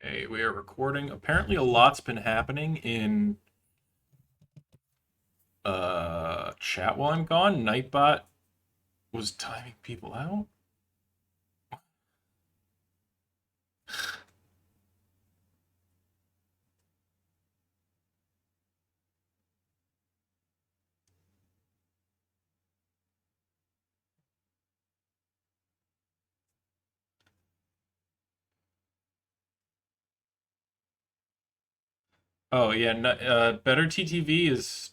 Okay, we are recording. Apparently a lot's been happening in chat while I'm gone. Nightbot was timing people out. Oh yeah, no, Better TTV is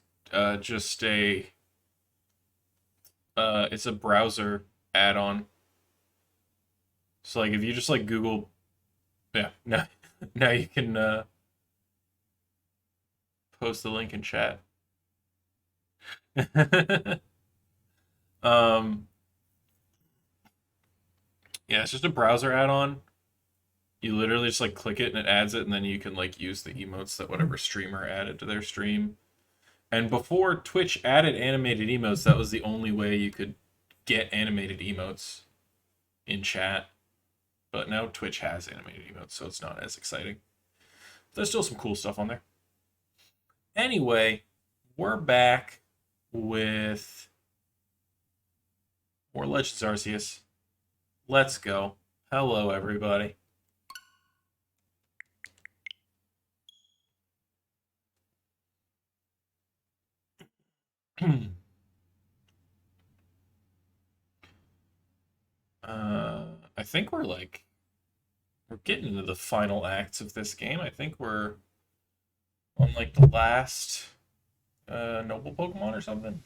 just it's a browser add-on. So like if you just like Google, yeah, now now you can post the link in chat. um, yeah, it's just a browser add-on. You literally just like click it and it adds it, and then you can like use the emotes that whatever streamer added to their stream. And before Twitch added animated emotes, that was the only way you could get animated emotes in chat. But now Twitch has animated emotes, so it's not as exciting. There's still some cool stuff on there. Anyway, we're back with more Legends Arceus. Let's go. Hello, everybody. I think we're getting into the final acts of this game. I think we're on like the last noble Pokemon or something.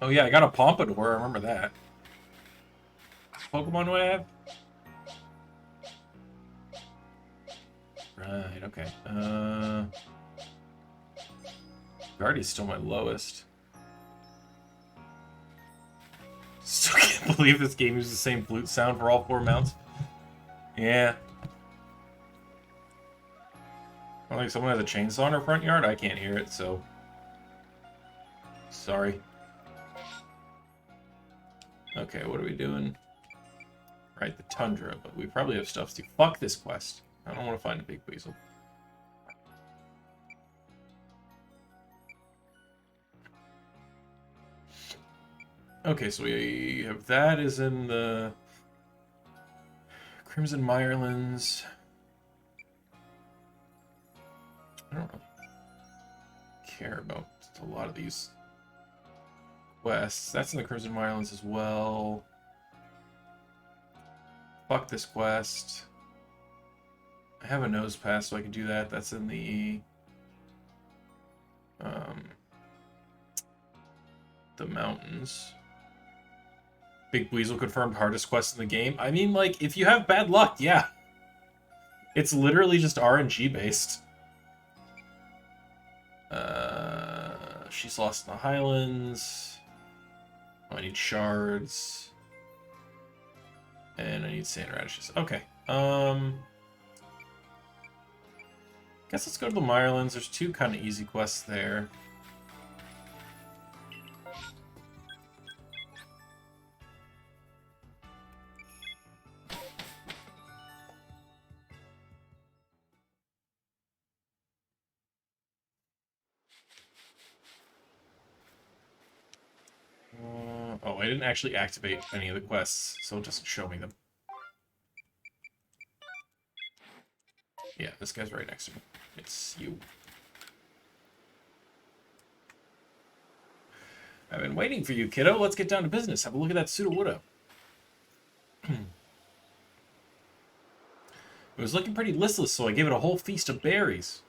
Oh yeah, I got a Pompadour. I remember that. Pokemon do I have? Right. Okay. Guardian's still my lowest. Still can't believe this game uses the same flute sound for all four mounts. Yeah. Well, like someone has a chainsaw in their front yard. I can't hear it, so sorry. Okay, what are we doing? Right, the Tundra, but we probably have stuff to do. Fuck this quest. I don't want to find a big weasel. Okay, so we have that is in the Crimson Mirelands. I don't really care about a lot of these quests. That's in the Crimson Mirelands as well. Fuck this quest. I have a nose pass, so I can do that. That's in the mountains. Big Weasel confirmed hardest quest in the game. I mean, like, if you have bad luck, yeah. It's literally just RNG based. She's lost in the Highlands. Oh, I need shards. And I need sand radishes. Okay. Guess let's go to the Mirelands. There's two kind of easy quests there. Oh, I didn't actually activate any of the quests, so it doesn't show me them. Yeah, this guy's right next to me. It's you. I've been waiting for you, kiddo. Let's get down to business. Have a look at that Sudowoodo. It was looking pretty listless, so I gave it a whole feast of berries.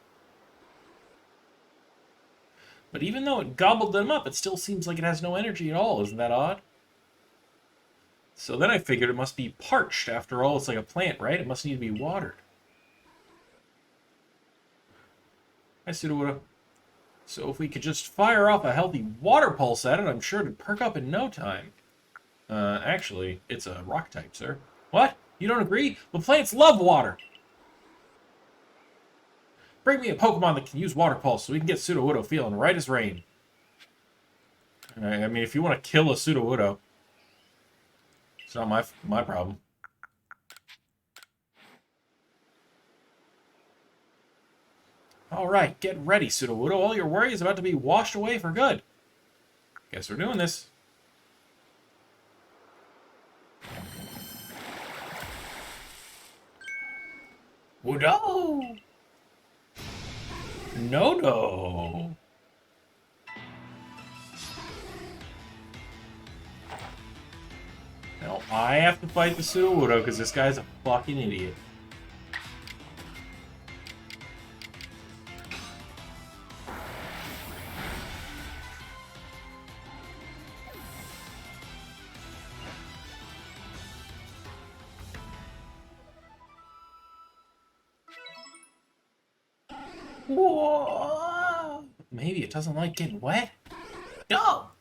But even though it gobbled them up, it still seems like it has no energy at all. Isn't that odd? So then I figured it must be parched. After all, it's like a plant, right? It must need to be watered. Hi, Sudowoodo. So if we could just fire off a healthy water pulse at it, I'm sure it'd perk up in no time. Actually, it's a rock type, sir. What? You don't agree? Well, plants love water. Bring me a Pokemon that can use Water Pulse so we can get Sudowoodo feeling right as rain. Alright, I mean, if you want to kill a Sudowoodo, it's not my problem. Alright, get ready, Sudowoodo. All your worry is about to be washed away for good. Guess we're doing this. Woodo! No. No, I have to fight the Sudowoodo because this guy's a fucking idiot. Whoa! Maybe it doesn't like getting wet? No!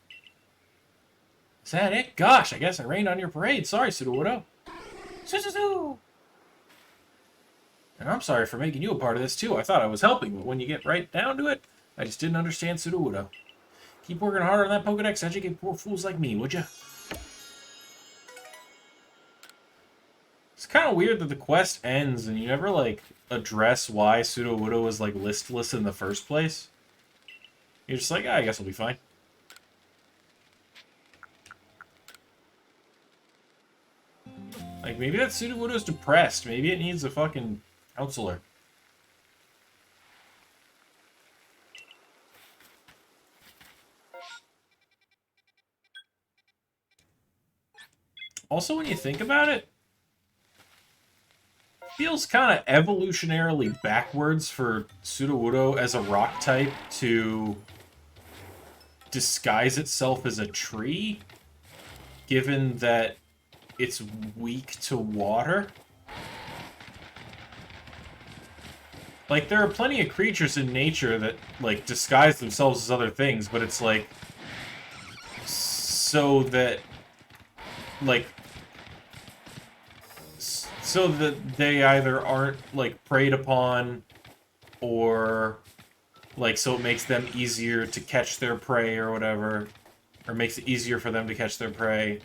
Is that it? Gosh, I guess I rained on your parade. Sorry, Sudowoodo. Su-su-su! And I'm sorry for making you a part of this, too. I thought I was helping, but when you get right down to it, I just didn't understand Sudowoodo. Keep working harder on that Pokedex, educate poor fools like me, would you? It's kind of weird that the quest ends and you never, like, address why Sudowoodo was, like, listless in the first place. You're just like, I guess I'll be fine. Like, maybe that Sudowoodo's depressed. Maybe it needs a fucking counselor. Also, when you think about it, feels kind of evolutionarily backwards for Sudowoodo as a rock type to disguise itself as a tree, given that it's weak to water. Like, there are plenty of creatures in nature that, like, disguise themselves as other things, but it's like, so that, like, so that they either aren't, like, preyed upon, or, like, so it makes them easier to catch their prey or whatever, or makes it easier for them to catch their prey.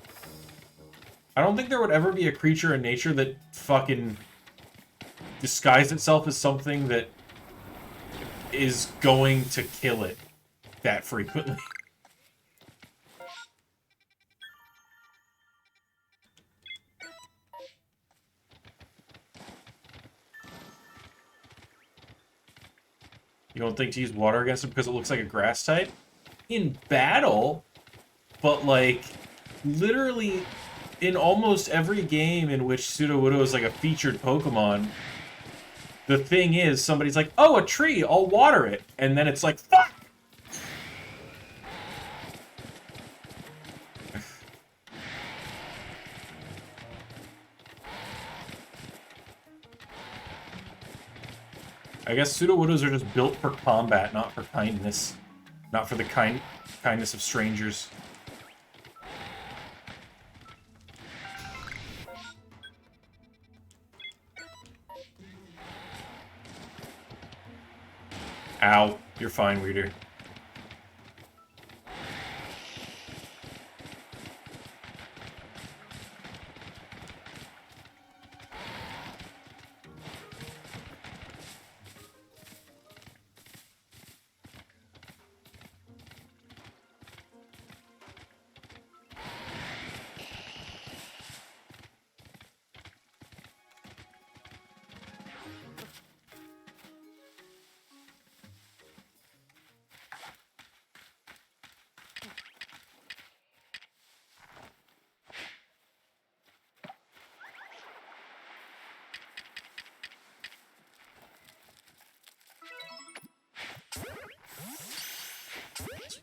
I don't think there would ever be a creature in nature that fucking disguised itself as something that is going to kill it that frequently. You don't think to use water against it because it looks like a grass type? In battle, but like, literally in almost every game in which Sudowoodo is like a featured Pokemon, the thing is, somebody's like, oh, a tree, I'll water it. And then it's like, fuck! I guess Sudowoodos are just built for combat, not for kindness. Not for the kindness of strangers. Ow. You're fine, Weirder.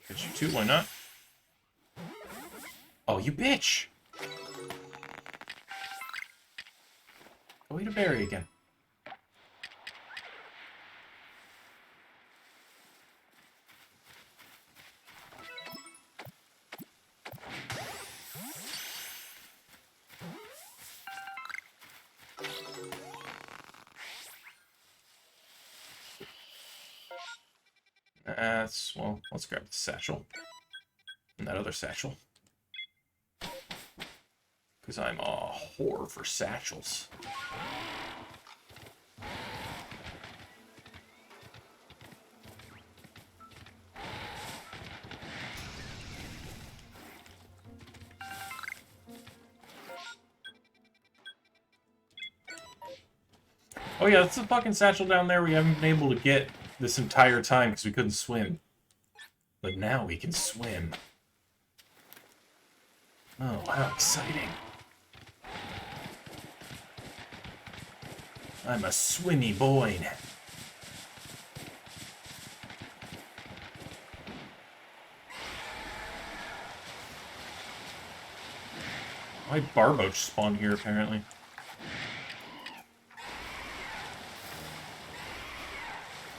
Catch you too, why not? Oh, you bitch! Go eat a berry again. Well, let's grab the satchel. And that other satchel. Because I'm a whore for satchels. Oh yeah, that's the fucking satchel down there we haven't been able to get this entire time because we couldn't swim. But now we can swim. Oh, how exciting. I'm a swimmy boy now. Why Barboach spawned here, apparently?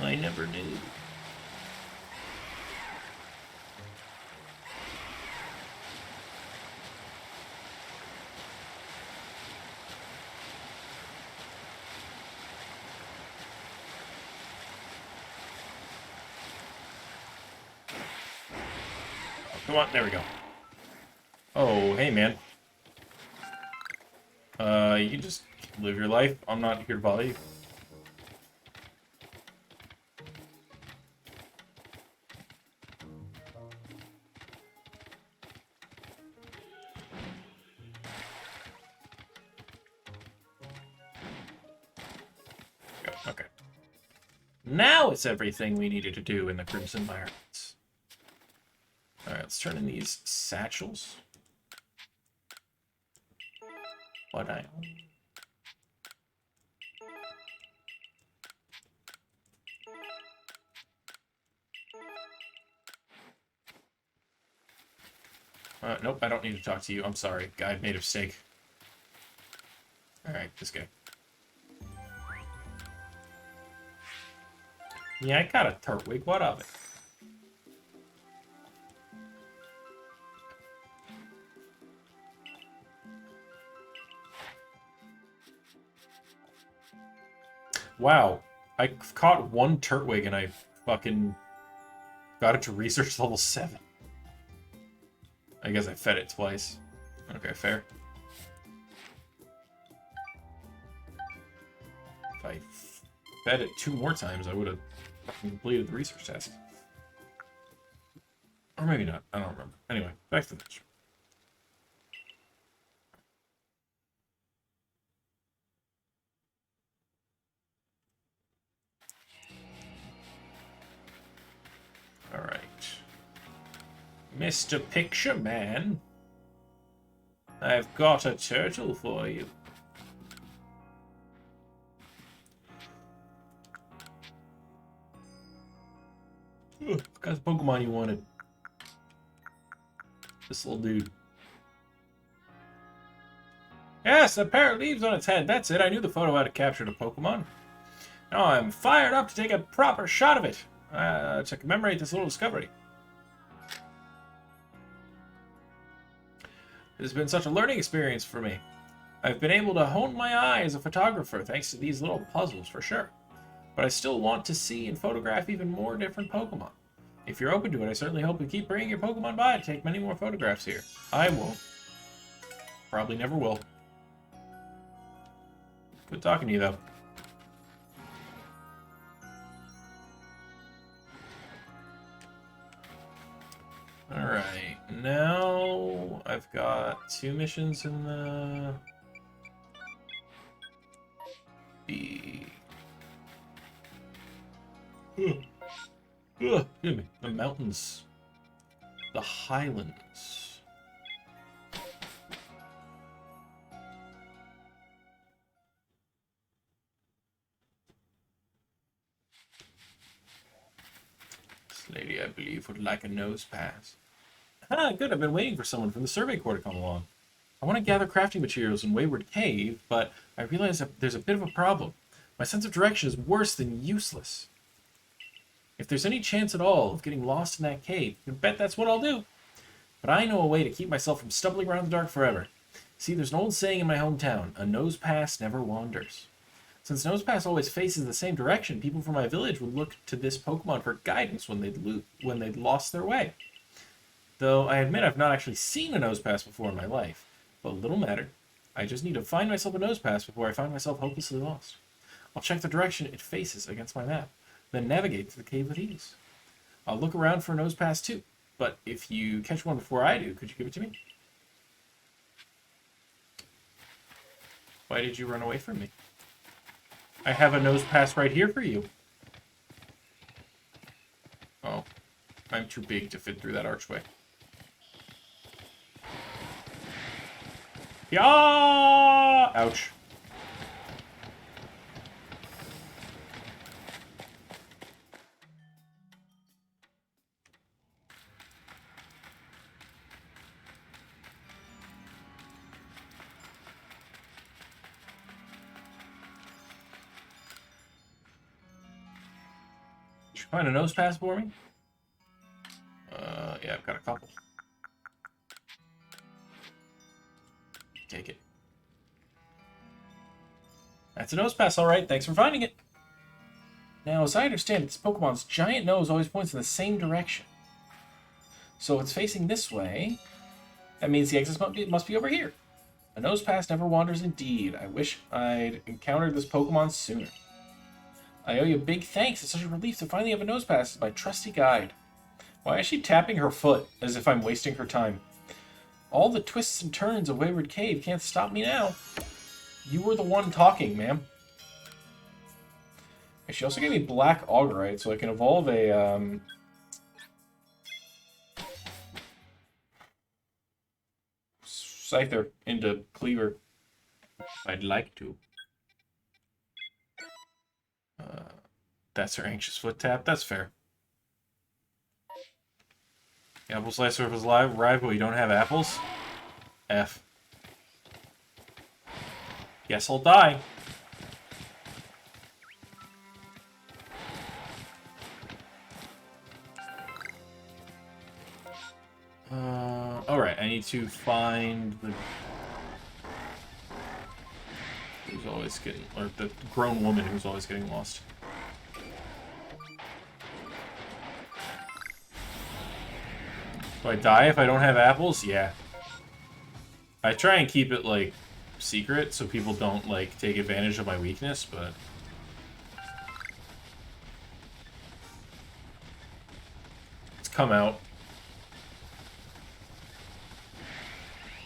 I never knew. Oh, come on, there we go. Oh, hey, man. You can just live your life. I'm not here to bother you. Okay. Now it's everything we needed to do in the Crimson Environments. Alright, let's turn in these satchels. What I... Nope, I don't need to talk to you. I'm sorry. I made a mistake. Alright, this guy. Yeah, I got a Turtwig. What of it? Wow. I caught one Turtwig and I fucking got it to research level 7. I guess I fed it twice. Okay, fair. If I fed it 2 more times, I would have completed the research task. Or maybe not. I don't remember. Anyway, back to the pitch. Alright. Mr. Picture Man, I've got a turtle for you. Ugh, got the Pokemon you wanted. This little dude. Yes, a pair of leaves on its head. That's it. I knew the photo had captured a Pokemon. Now I'm fired up to take a proper shot of it to commemorate this little discovery. It has been such a learning experience for me. I've been able to hone my eye as a photographer thanks to these little puzzles for sure. But I still want to see and photograph even more different Pokemon. If you're open to it, I certainly hope you keep bringing your Pokemon by to take many more photographs here. I won't. Probably never will. Good talking to you, though. Alright, now I've got 2 missions in the... Excuse me. The mountains. The highlands. This lady, I believe, would like a nose pass. Ah, good. I've been waiting for someone from the Survey Corps to come along. I want to gather crafting materials in Wayward Cave, but I realize that there's a bit of a problem. My sense of direction is worse than useless. If there's any chance at all of getting lost in that cave, you can bet that's what I'll do. But I know a way to keep myself from stumbling around the dark forever. See, there's an old saying in my hometown, a nose pass never wanders. Since Nosepass always faces the same direction, people from my village would look to this Pokemon for guidance when they'd lost their way. Though I admit I've not actually seen a Nosepass before in my life, but little matter. I just need to find myself a Nosepass before I find myself hopelessly lost. I'll check the direction it faces against my map, then navigate to the cave with ease. I'll look around for a Nosepass too, but if you catch one before I do, could you give it to me? Why did you run away from me? I have a Nosepass right here for you. Oh, I'm too big to fit through that archway. Yeah! Ouch. Did you find a Nosepass for me? Yeah, I've got a couple. Take it. That's a Nosepass, alright. Thanks for finding it. Now, as I understand it, this Pokemon's giant nose always points in the same direction. So if it's facing this way, that means the exit must be over here. A Nosepass never wanders indeed. I wish I'd encountered this Pokemon sooner. I owe you a big thanks. It's such a relief to finally have a Nosepass as my trusty guide. Why is she tapping her foot as if I'm wasting her time? All the twists and turns of Wayward Cave can't stop me now. You were the one talking, ma'am. She also gave me Black Augerite, so I can evolve a, Scyther into Cleaver. I'd like to. That's her anxious foot tap. That's fair. Apple Slicer was live, rival. You don't have apples? F. Guess I'll die. Alright, I need to find the... who's always getting... or the grown woman who's always getting lost. Do I die if I don't have apples? Yeah. I try and keep it, like, secret so people don't, like, take advantage of my weakness, but... it's come out.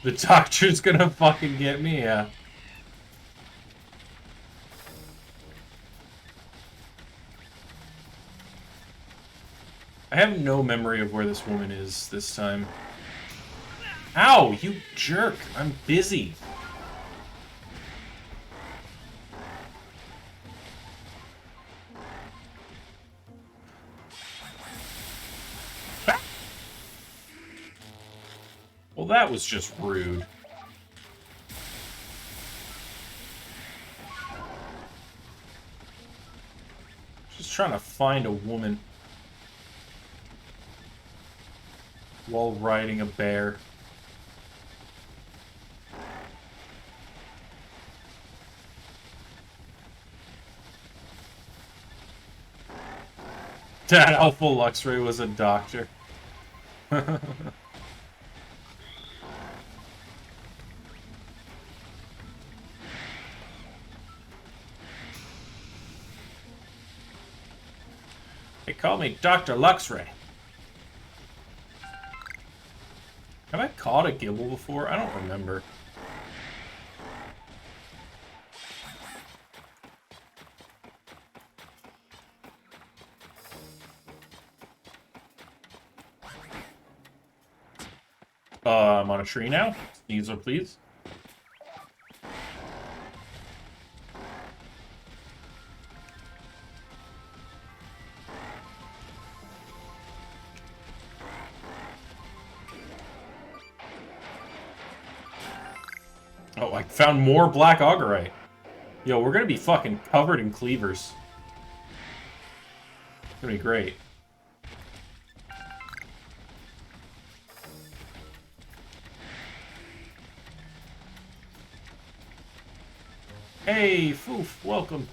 The doctor's gonna fucking get me, yeah. I have no memory of where this woman is this time. Ow, you jerk! I'm busy. Well, that was just rude. Just trying to find a woman while riding a bear. That Alpha Luxray was a doctor. They call me Dr. Luxray. Have I caught a Gibble before? I don't remember. I'm on a tree now. Sneasel, please. Oh, I found more Black Augerite. Yo, we're gonna be fucking covered in cleavers. It's gonna be great. Hey, Foof, welcome.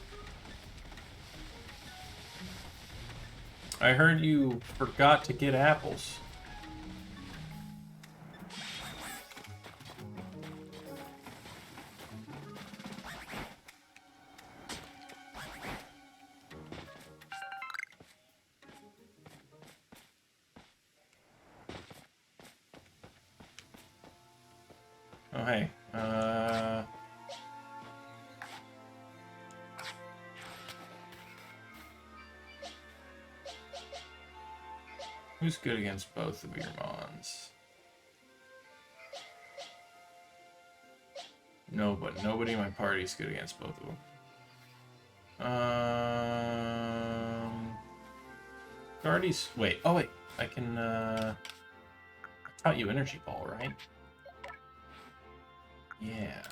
I heard you forgot to get apples. Oh, hey. Who's good against both of your mons? Nobody in my party is good against both of them. Guardies. Wait. Oh, wait. I can, I taught you Energy Ball, right? Yeah.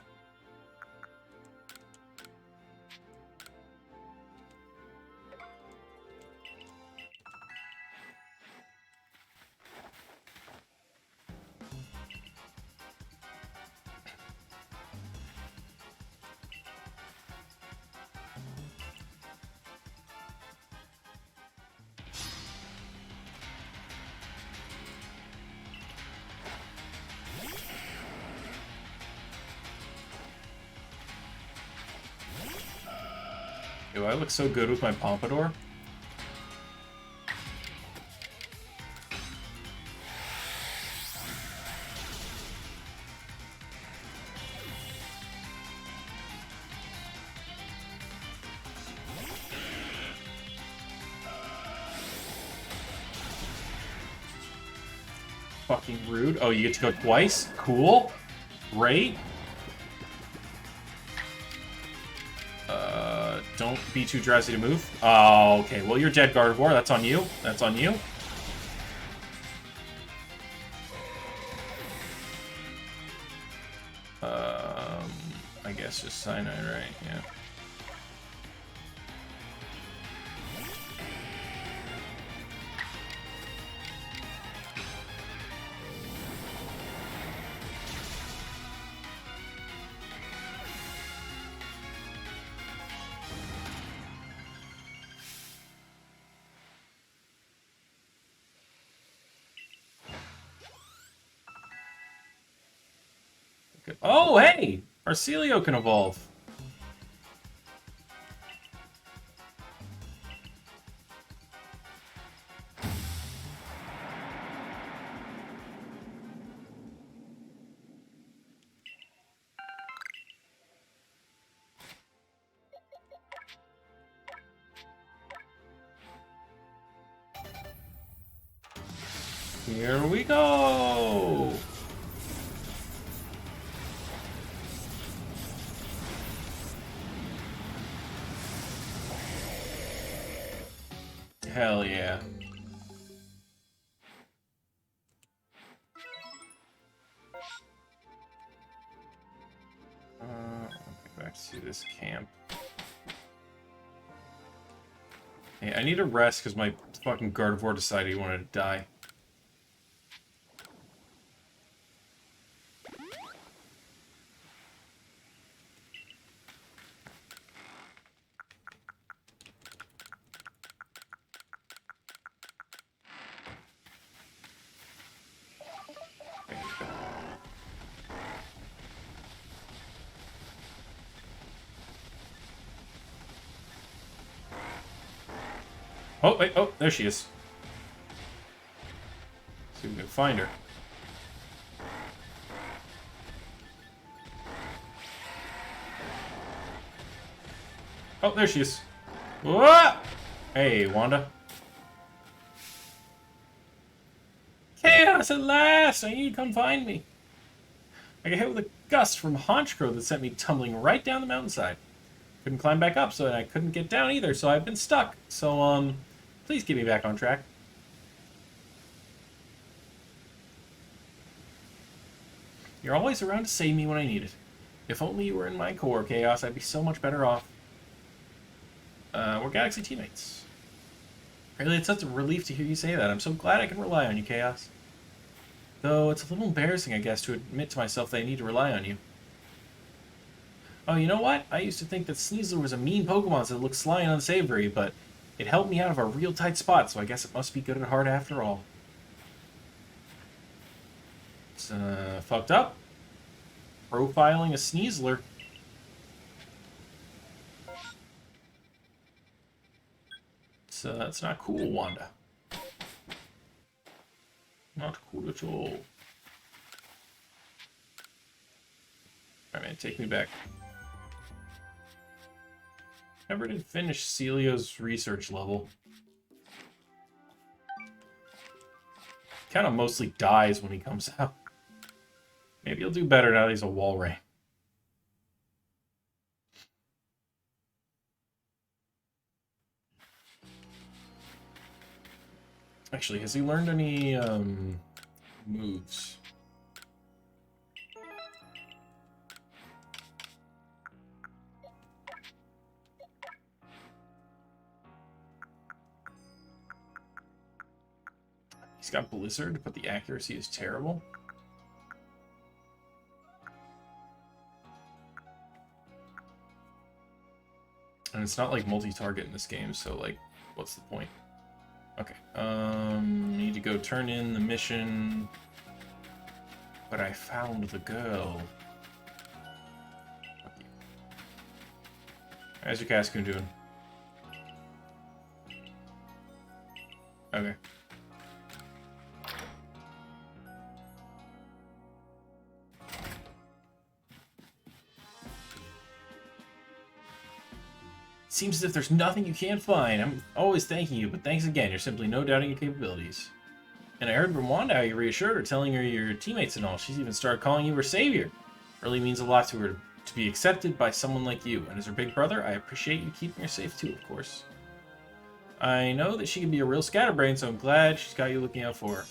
Do I look so good with my pompadour? Fucking rude. Oh, you get to go twice? Cool. Great. Don't be too drowsy to move. Oh, okay. Well, you're dead, Gardevoir. That's on you. That's on you. I guess just Cyanide, right? Yeah. Oh, hey! Arcelio can evolve. Here we go! Hell yeah. I'll get back to this camp. Hey, I need a rest because my fucking Gardevoir decided he wanted to die. Oh, wait, oh, there she is. See if we can find her. Oh, there she is. What? Hey, Wanda. Chaos at last! I need you to come find me. I got hit with a gust from Honchkrow that sent me tumbling right down the mountainside. Couldn't climb back up, so I couldn't get down either, so I've been stuck. So, please get me back on track. You're always around to save me when I need it. If only you were in my core, Chaos, I'd be so much better off. We're Galaxy teammates. Really, it's such a relief to hear you say that. I'm so glad I can rely on you, Chaos. Though it's a little embarrassing, I guess, to admit to myself that I need to rely on you. Oh, you know what? I used to think that Sneasler was a mean Pokemon that looked sly and unsavory, but it helped me out of a real tight spot, so I guess it must be good at heart after all. It's, fucked up. Profiling a Sneasler. It's not cool, Wanda. Not cool at all. Alright, man, take me back. Never did finish Celio's research level. Kind of mostly dies when he comes out. Maybe he'll do better now that he's a Walrein. Actually, has he learned any moves? He's got Blizzard, but the accuracy is terrible. And it's not like multi-target in this game, so like, what's the point? Okay, need to go turn in the mission. But I found the girl. How's your Cascoon doing? Okay. Seems as if there's nothing you can't find. I'm always thanking you, but thanks again. You're simply no doubting your capabilities. And I heard from Wanda how you reassured her, telling her your teammates and all. She's even started calling you her savior. Really means a lot to her to be accepted by someone like you. And as her big brother, I appreciate you keeping her safe too, of course. I know that she can be a real scatterbrain, so I'm glad she's got you looking out for her.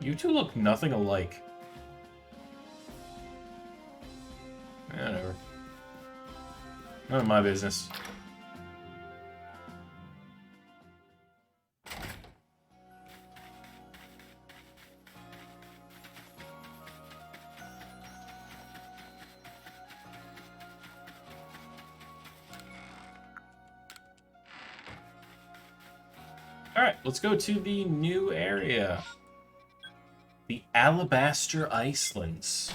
You two look nothing alike. Whatever. None of my business. Alright, let's go to the new area. The Alabaster Icelands.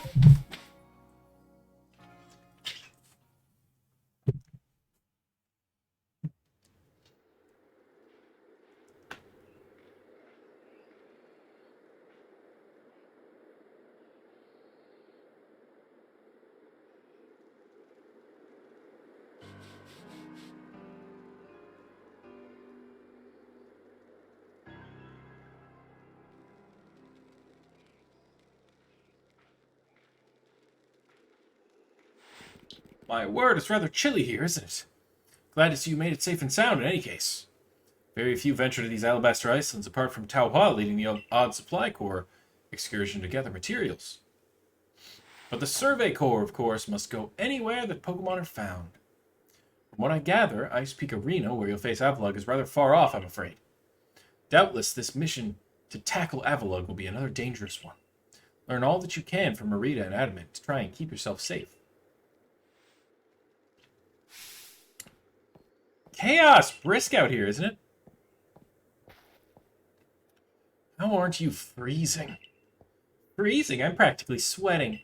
My word, it's rather chilly here, isn't it? Glad to see you made it safe and sound in any case. Very few venture to these Alabaster Icelands apart from Tauhua leading the Odd Supply Corps excursion to gather materials. But the Survey Corps, of course, must go anywhere that Pokemon are found. From what I gather, Ice Peak Arena, where you'll face Avalugg, is rather far off, I'm afraid. Doubtless, this mission to tackle Avalugg will be another dangerous one. Learn all that you can from Merida and Adamant to try and keep yourself safe. Chaos! Brisk out here, isn't it? How aren't you freezing? Freezing? I'm practically sweating.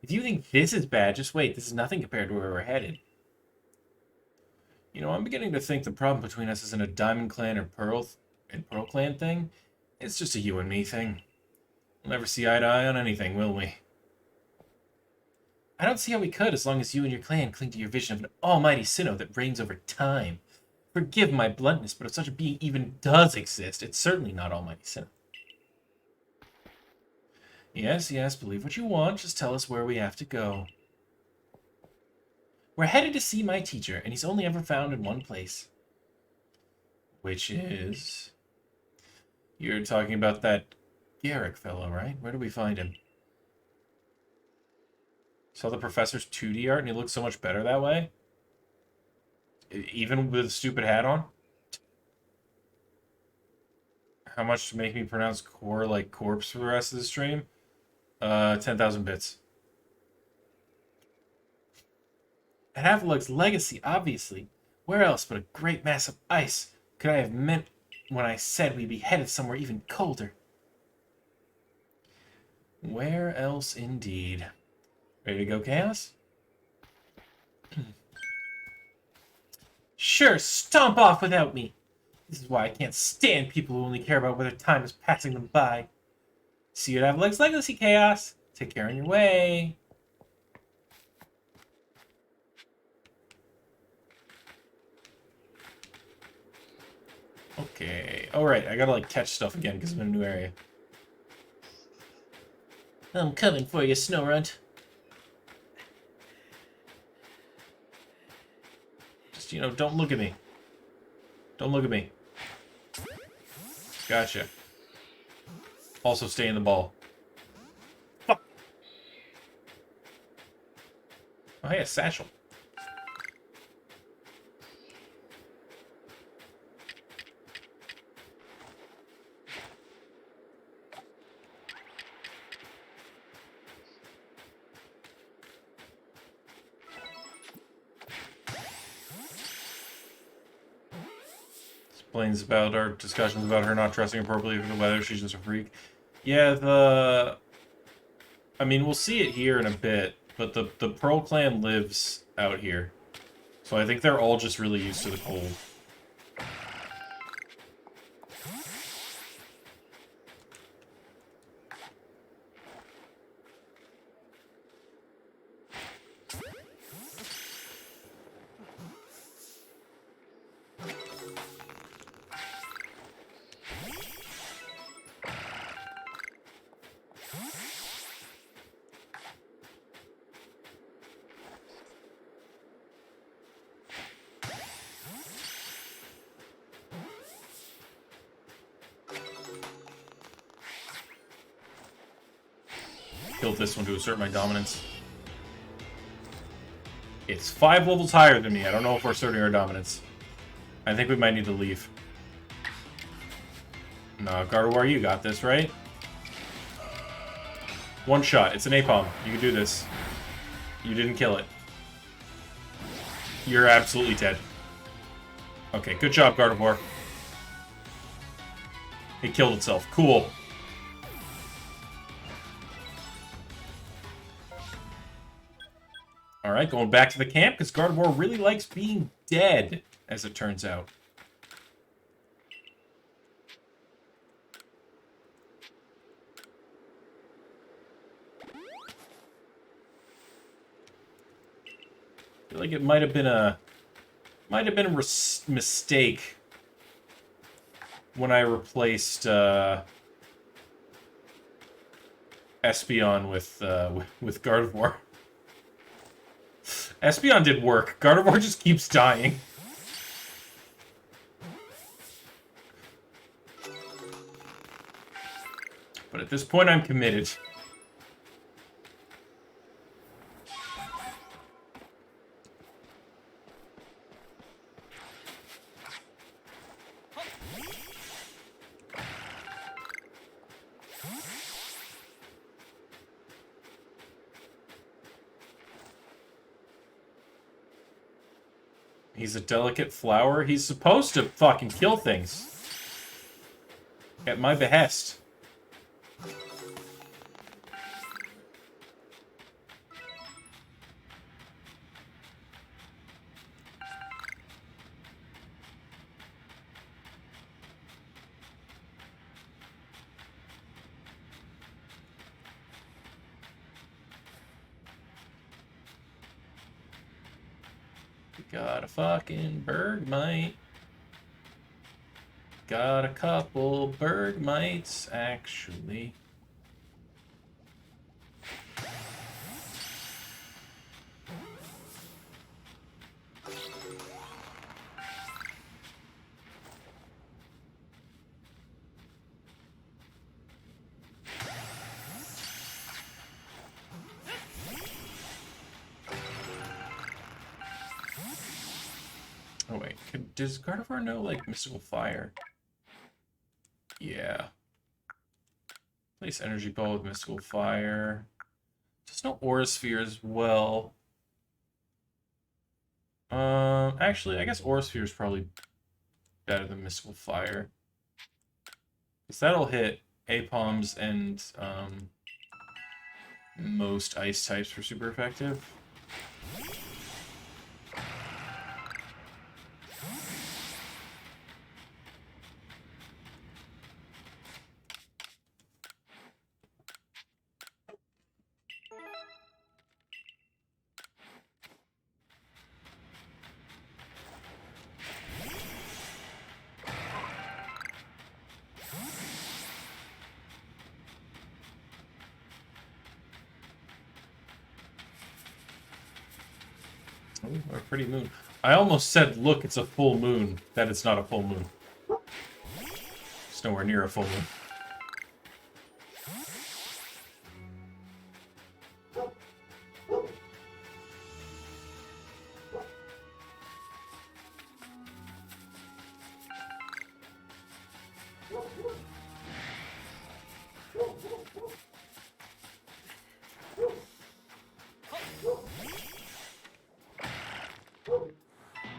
If you think this is bad, just wait. This is nothing compared to where we're headed. You know, I'm beginning to think the problem between us isn't a Diamond Clan or Pearl Clan thing. It's just a you and me thing. We'll never see eye to eye on anything, will we? I don't see how we could as long as you and your clan cling to your vision of an almighty Sinnoh that reigns over time. Forgive my bluntness, but if such a being even does exist, it's certainly not almighty Sinnoh. Yes, yes, believe what you want. Just tell us where we have to go. We're headed to see my teacher, and he's only ever found in one place. Which is... You're talking about that Garrick fellow, right? Where do we find him? Saw the professor's 2D art, and he looks so much better that way? Even with a stupid hat on? How much to make me pronounce core like corpse for the rest of the stream? 10,000 bits. At Avalug's legacy, obviously. Where else but a great mass of ice could I have meant when I said we'd be headed somewhere even colder? Where else indeed? Ready to go, Chaos? Sure, stomp off without me! This is why I can't stand people who only care about whether time is passing them by. See you at Avalug's legacy, Chaos! Take care on your way! Okay. Alright, I gotta, like, catch stuff again because I'm in a new area. I'm coming for you, Snowrunt. Just, you know, don't look at me. Don't look at me. Gotcha. Also stay in the ball. Fuck! Oh, hey, a satchel. Explains about our discussions about her not dressing appropriately for the weather. She's just a freak. Yeah, I mean, we'll see it here in a bit, but the Pearl Clan lives out here. So I think they're all just really used to the cold. Killed this one to assert my dominance. It's 5 levels higher than me. I don't know if we're asserting our dominance. I think we might need to leave. No, Gardevoir, you got this, right? One shot. It's an napalm. You can do this. You didn't kill it. You're absolutely dead. Okay, good job, Gardevoir. It killed itself. Cool. Alright, going back to the camp, because Gardevoir really likes being dead, as it turns out. I feel like it might have been a mistake when I replaced Espeon with Gardevoir. Espeon did work. Gardevoir just keeps dying. But at this point, I'm committed. He's a delicate flower. He's supposed to fucking kill things. At my behest. Got a fucking Bergmite. Got a couple Bergmites, actually. Oh wait, does Gardevoir know, like, Mystical Fire? Yeah. Place energy ball with mystical fire. Just no aura sphere as well. Actually, I guess aura sphere is probably better than mystical fire. Because that'll hit APOMs and most ice types for super effective. Ooh, a pretty moon. I almost said, look, it's a full moon. That it's not a full moon. It's nowhere near a full moon.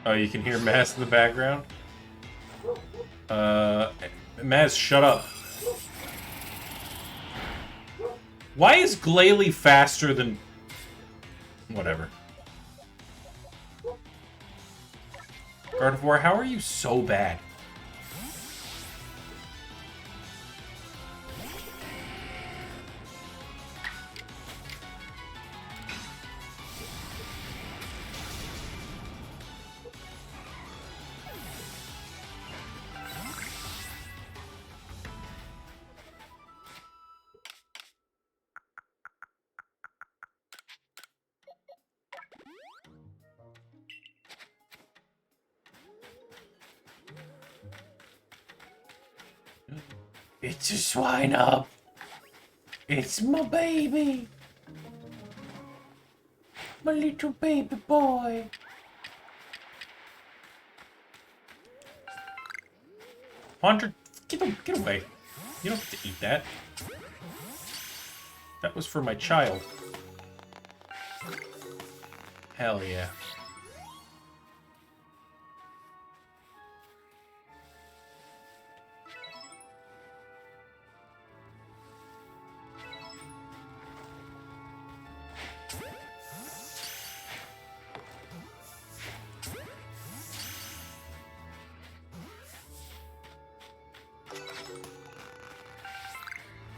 Oh, you can hear Maz in the background? Maz, shut up. Why is Glalie faster than... Whatever. Gardevoir, how are you so bad? It's a swine up. It's my baby. My little baby boy. Hunter, get away. You don't have to eat that. That was for my child. Hell yeah.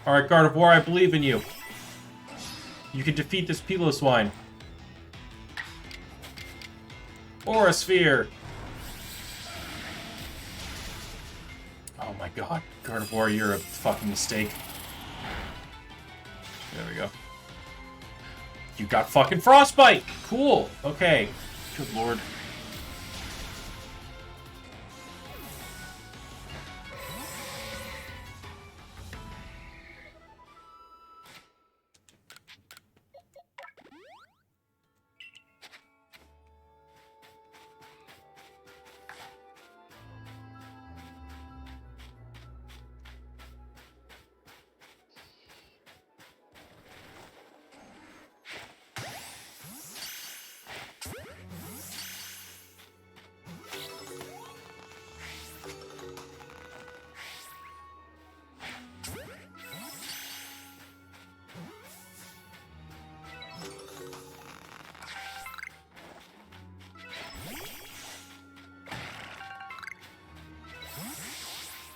Alright, Gardevoir, I believe in you. You can defeat this Piloswine. Aura Sphere! Oh my god, Gardevoir, you're a fucking mistake. There we go. You got fucking Frostbite! Cool, okay. Good lord.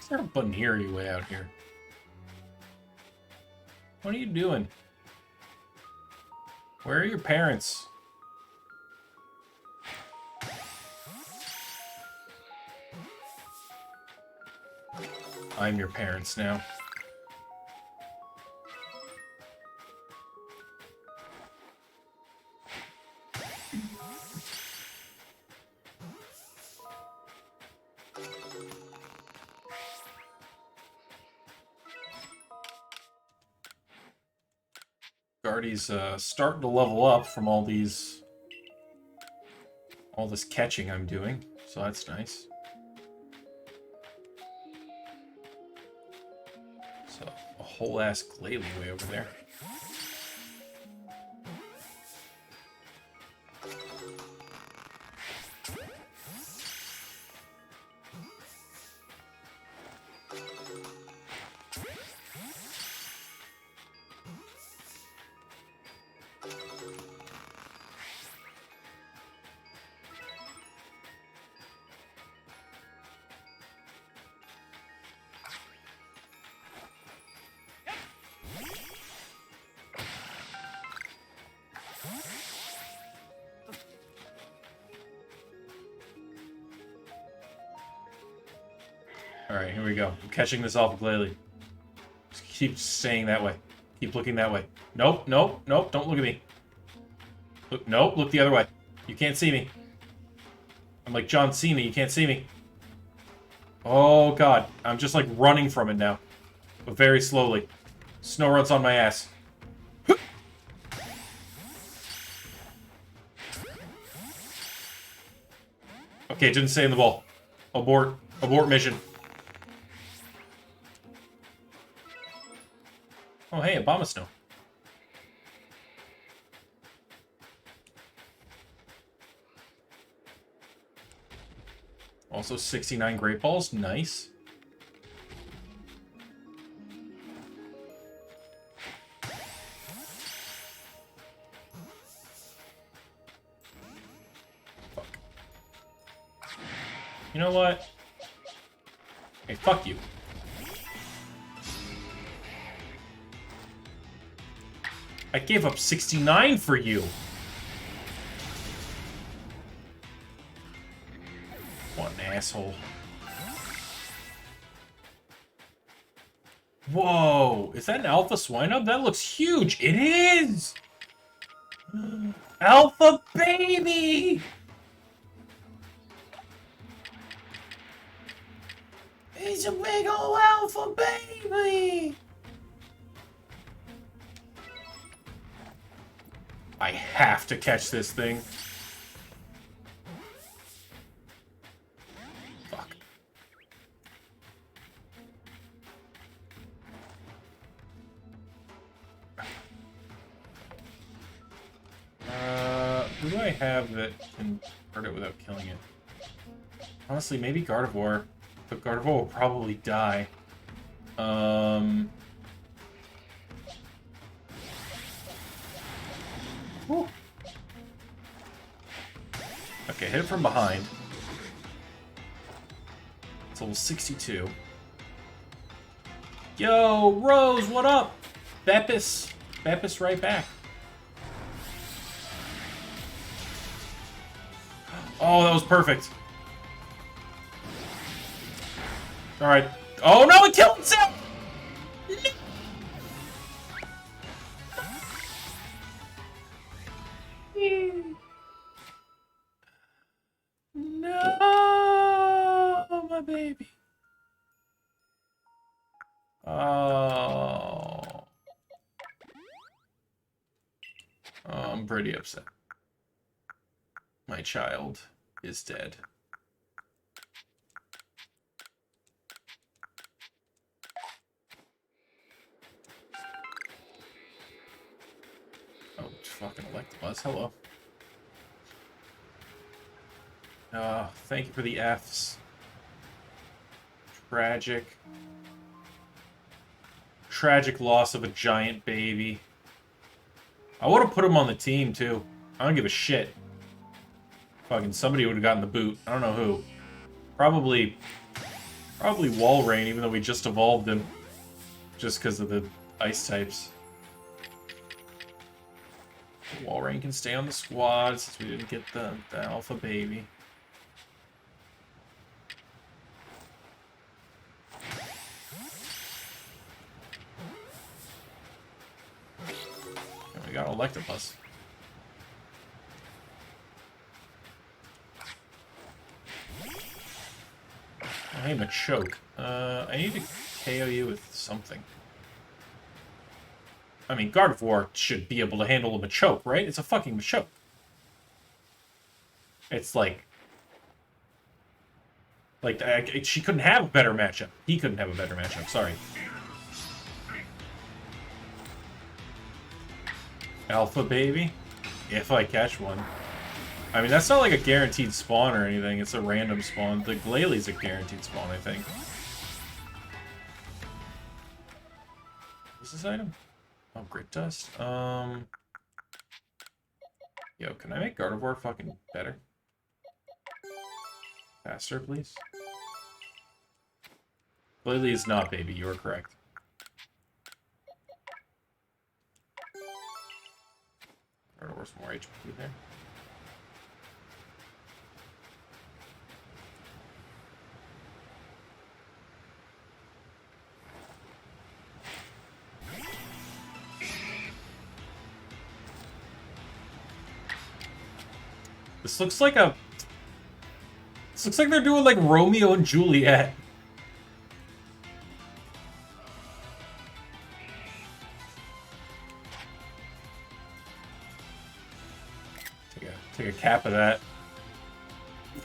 Is there a Bunnery way out here? What are you doing? Where are your parents? I'm your parents now. Guardy's starting to level up from all this catching I'm doing, so that's nice. So, oh, whole ass Glalie way over there. Alright, here we go. I'm catching this off of Glalie. Just keep staying that way. Keep looking that way. Nope, nope, nope, don't look at me. Look, nope, look the other way. You can't see me. I'm like John Cena, you can't see me. Oh god, I'm just like running from it now. But very slowly. Snow runs on my ass. Okay, it didn't stay in the ball. Abort. Abort mission. Oh, hey, Obama Snow. Also 69 Great Balls. Nice. Fuck. You know what? Hey, fuck you. I gave up 69 for you. What an asshole. Whoa, is that an Alpha Swinub? That looks huge. It is! Alpha Baby! He's a big old Alpha Baby! I have to catch this thing. Fuck. Who do I have that can hurt it without killing it? Honestly, maybe Gardevoir. But Gardevoir will probably die. Whew. Okay, hit it from behind. It's level 62. Yo, Rose, what up? Beppis. Beppis right back. Oh, that was perfect. Alright. Oh no, it killed itself! No, my baby. Oh. I'm pretty upset. My child is dead. Oh, fucking Electabuzz. Hello. Thank you for the Fs. Tragic. Tragic loss of a giant baby. I would have put him on the team, too. I don't give a shit. Fucking somebody would have gotten the boot. I don't know who. Probably Walrein, even though we just evolved him. Just because of the ice types. Walrein can stay on the squad since we didn't get the alpha baby. And we got Electabuzz. I need a choke. I need to KO you with something. I mean, Gardevoir should be able to handle a Machoke, right? It's a fucking Machoke. It's like she couldn't have a better matchup. He couldn't have a better matchup, sorry. Alpha baby? If I catch one. I mean, that's not like a guaranteed spawn or anything. It's a random spawn. The Glalie a guaranteed spawn, I think. What's this item? Oh, grit dust. Yo, can I make Gardevoir fucking better? Faster, please? Glalie is not, baby. You are correct. Gardevoir's more HP there. This looks like a... This looks like they're doing like Romeo and Juliet. Take a cap of that.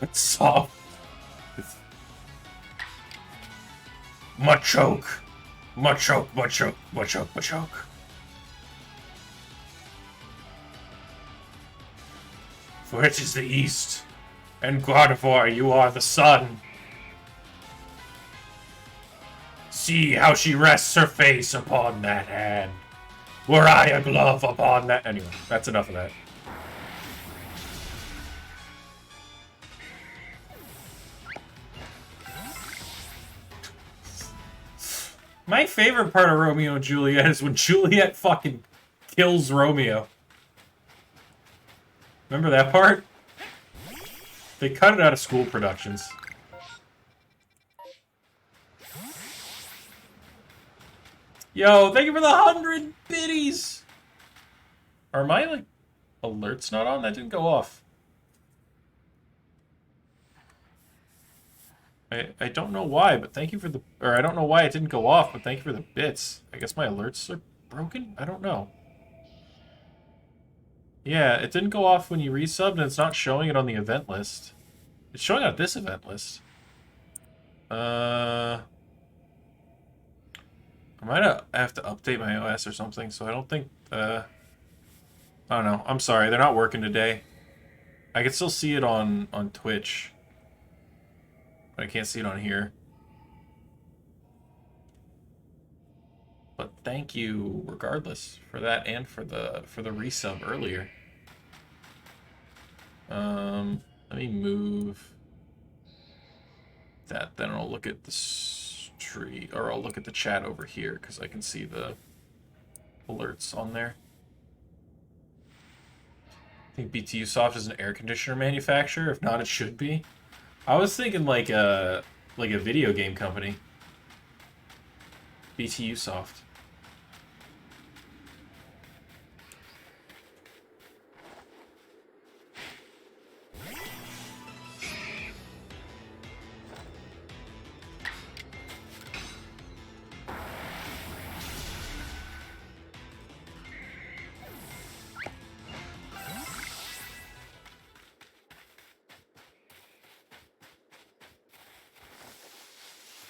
It's soft. Machoke. Machoke, Machoke, Machoke, Machoke. For it is the east, and Gardevoir, you are the sun. See how she rests her face upon that hand. Were I a glove upon that... Anyway, that's enough of that. My favorite part of Romeo and Juliet is when Juliet fucking kills Romeo. Remember that part? They cut it out of school productions. Yo, thank you for the 100 biddies! Are my, like, alerts not on? That didn't go off. I don't know why, but thank you for the... Or I don't know why it didn't go off, but thank you for the bits. I guess my alerts are broken? I don't know. Yeah, it didn't go off when you resubbed, and it's not showing it on the event list. It's showing on this event list. I might have to update my OS or something, so I don't think... I don't know. I'm sorry, they're not working today. I can still see it on Twitch. I can't see it on here. But thank you regardless for that and for the resub earlier. Let me move that, then I'll look at the tree, or I'll look at the chat over here because I can see the alerts on there. I think BTU Soft is an air conditioner manufacturer. If not, it should be. I was thinking like a video game company. BTU Soft.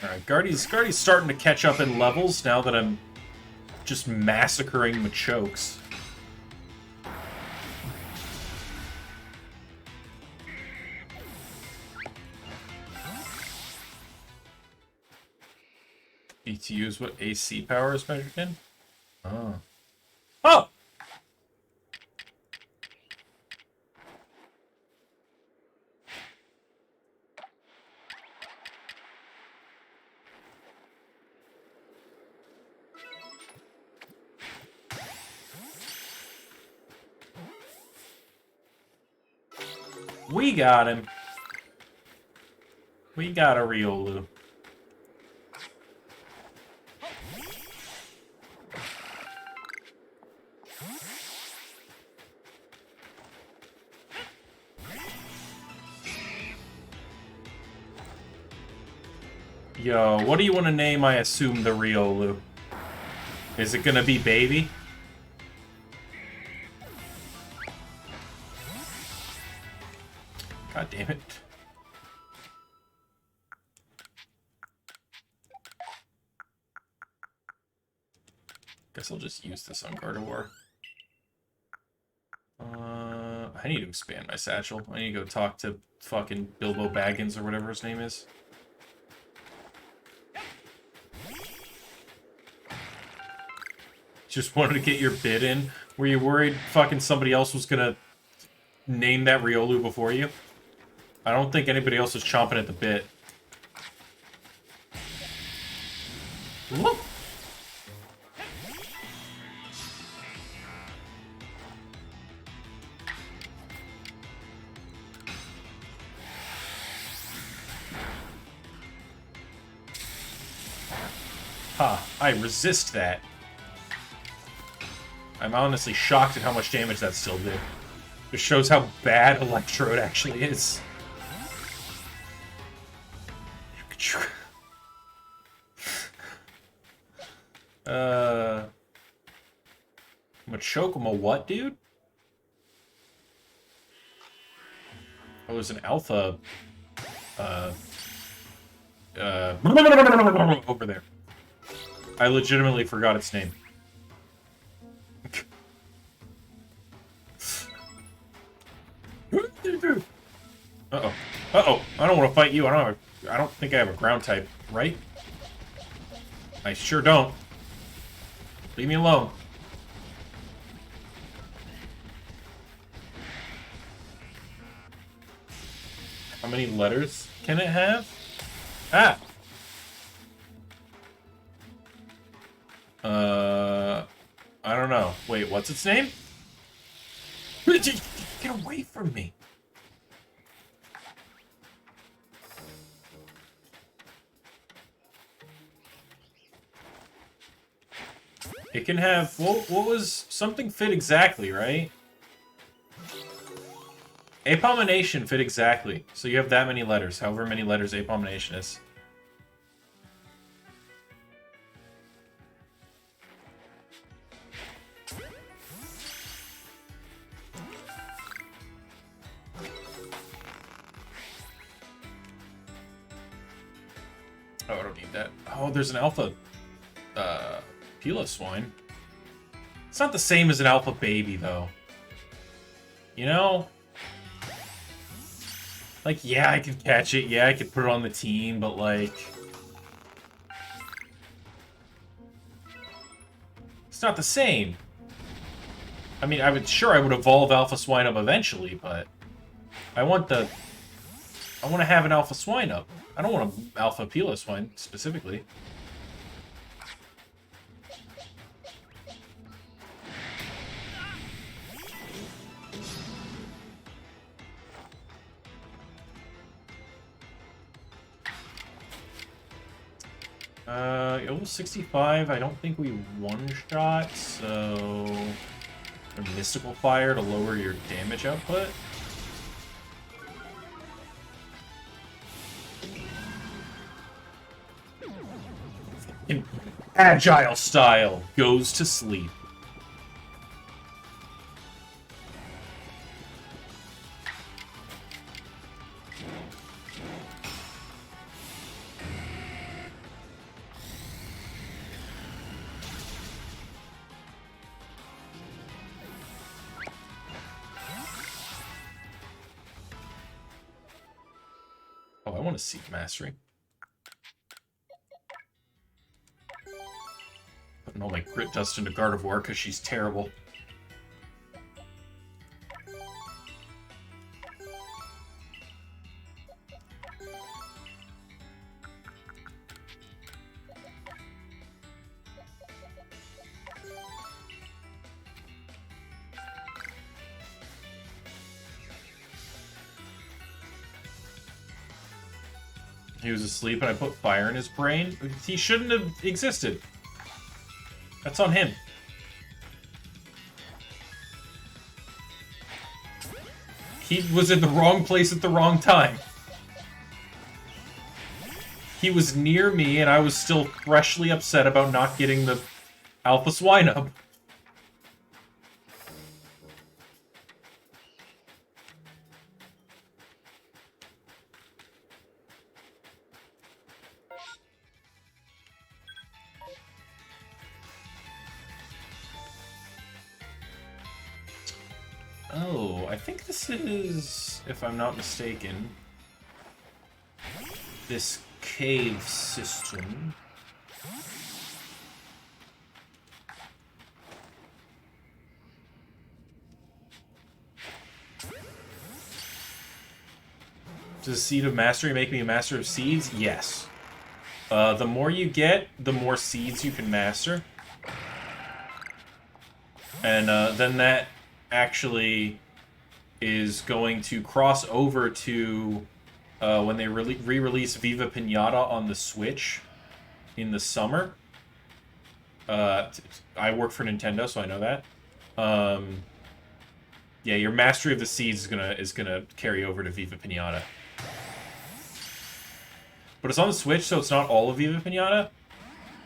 Alright, Guardy's starting to catch up in levels now that I'm just massacring Machokes. BTU is what AC power is measured in? Oh. Oh! We got him. We got a Riolu. Yo, what do you want to name, I assume, the Riolu? Is it gonna be Baby? God damn it. Guess I'll just use this on Gardevoir. I need to expand my satchel. I need to go talk to fucking Bilbo Baggins or whatever his name is. Just wanted to get your bid in. Were you worried fucking somebody else was gonna name that Riolu before you? I don't think anybody else was chomping at the bit. Whoop. Ha, I resist that. I'm honestly shocked at how much damage that still did. It shows how bad Electrode actually is. I'm gonna choke him a what, dude? Oh, there's an alpha, over there. I legitimately forgot its name. Uh-oh. Uh-oh. I don't want to fight you. I don't think I have a ground type, right? I sure don't. Leave me alone. How many letters can it have? Ah! I don't know. Wait, what's its name? Get away from me. It can have... What was... Something fit exactly, right? Abomination fit exactly. So you have that many letters. However many letters Abomination is. Oh, I don't need that. Oh, there's an alpha... Piloswine. It's not the same as an alpha baby, though. You know? Like, yeah, I could catch it. Yeah, I could put it on the team, but, like... It's not the same. I mean, I would evolve Alpha Swinub eventually, but... I want to have an Alpha Swinub. I don't want an Alpha Piloswine, specifically. Level 65, I don't think we one-shot, so... A Mystical Fire to lower your damage output? In Agile style, goes to sleep. Oh, I want to Seek Mastery. Putting all my crit dust into Gardevoir because she's terrible. He was asleep and I put fire in his brain. He shouldn't have existed. That's on him. He was in the wrong place at the wrong time. He was near me and I was still freshly upset about not getting the Alpha Swinub. Oh, I think this is, if I'm not mistaken, this cave system. Does Seed of Mastery make me a master of seeds? Yes. The more you get, the more seeds you can master. And then that actually is going to cross over to when they re-release Viva Pinata on the Switch in the summer. I work for Nintendo, so I know that. Yeah, your mastery of the seeds is gonna carry over to Viva Pinata. But it's on the Switch, so it's not all of Viva Pinata.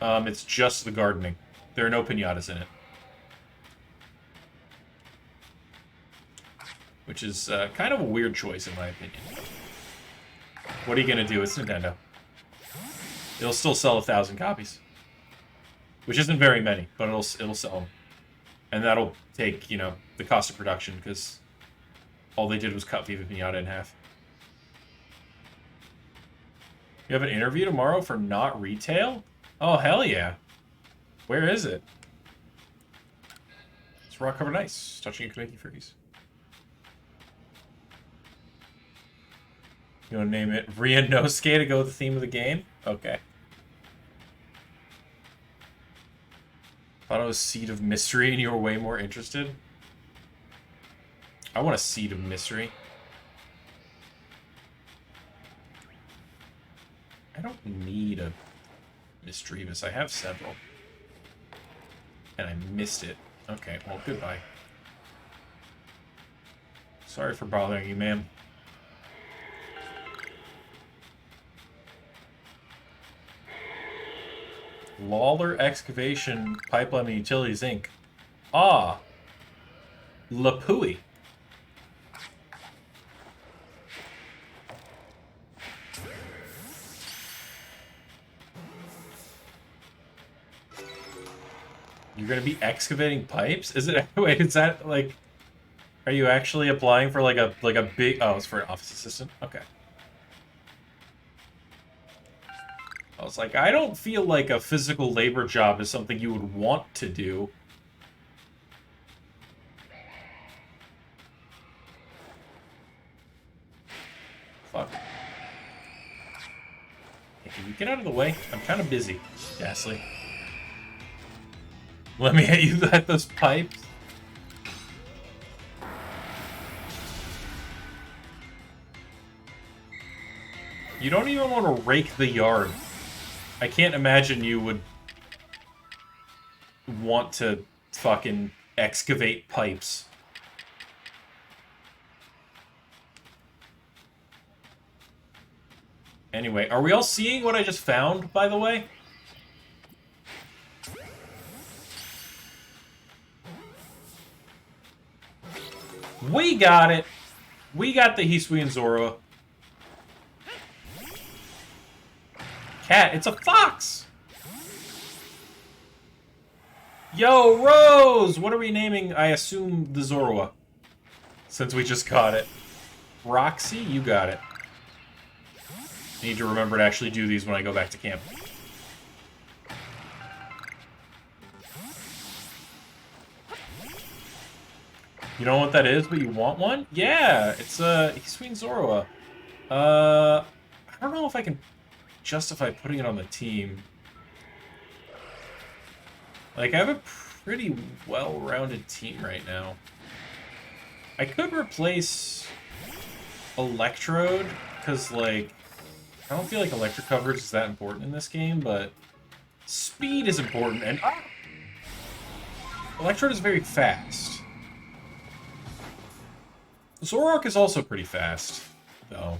It's just the gardening. There are no pinatas in it. Which is kind of a weird choice, in my opinion. What are you gonna do? It's Nintendo. It'll still sell 1,000 copies. Which isn't very many, but it'll sell them. And that'll take, you know, the cost of production, because all they did was cut Viva Pinata in half. You have an interview tomorrow for Not Retail? Oh, hell yeah. Where is it? It's rock covered ice. Touching a Kamiki freeze. You want to name it Rianosuke to go with the theme of the game? Okay. Thought it was Seed of Mystery and you were way more interested. I want a Seed of Mystery. I don't need a Misdreavus. I have several. And I missed it. Okay, well, goodbye. Sorry for bothering you, ma'am. Lawler Excavation Pipeline and Utilities, Inc. Ah! Lapui. You're gonna be excavating pipes? Is it? Wait, is that like? Are you actually applying for like a big? Oh, it's for an office assistant. Okay. I was like, I don't feel like a physical labor job is something you would want to do. Fuck. Hey, can you get out of the way? I'm kind of busy, Ghastly. Let me hit you at those pipes. You don't even want to rake the yard. I can't imagine you would want to fucking excavate pipes. Anyway, are we all seeing what I just found, by the way? We got it! We got the Hisui and Zoroa. Cat, it's a fox! Yo, Rose! What are we naming, I assume, the Zoroa? Since we just got it. Roxy, you got it. I need to remember to actually do these when I go back to camp. You know what that is, but you want one? Yeah, it's Hisui and Zoroa. I don't know if I can justify putting it on the team. Like, I have a pretty well-rounded team right now. I could replace Electrode, because, like, I don't feel like electric coverage is that important in this game, but speed is important, and Electrode is very fast. Zoroark is also pretty fast, though.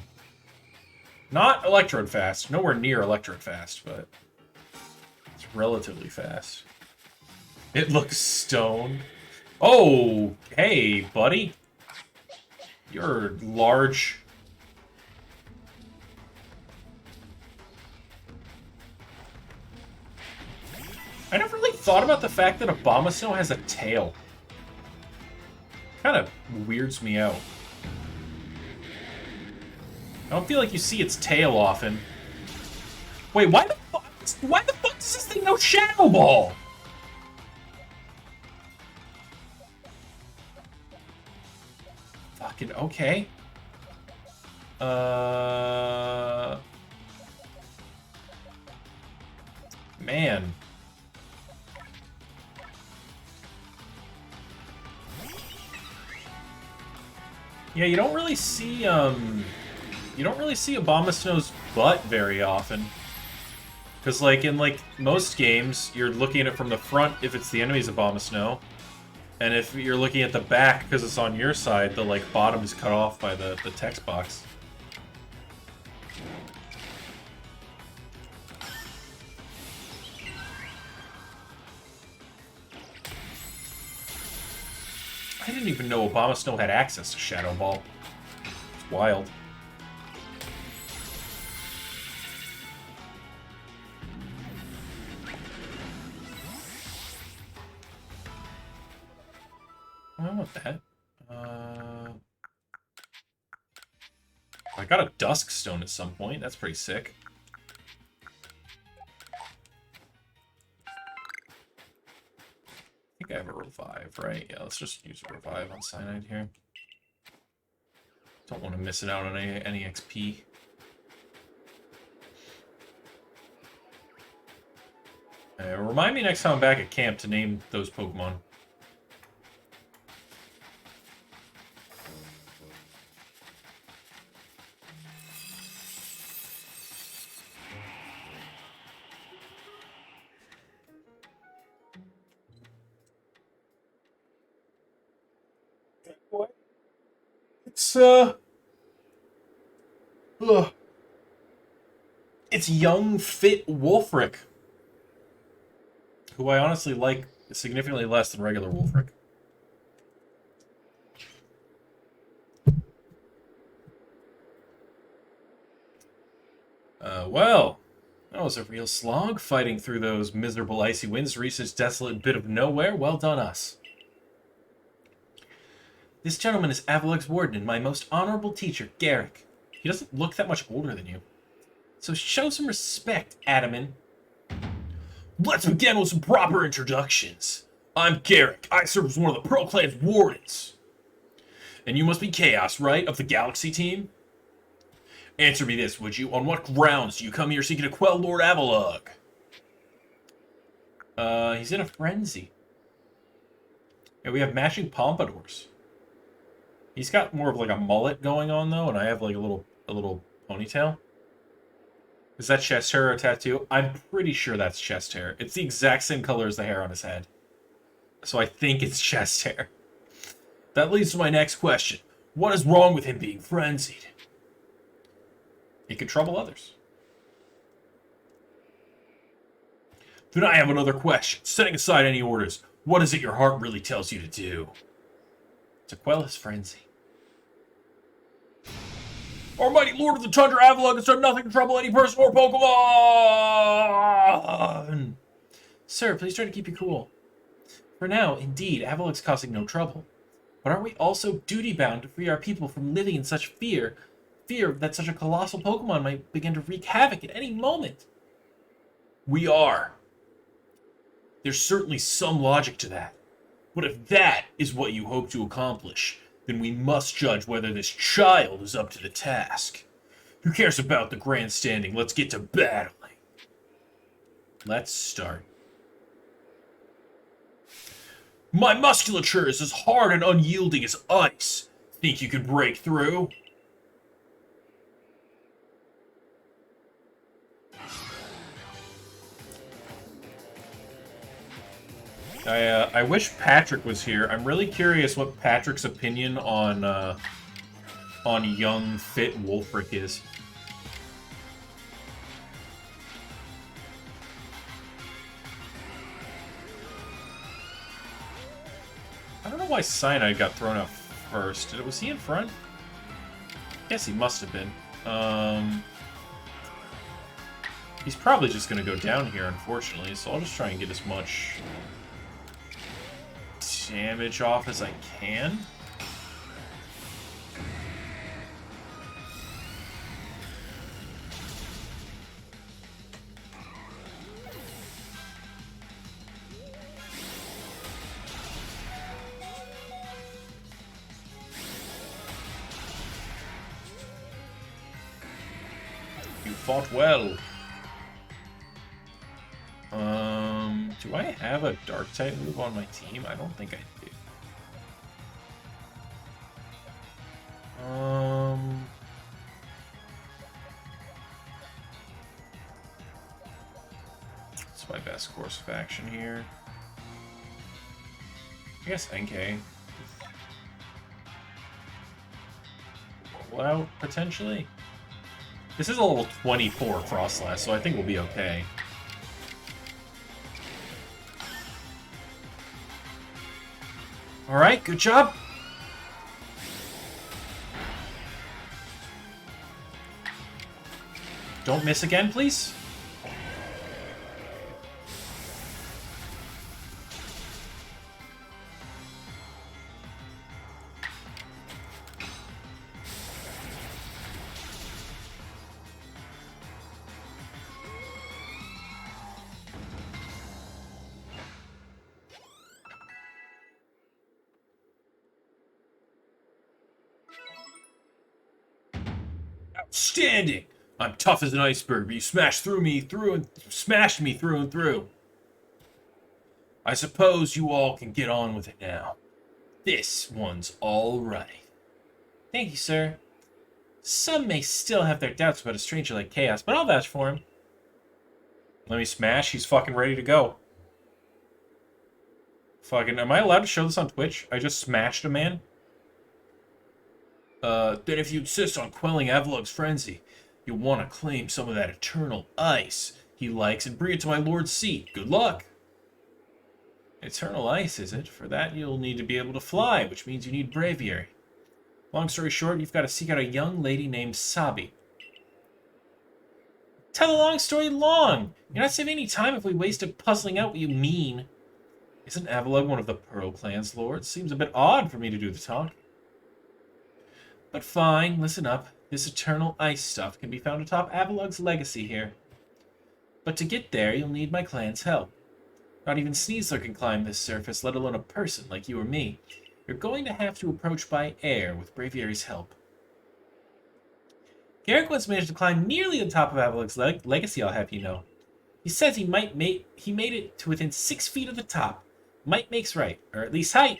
Not Electrode fast. Nowhere near Electrode fast, but it's relatively fast. It looks stoned. Oh, hey, buddy. You're large. I never really thought about the fact that Abomasnow has a tail. Kind of weirds me out. I don't feel like you see its tail often. Wait, why the fuck does this thing know Shadow Ball? Fucking okay. Man. Yeah, you don't really see Abomasnow's butt very often. Because, like, in, like, most games, you're looking at it from the front if it's the enemy's Abomasnow. And if you're looking at the back because it's on your side, the, like, bottom is cut off by the text box. I didn't even know Abomasnow had access to Shadow Ball. It's wild. I want that. I got a Dusk Stone at some point. That's pretty sick. I think I have a Revive, right? Yeah, let's just use a Revive on Cyanide here. Don't want to miss it out on any XP. Remind me next time I'm back at camp to name those Pokemon. It's young, fit Wolfric, who I honestly like significantly less than regular Wolfric. Well, that was a real slog fighting through those miserable icy winds to reach this desolate bit of nowhere. Well done, us. This gentleman is Avalug's warden and my most honorable teacher, Garrick. He doesn't look that much older than you. So show some respect, Adaman. Let's begin with some proper introductions. I'm Garrick. I serve as one of the Pearl Clan's wardens. And you must be Chaos, right? Of the Galaxy team? Answer me this, would you? On what grounds do you come here seeking to quell Lord Avalug? He's in a frenzy. Yeah, we have matching pompadours. He's got more of like a mullet going on though, and I have like a little ponytail. Is that chest hair or a tattoo? I'm pretty sure that's chest hair. It's the exact same color as the hair on his head. So I think it's chest hair. That leads to my next question. What is wrong with him being frenzied? He could trouble others. Then I have another question. Setting aside any orders, what is it your heart really tells you to do? To quell his frenzy. Our mighty Lord of the Tundra Avalug has done nothing to trouble any person or Pokemon! Sir, please try to keep you cool. For now, indeed, Avalug's causing no trouble. But aren't we also duty-bound to free our people from living in such fear that such a colossal Pokemon might begin to wreak havoc at any moment? We are. There's certainly some logic to that. But if that is what you hope to accomplish, then we must judge whether this child is up to the task. Who cares about the grandstanding? Let's get to battling. Let's start. My musculature is as hard and unyielding as ice. Think you can break through? I wish Patrick was here. I'm really curious what Patrick's opinion on young, fit Wolfric is. I don't know why Cyanide got thrown out first. Was he in front? Yes, he must have been. He's probably just going to go down here, unfortunately, so I'll just try and get as much damage off as I can. fought well. Do I have a dark type move on my team? I don't think I do. What's my best course of action here? I guess NK. Roll out, potentially? This is a level 24 Frostlass, so I think we'll be okay. Alright, good job! Don't miss again, please. Outstanding! I'm tough as an iceberg, but you smashed me through and through. I suppose you all can get on with it now. This one's all right. Thank you, sir. Some may still have their doubts about a stranger like Chaos, but I'll vouch for him. Let me smash. He's fucking ready to go. Fucking, am I allowed to show this on Twitch? I just smashed a man? Then if you insist on quelling Avalug's frenzy, you'll want to claim some of that eternal ice he likes and bring it to my lord's seat. Good luck! Eternal ice, is it? For that, you'll need to be able to fly, which means you need braviary. Long story short, you've got to seek out a young lady named Sabi. Tell the long story long! You're not saving any time if we wasted puzzling out what you mean. Isn't Avalug one of the Pearl Clan's lords? Seems a bit odd for me to do the talk. But fine, listen up. This eternal ice stuff can be found atop Avalug's legacy here. But to get there, you'll need my clan's help. Not even Sneasler can climb this surface, let alone a person like you or me. You're going to have to approach by air with Braviary's help. Garrick once managed to climb nearly the top of Avalug's legacy, I'll have you know. He says he made it to within 6 feet of the top. Might makes right, or at least height.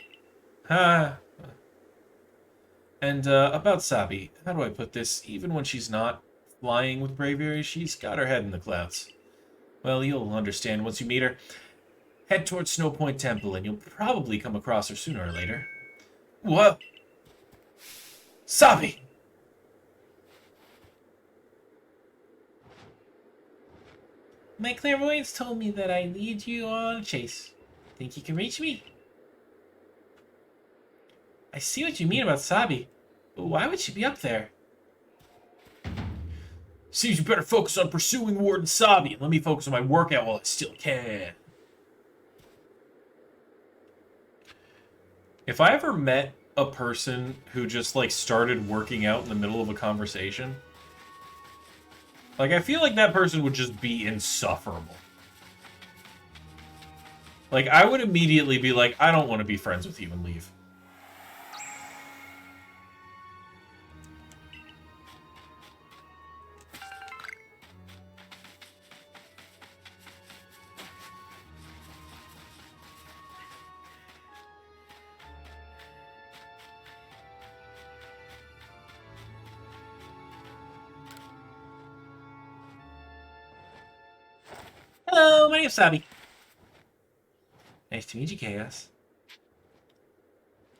And about Sabi, how do I put this? Even when she's not flying with Braviary, she's got her head in the clouds. Well, you'll understand once you meet her. Head towards Snow Point Temple, and you'll probably come across her sooner or later. What? Sabi! My clairvoyance told me that I lead you on a chase. Think you can reach me? I see what you mean about Sabi, but why would she be up there? Seems you better focus on pursuing Warden Sabi and let me focus on my workout while I still can. If I ever met a person who just, like, started working out in the middle of a conversation, like, I feel like that person would just be insufferable. Like, I would immediately be like, I don't want to be friends with you and leave. Hello, my name's Sabi. Nice to meet you, Chaos.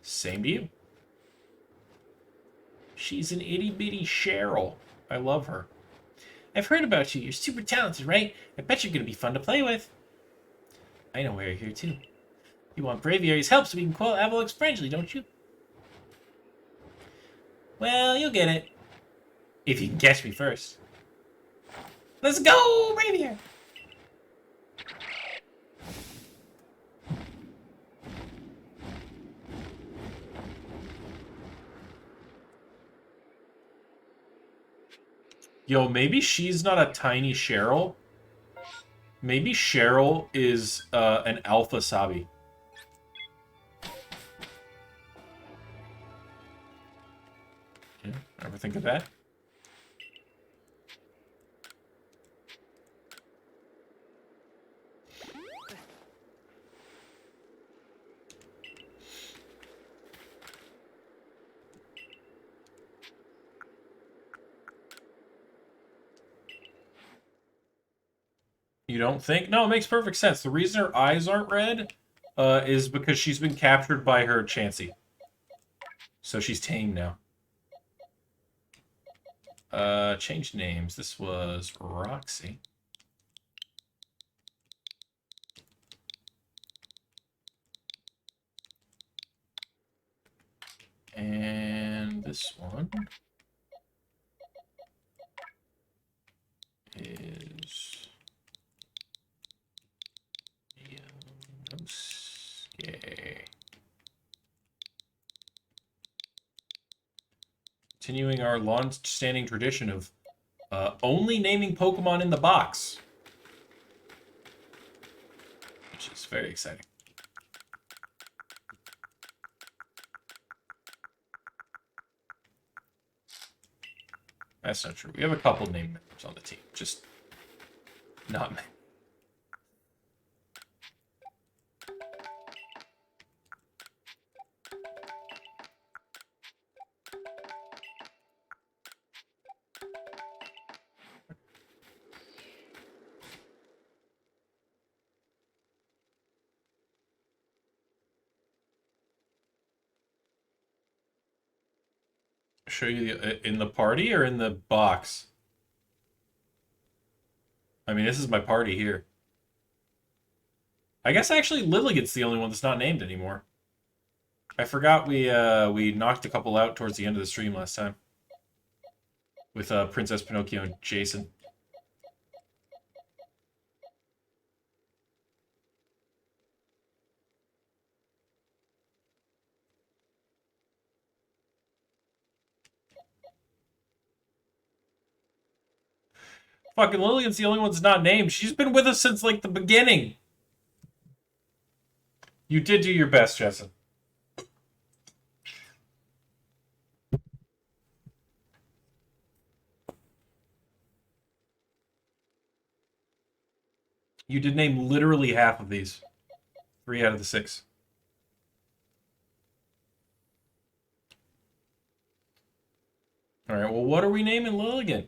Same to you. She's an itty-bitty Cheryl. I love her. I've heard about you. You're super talented, right? I bet you're going to be fun to play with. I know why you're here, too. You want Braviary's help so we can quell Avalug's frenzy, don't you? Well, you'll get it. If you can catch me first. Let's go, Braviary! Yo, maybe she's not a tiny Cheryl. Maybe Cheryl is an alpha Sabi. Yeah, ever think of that? You don't think? No, it makes perfect sense. The reason her eyes aren't red is because she's been captured by her Chansey. So she's tame now. Change names. This was Roxy. And this one is Yonosuke. Continuing our long-standing tradition of only naming Pokemon in the box. Which is very exciting. That's not true. We have a couple name members on the team. Just not many. Show you in the party or in the box? I mean, this is my party here. I guess actually Lilligant's the only one that's not named anymore. I forgot we knocked a couple out towards the end of the stream last time. With Princess Pinocchio and Jason. Fucking Lillian's the only one that's not named. She's been with us since, like, the beginning. You did do your best, Jessen. You did name literally half of these. 3 out of the 6. Alright, well, what are we naming Lilligant?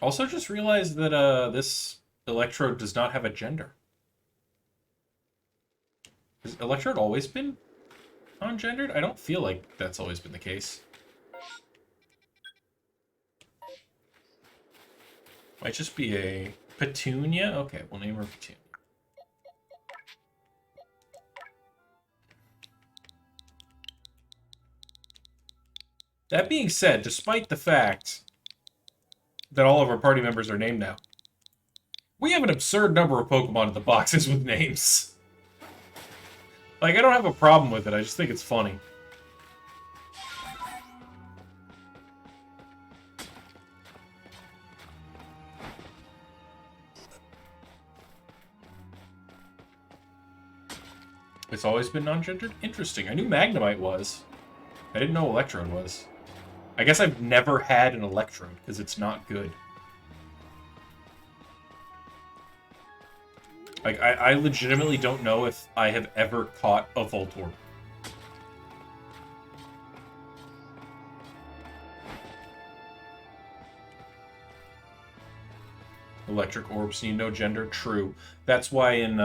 Also, just realized that this Electrode does not have a gender. Has Electrode always been non-gendered? I don't feel like that's always been the case. Might just be a Petunia? Okay, we'll name her Petunia. That being said, despite the fact that all of our party members are named now, we have an absurd number of Pokemon in the boxes with names. Like, I don't have a problem with it, I just think it's funny. It's always been non-gendered? Interesting. I knew Magnemite was. I didn't know Electrode was. I guess I've never had an Electrode, because it's not good. Like, I legitimately don't know if I have ever caught a Voltorb. Electric orbs need no gender. True. That's why in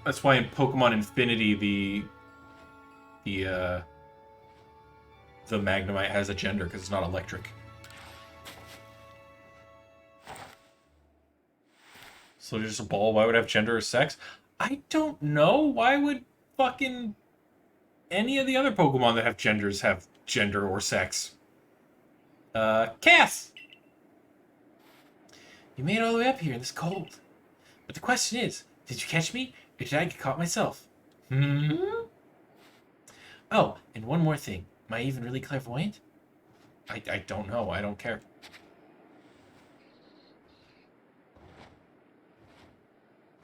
Pokemon Infinity the Magnemite has a gender because it's not electric. So just a ball, why would it have gender or sex? I don't know. Why would fucking any of the other Pokemon that have genders have gender or sex? Cass! You made it all the way up here in this cold. But the question is, did you catch me, or did I get caught myself? Hmm? Oh, and one more thing. Am I even really clairvoyant? I don't know. I don't care.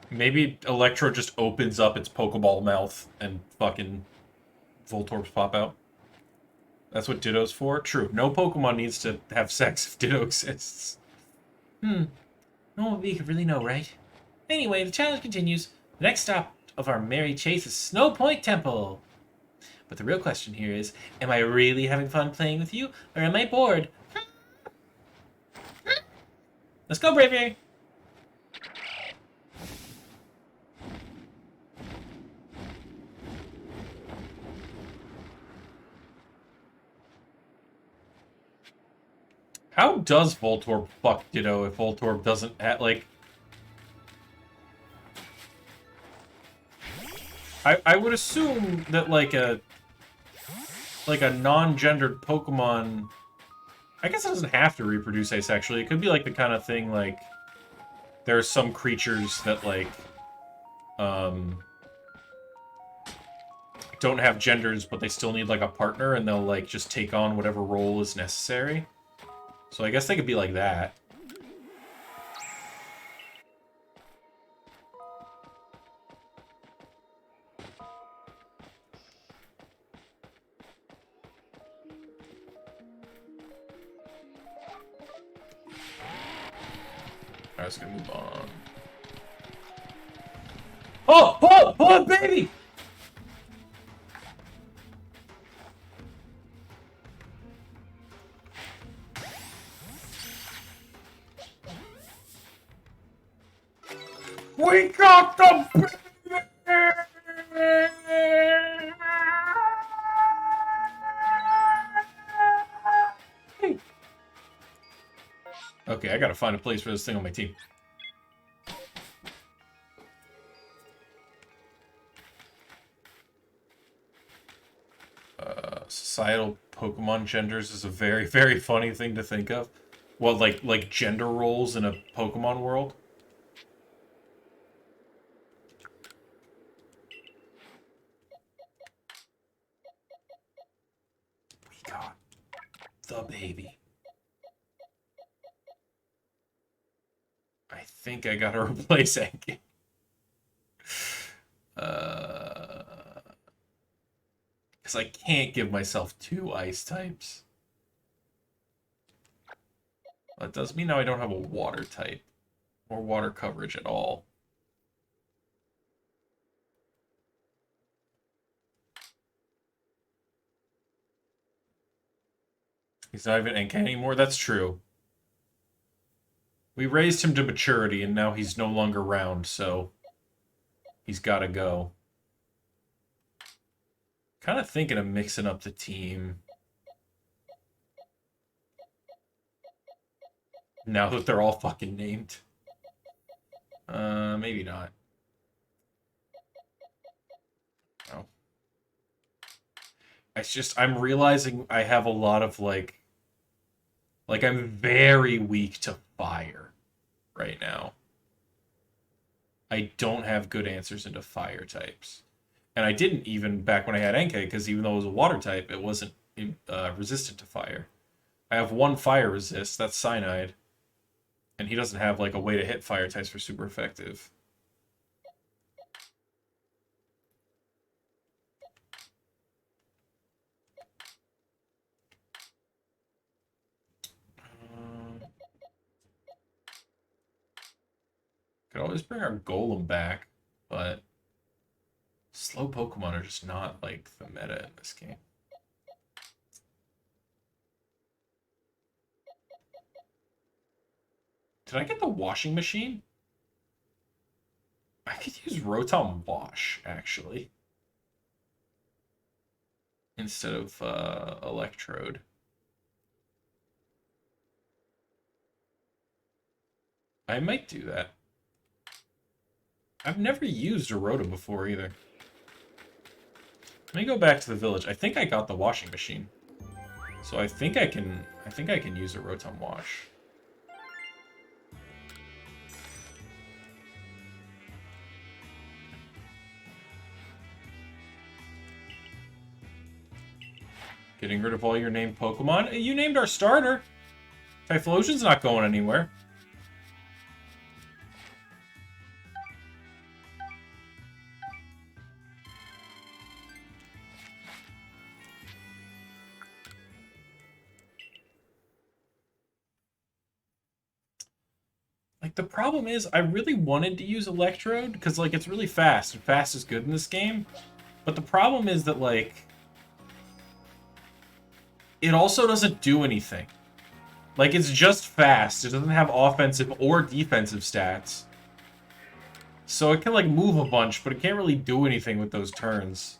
Maybe Electro just opens up its Pokeball mouth and fucking Voltorbs pop out. That's what Ditto's for? True. No Pokemon needs to have sex if Ditto exists. No one we could really know, right? Anyway, the challenge continues. The next stop of our merry chase is Snow Point Temple. But the real question here is, am I really having fun playing with you, or am I bored? Let's go, Braviary! How does Voltorb fuck Ditto if Voltorb doesn't have, like... I would assume that, like a non-gendered Pokemon... I guess it doesn't have to reproduce asexually. It could be, like, the kind of thing, like... There are some creatures that, like... don't have genders, but they still need, like, a partner, and they'll, like, just take on whatever role is necessary. So I guess they could be like that. I was gonna move on. Oh! Oh! Oh, baby! We got the baby! Okay, I gotta find a place for this thing on my team. Societal Pokemon genders is a very, very funny thing to think of. Well, like gender roles in a Pokemon world. We got the baby. I think I gotta replace Enki. Because I can't give myself 2 ice types. That does mean now I don't have a water type. Or water coverage at all. He's not even Enki anymore? That's true. We raised him to maturity, and now he's no longer round, so... He's gotta go. Kind of thinking of mixing up the team. Now that they're all fucking named. Maybe not. No. It's just, I'm realizing I have a lot of, like, I'm very weak to fire right now. I don't have good answers into fire types. And I didn't even back when I had Enki, because even though it was a water type, it wasn't resistant to fire. I have 1 fire resist, that's Cyanide. And he doesn't have, like, a way to hit fire types for super effective. Could always bring our Golem back, but slow Pokemon are just not, like, the meta in this game. Did I get the washing machine? I could use Rotom Wash, actually. Instead of Electrode. I might do that. I've never used a Rotom before either. Let me go back to the village. I think I got the washing machine. So I think I can use a Rotom Wash. Getting rid of all your named Pokemon? You named our starter. Typhlosion's not going anywhere. Like, the problem is, I really wanted to use Electrode, because, like, it's really fast, and fast is good in this game. But the problem is that, like, it also doesn't do anything. Like, it's just fast. It doesn't have offensive or defensive stats. So it can, like, move a bunch, but it can't really do anything with those turns.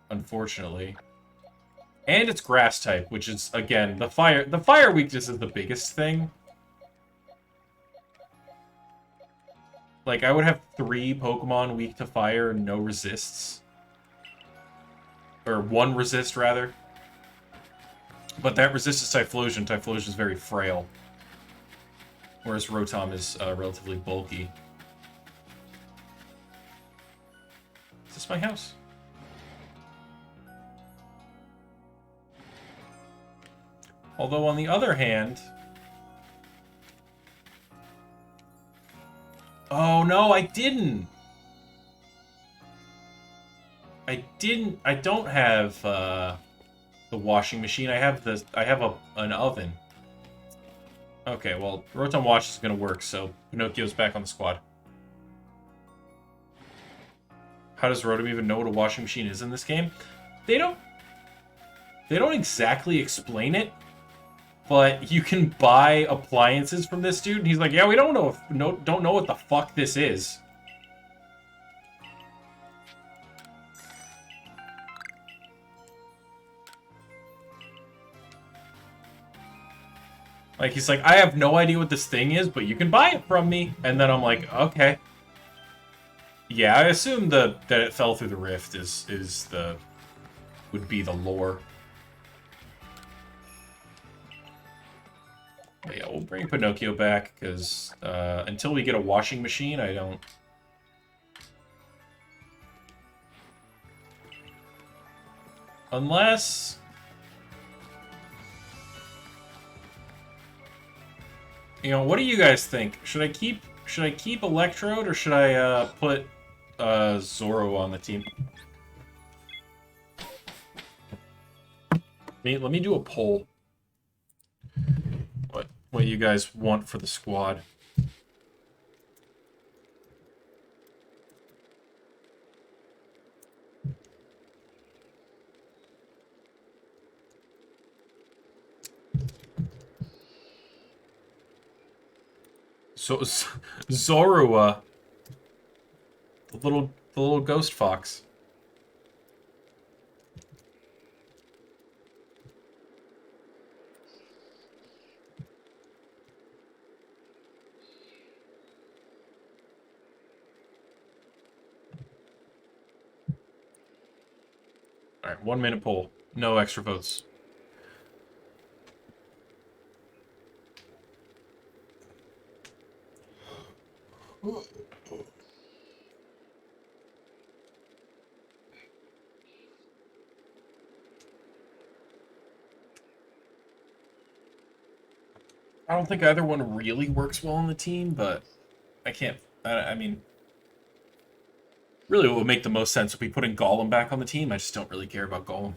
Unfortunately. And it's grass type, which is, again, the fire weakness is the biggest thing. Like, I would have 3 Pokemon weak to fire and no resists. Or 1 resist, rather. But that resists Typhlosion. Typhlosion is very frail. Whereas Rotom is relatively bulky. Is this my house? Although, on the other hand... Oh, no, I didn't! I don't have, the washing machine. I have an oven. Okay, well, Rotom Wash is gonna work, so Pinocchio's back on the squad. How does Rotom even know what a washing machine is in this game? They don't exactly explain it, but you can buy appliances from this dude, and he's like, yeah, we don't know what the fuck this is. Like, he's like, I have no idea what this thing is, but you can buy it from me. And then I'm like, okay. Yeah, I assume that it fell through the rift would be the lore. But yeah, we'll bring Pinocchio back, because until we get a washing machine, I don't... Unless... You know, what do you guys think? Should I keep Electrode, or should I put Zoro on the team? Let me do a poll. What you guys want for the squad? So Zorua, the little ghost fox. All right, 1 minute poll. No extra votes. I don't think either one really works well on the team, but I can't... I mean... Really, what would make the most sense would be putting Golem back on the team. I just don't really care about Golem.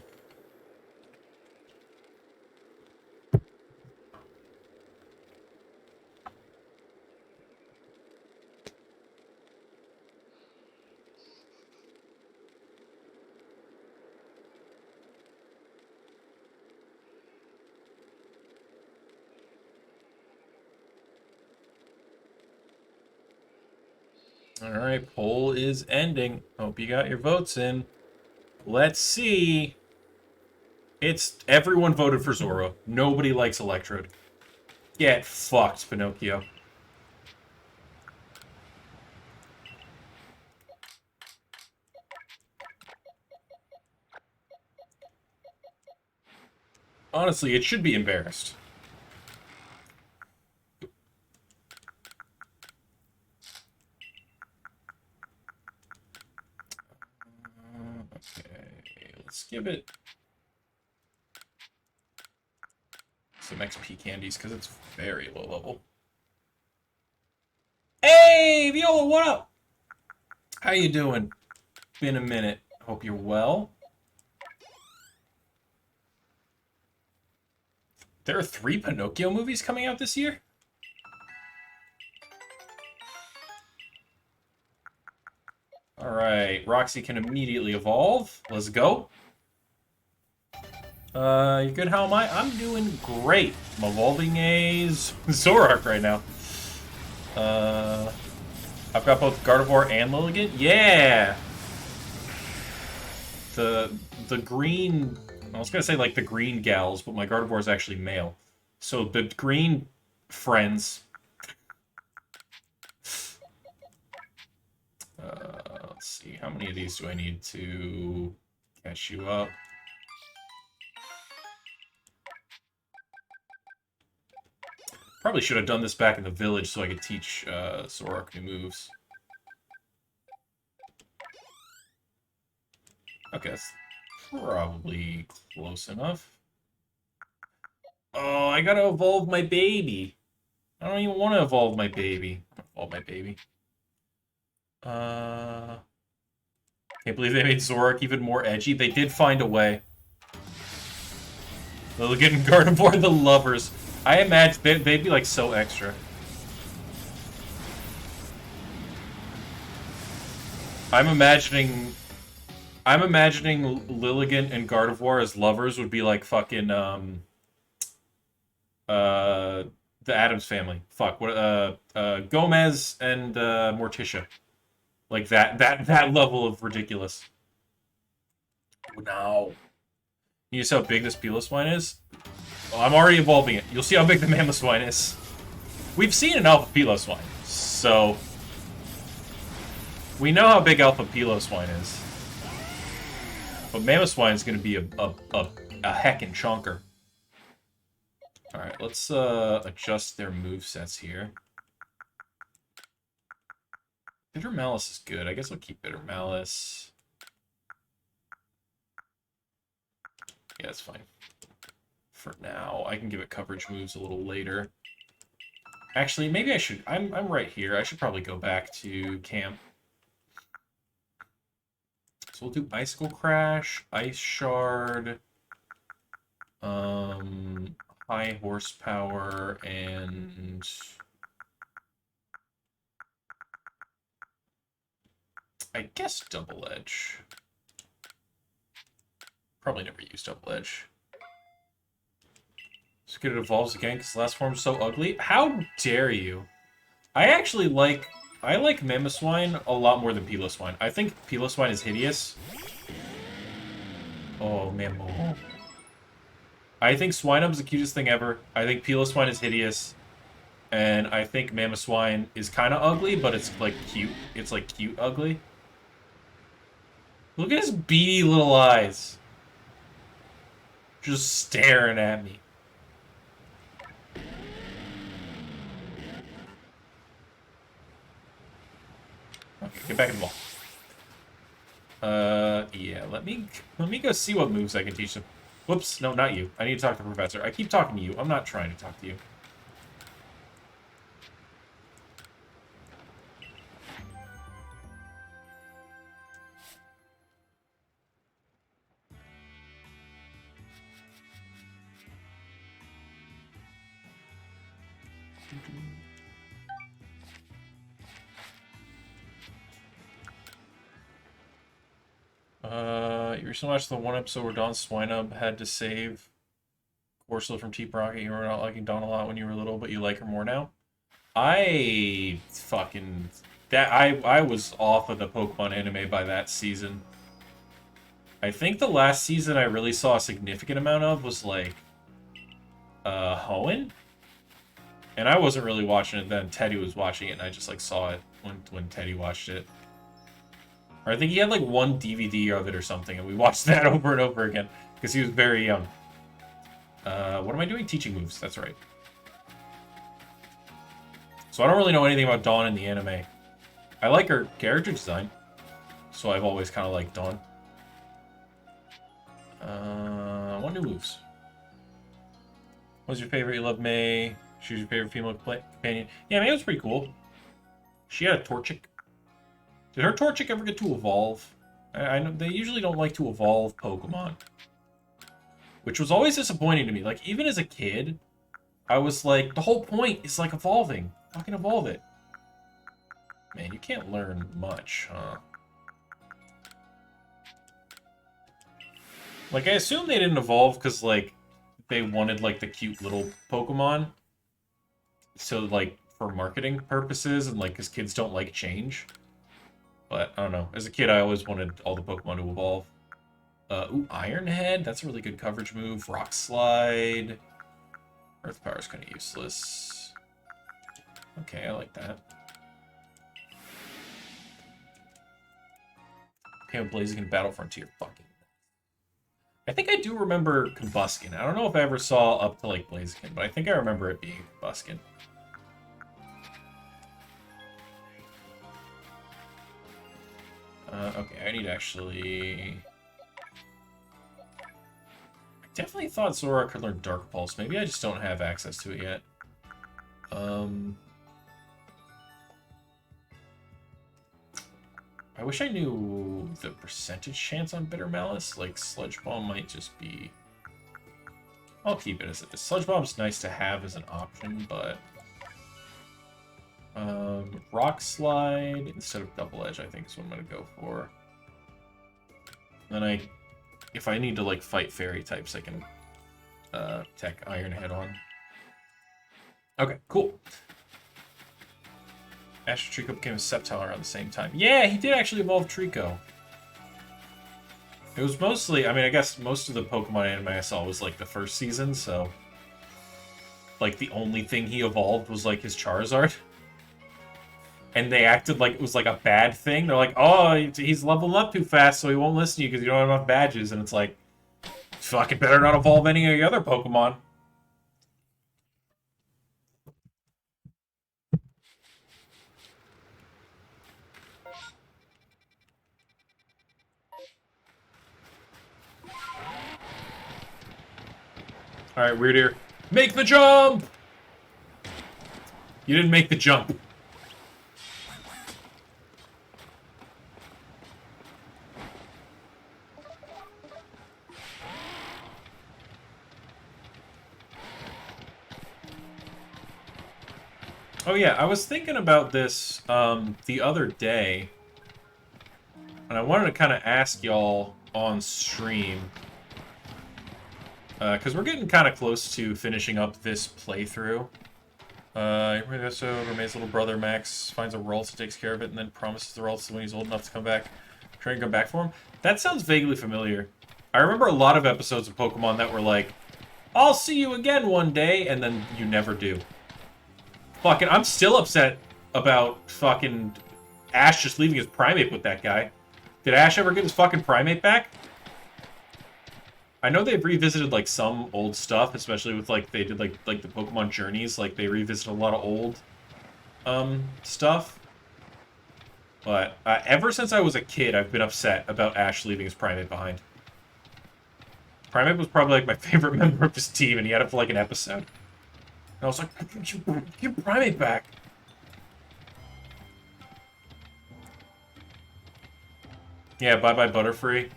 Alright, poll is ending. Hope you got your votes in. Let's see. Everyone voted for Zoro. Nobody likes Electrode. Get fucked, Pinocchio. Honestly, it should be embarrassed. Okay, let's give it some XP candies, because it's very low level. Hey, Viola, what up? How you doing? Been a minute. Hope you're well. There are 3 Pinocchio movies coming out this year? Alright, Roxy can immediately evolve. Let's go. You good? How am I? I'm doing great. I'm evolving a Zorak right now. I've got both Gardevoir and Lilligant. Yeah! The green... I was gonna say, like, the green gals, but my Gardevoir is actually male. So the green friends... let's see, how many of these do I need to catch you up? Probably should have done this back in the village so I could teach Zorak new moves. Okay, that's probably close enough. Oh, I gotta evolve my baby. I don't even want to evolve my baby. Evolve my baby. Can't believe they made Zorak even more edgy. They did find a way. Lilligant and Gardevoir, the lovers. I imagine they'd be like so extra. I'm imagining Lilligant and Gardevoir as lovers would be like fucking the Addams Family. Fuck, what Gomez and Morticia. Like that level of ridiculous. No. You see how big this Piloswine is? Oh, I'm already evolving it. You'll see how big the Mamoswine is. We've seen an Alpha Piloswine, so we know how big Alpha Piloswine is. But Mamoswine is going to be a heckin' chonker. Alright, let's adjust their movesets here. Bitter Malice is good. I guess I'll keep Bitter Malice. Yeah, that's fine. For now, I can give it coverage moves a little later. Actually, maybe I should... I'm right here. I should probably go back to camp. So we'll do Icicle Crash, Ice Shard, high horsepower, and... I guess Double Edge. Probably never used Double Edge. So good it evolves again because the last form's so ugly. How dare you? I like Mamoswine a lot more than Piloswine. I think Piloswine is hideous. Oh, Mamo. I think Swinub's the cutest thing ever. I think Piloswine is hideous. And I think Mamoswine is kind of ugly, but it's like cute. It's like cute ugly. Look at his beady little eyes. Just staring at me. Okay, get back in the ball. Yeah, let me go see what moves I can teach them. Whoops, no, not you. I need to talk to the professor. I keep talking to you. I'm not trying to talk to you. You recently watched the one episode where Don Swinub had to save Corsola from Teep Rocket. You were not liking Dawn a lot when you were little, but you like her more now. I fucking... I was off of the Pokemon anime by that season. I think the last season I really saw a significant amount of was, like, Hoenn? And I wasn't really watching it then. Teddy was watching it, and I just, like, saw it when Teddy watched it. Or I think he had, like, one DVD of it or something, and we watched that over and over again, because he was very young. What am I doing? Teaching moves. That's right. So I don't really know anything about Dawn in the anime. I like her character design, so I've always kind of liked Dawn. What new moves? What's your favorite? You love May. She's your favorite female companion. Yeah, May was pretty cool. She had a Torchic. Did her Torchic ever get to evolve? I know they usually don't like to evolve Pokemon. Which was always disappointing to me. Like, even as a kid, I was like, the whole point is, like, evolving. Fucking evolve it. Man, you can't learn much, huh? Like, I assume they didn't evolve because, like, they wanted, like, the cute little Pokemon. So, like, for marketing purposes and, like, because kids don't like change. But, I don't know. As a kid, I always wanted all the Pokemon to evolve. Ooh, Iron Head. That's a really good coverage move. Rock Slide. Earth Power is kind of useless. Okay, I like that. Okay, Blaziken Battle Frontier. Fucking. I think I do remember Combuskin. I don't know if I ever saw up to, like, Blaziken, but I think I remember it being Combuskin. Okay, I need to actually... I definitely thought Zora could learn Dark Pulse. Maybe I just don't have access to it yet. I wish I knew the percentage chance on Bitter Malice. Like, Sludge Bomb might just be... I'll keep it as it is. Sludge Bomb's nice to have as an option, but... Rock Slide instead of Double Edge, I think is what I'm going to go for. Then if I need to, like, fight fairy types, I can tech Iron Head on. Okay, cool. Astro Trico became a Sceptile around the same time. Yeah, he did actually evolve Trico. It was mostly, I mean, I guess most of the Pokemon anime I saw was, like, the first season, so... Like, the only thing he evolved was, like, his Charizard. And they acted like it was, like, a bad thing. They're like, oh, he's leveling up too fast, so he won't listen to you because you don't have enough badges. And it's like, fucking better not evolve any of your other Pokemon. Alright, Weird Ear. Make the jump! You didn't make the jump. Oh yeah, I was thinking about this the other day, and I wanted to kind of ask y'all on stream, because we're getting kind of close to finishing up this playthrough. So Remain's little brother Max finds a Ralts and takes care of it, and then promises the Ralts when he's old enough to come back, try and come back for him. That sounds vaguely familiar. I remember a lot of episodes of Pokemon that were like, I'll see you again one day, and then you never do. Fucking, I'm still upset about fucking Ash just leaving his Primate with that guy. Did Ash ever get his fucking Primate back? I know they've revisited, like, some old stuff, especially with, like, they did, like the Pokemon Journeys. Like, they revisited a lot of old, stuff. But, ever since I was a kid, I've been upset about Ash leaving his Primate behind. Primate was probably, like, my favorite member of his team, and he had it for, like, an episode. And I was like, get Primate back. Yeah, bye-bye Butterfree.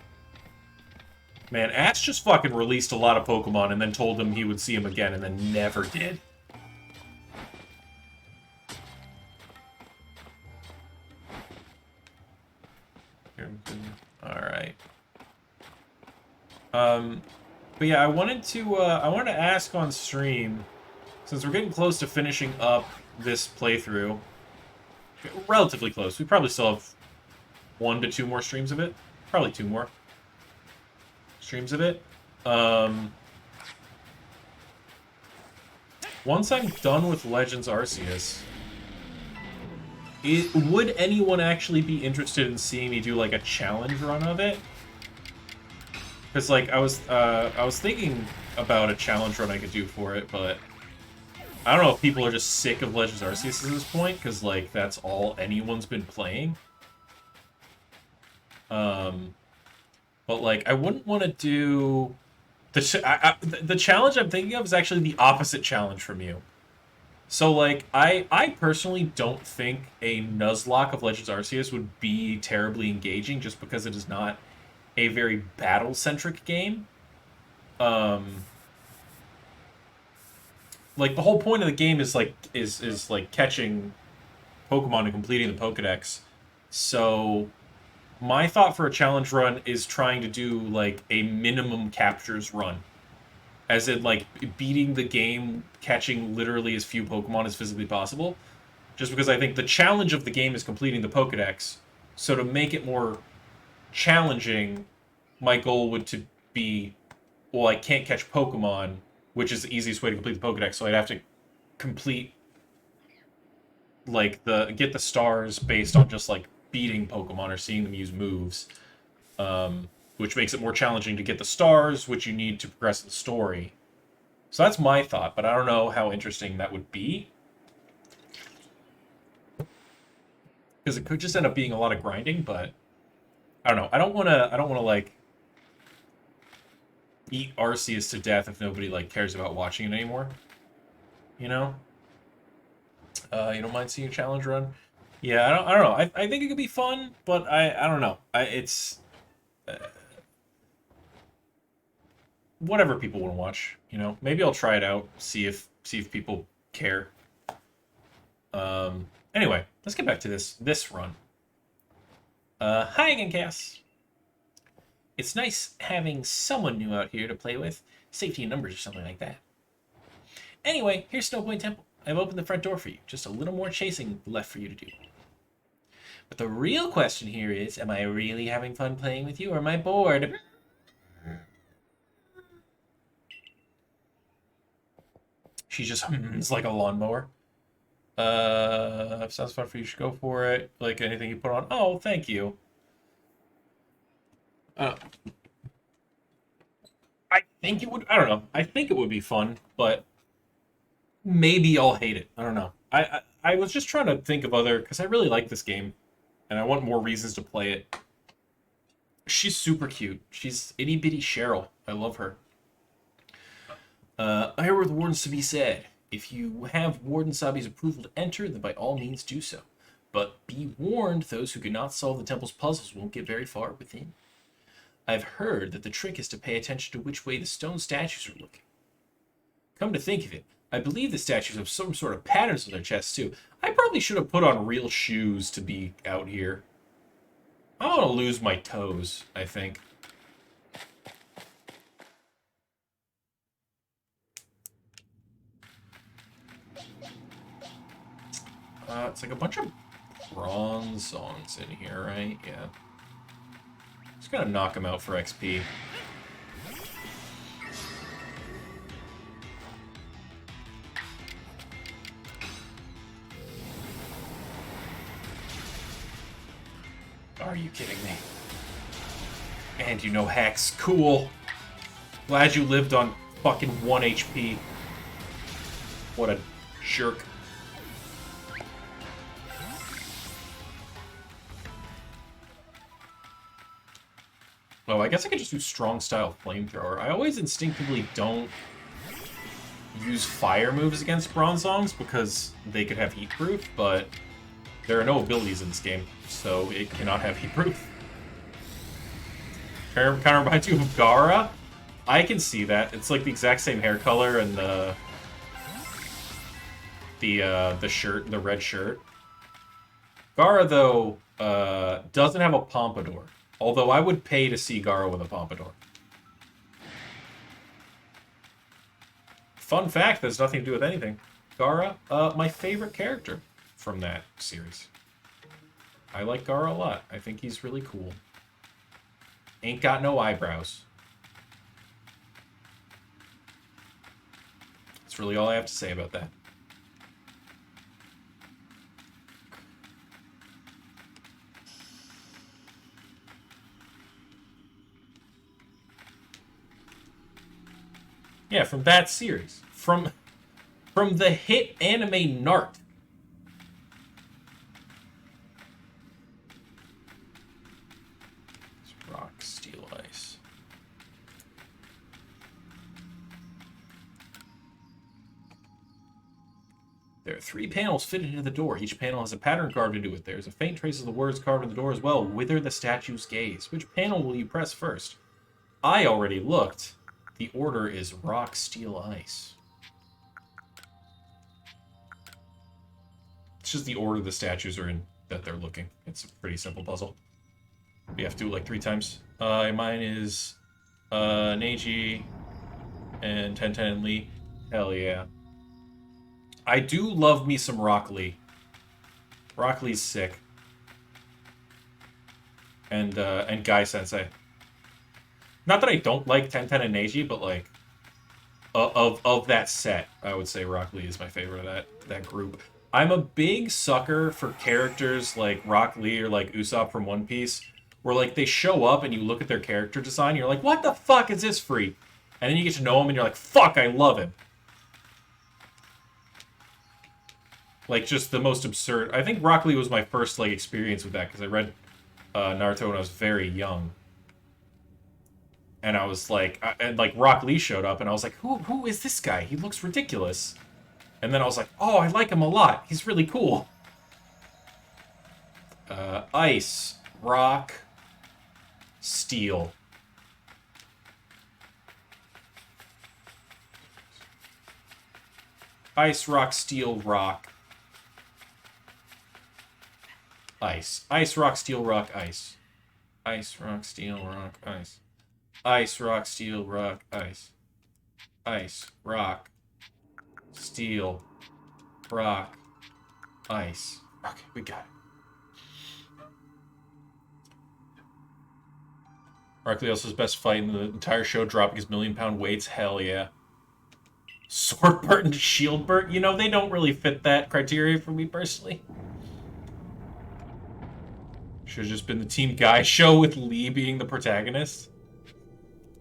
Man, Ash just fucking released a lot of Pokemon and then told him he would see him again and then never did. Alright. But yeah, I wanted to ask on stream, since we're getting close to finishing up this playthrough, relatively close, we probably still have 1 to 2 more streams of it. Probably 2 more streams of it. Once I'm done with Legends Arceus, would anyone actually be interested in seeing me do, like, a challenge run of it? Because, like, I was thinking about a challenge run I could do for it, but I don't know if people are just sick of Legends Arceus at this point, because, like, that's all anyone's been playing. But, like, I wouldn't want to do... The challenge I'm thinking of is actually the opposite challenge from you. So, like, I personally don't think a Nuzlocke of Legends Arceus would be terribly engaging, just because it is not a very battle-centric game. Like, the whole point of the game is, like, like, catching Pokemon and completing the Pokedex. So... My thought for a challenge run is trying to do like a minimum captures run. As in like beating the game, catching literally as few Pokemon as physically possible. Just because I think the challenge of the game is completing the Pokedex. So to make it more challenging, my goal would to be, well, I can't catch Pokemon, which is the easiest way to complete the Pokedex, so I'd have to complete like get the stars based on just like beating Pokemon or seeing them use moves, which makes it more challenging to get the stars, which you need to progress the story. So that's my thought, but I don't know how interesting that would be, because it could just end up being a lot of grinding. But I don't know. I don't want to. I don't want to like eat Arceus to death if nobody like cares about watching it anymore. You know. You don't mind seeing a challenge run? Yeah, I don't know. I think it could be fun, but I don't know. It's whatever people want to watch. You know, maybe I'll try it out, see if people care. Anyway, let's get back to this run. Hi again, Cass. It's nice having someone new out here to play with. Safety in numbers or something like that. Anyway, here's Snow Point Temple. I've opened the front door for you. Just a little more chasing left for you to do. But the real question here is, am I really having fun playing with you, or am I bored? She just hums like a lawnmower. If sounds fun for you, you should go for it. Like anything you put on. Oh, thank you. I think it would. I don't know. I think it would be fun, but maybe I'll hate it. I don't know. I was just trying to think of other, because I really like this game, and I want more reasons to play it. She's super cute. She's itty bitty Cheryl. I love her. I heard the wardens to be said. If you have Warden Sabi's approval to enter, then by all means do so. But be warned, those who cannot solve the temple's puzzles won't get very far within. I've heard that the trick is to pay attention to which way the stone statues are looking. Come to think of it, I believe the statues have some sort of patterns on their chests too. I probably should have put on real shoes to be out here. I want to lose my toes, I think. It's like a bunch of bronze songs in here, right? Yeah. Just gonna knock them out for XP. Are you kidding me? And you know hacks. Cool. Glad you lived on fucking 1 HP. What a jerk. Oh, I guess I could just do strong style flamethrower. I always instinctively don't use fire moves against Bronzongs because they could have heat proof, but there are no abilities in this game, so it cannot have heat proof. Kind of reminds you of Gara. I can see that. It's like the exact same hair color and the shirt, the red shirt. Gara though doesn't have a pompadour. Although I would pay to see Gara with a pompadour. Fun fact that has nothing to do with anything. Gara, my favorite character from that series. I like Gara a lot. I think he's really cool. Ain't got no eyebrows. That's really all I have to say about that. Yeah, from that series. From the hit anime Nart. It's rock, steel, ice. There are 3 panels fitted into the door. Each panel has a pattern carved into it. There's a faint trace of the words carved in the door as well. Whither the statues gaze. Which panel will you press first? I already looked. The order is rock, steel, ice. It's just the order the statues are in that they're looking. It's a pretty simple puzzle. We have to do it like 3 times. Mine is Neji and Tenten and Lee. Hell yeah. I do love me some Rock Lee. Rock Lee's sick. And Guy Sensei. Not that I don't like Tenten and Neji, but like of that set, I would say Rock Lee is my favorite of that group. I'm a big sucker for characters like Rock Lee or like Usopp from One Piece, where like they show up and you look at their character design, and you're like, what the fuck is this freak? And then you get to know him and you're like, fuck, I love him. Like, just the most absurd. I think Rock Lee was my first like experience with that, because I read Naruto when I was very young. And I was like, and like Rock Lee showed up, and I was like, who is this guy? He looks ridiculous. And then I was like, oh, I like him a lot. He's really cool. Ice, rock, steel. Ice, rock, steel, rock. Ice. Ice, rock, steel, rock, ice. Ice, rock, steel, rock, ice. Ice, rock, steel, rock, ice. Ice, rock, steel, rock, ice. Okay, we got it. Rock Lee Also's best fight in the entire show, dropping his million-pound weights. Hell yeah. Sword Burt and Shield Burt? You know, they don't really fit that criteria for me personally. Should have just been the Team Guy show with Lee being the protagonist.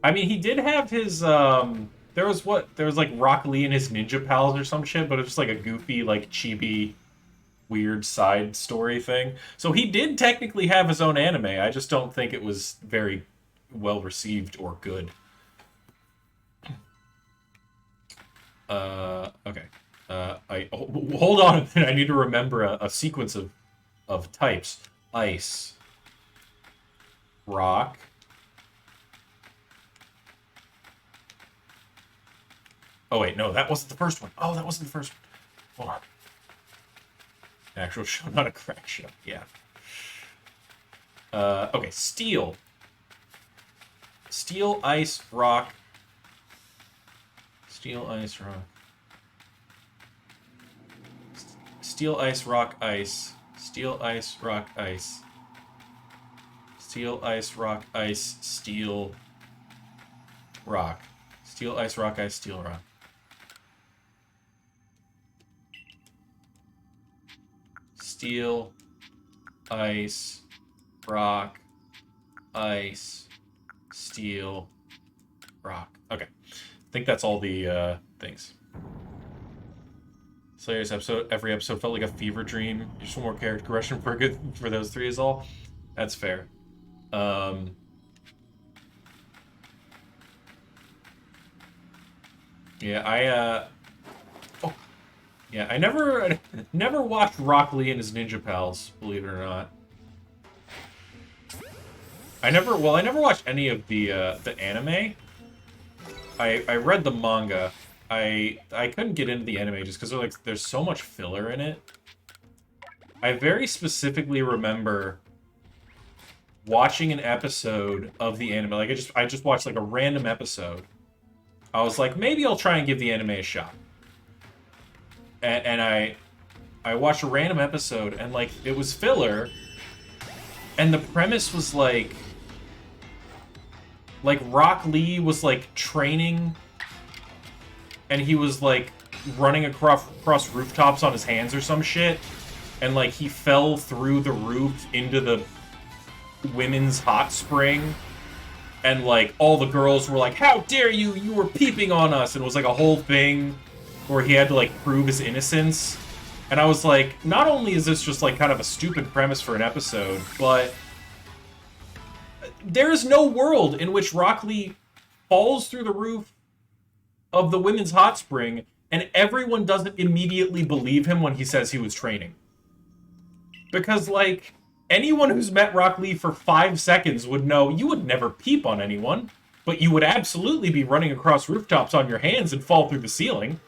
I mean, he did have his, there was like Rock Lee and his ninja pals or some shit, but it was just like a goofy, like chibi, weird side story thing. So he did technically have his own anime. I just don't think it was very well received or good. Okay. Hold on a minute. I need to remember a sequence of types. Ice. Rock. Oh, wait, no, that wasn't the first one. Oh, that wasn't the first one. Hold on. Actual show, not a crack show. Yeah. Okay, steel. Steel, ice, rock. Steel, ice, rock. Steel, ice, rock, ice. Steel, ice, rock, ice. Steel, ice, rock, ice, steel, rock. Steel, ice, rock, ice, steel, rock. Steel, ice, rock, ice, steel, rock. Okay. I think that's all the things. Slayer's episode, every episode felt like a fever dream. Just one more character progression for those 3 is all. That's fair. Yeah, I never watched Rock Lee and his ninja pals, believe it or not. I never watched any of the anime. I read the manga. I couldn't get into the anime just because there's so much filler in it. I very specifically remember watching an episode of the anime. Like I just watched like a random episode. I was like, maybe I'll try and give the anime a shot. And I watched a random episode, and like it was filler, and the premise was like Rock Lee was like training, and he was like running across rooftops on his hands or some shit, and like he fell through the roof into the women's hot spring, and like all the girls were like, how dare you, you were peeping on us, and it was like a whole thing where he had to like prove his innocence. And I was like, not only is this just like kind of a stupid premise for an episode, but there is no world in which Rock Lee falls through the roof of the women's hot spring and everyone doesn't immediately believe him when he says he was training. Because like anyone who's met Rock Lee for 5 seconds would know you would never peep on anyone, but you would absolutely be running across rooftops on your hands and fall through the ceiling.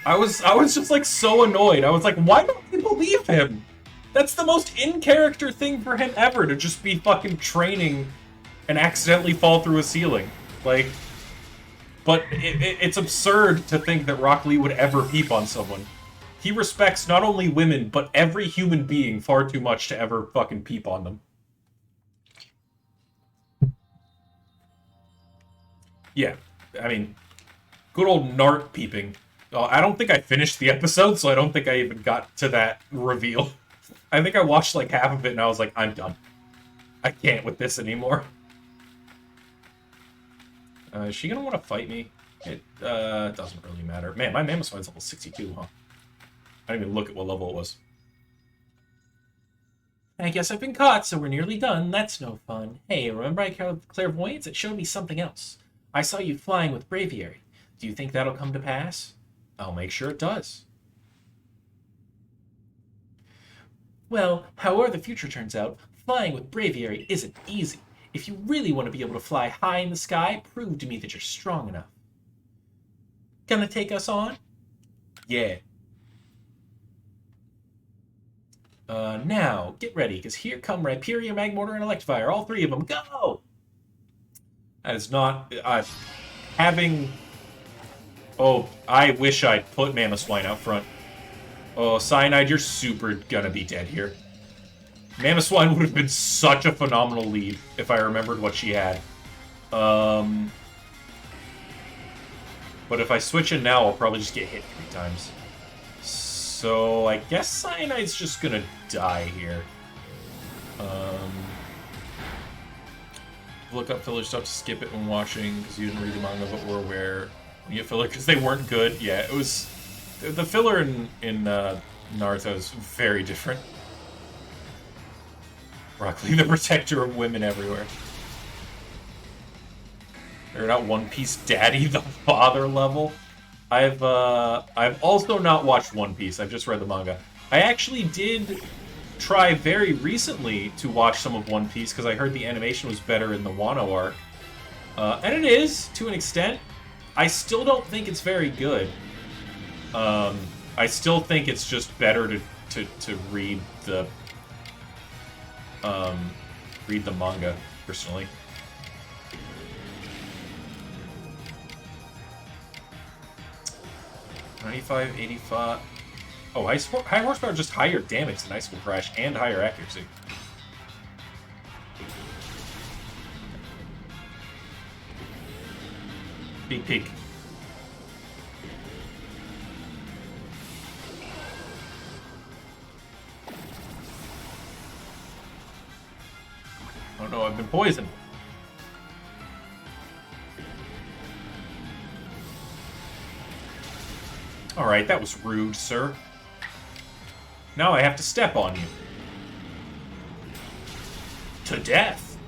I was just like so annoyed. I was like, why don't people leave him? That's the most in-character thing for him ever, to just be fucking training and accidentally fall through a ceiling. Like, but it's absurd to think that Rock Lee would ever peep on someone. He respects not only women, but every human being far too much to ever fucking peep on them. Yeah, I mean, good old Nart peeping. I don't think I finished the episode, so I don't think I even got to that reveal. I think I watched like half of it and I was like, I'm done. I can't with this anymore. Is she gonna want to fight me? It doesn't really matter. Man, my Mamoswine's level 62, huh? I didn't even look at what level it was. I guess I've been caught, so we're nearly done. That's no fun. Hey, remember I called clairvoyance? It showed me something else. I saw you flying with Braviary. Do you think that'll come to pass? I'll make sure it does. Well, however the future turns out, flying with Braviary isn't easy. If you really want to be able to fly high in the sky, prove to me that you're strong enough. Gonna take us on? Yeah. Now, get ready, because here come Rhyperior, Magmortar, and Electivire. All three of them. Go! That is not... having... Oh, I wish I'd put Mamoswine out front. Oh, Cyanide, you're super gonna be dead here. Mamoswine would have been such a phenomenal lead if I remembered what she had. But if I switch in now, I'll probably just get hit 3 times. So I guess Cyanide's just gonna die here. Look up filler stuff to skip it when watching, because you didn't read the manga, but we're aware. When you filler, because they weren't good. Yeah, it was... The filler in Naruto is very different. Rock Lee, the protector of women everywhere. They're not One Piece Daddy, the father level. I've also not watched One Piece. I've just read the manga. I actually did try very recently to watch some of One Piece because I heard the animation was better in the Wano arc. And it is, to an extent. I still don't think it's very good. I still think it's just better to read the manga, personally. $95, $85. Oh, high horsepower, just higher damage than Ice School Crash and higher accuracy. Peek, peek. Oh no, I've been poisoned. Alright, that was rude, sir. Now I have to step on you. To death.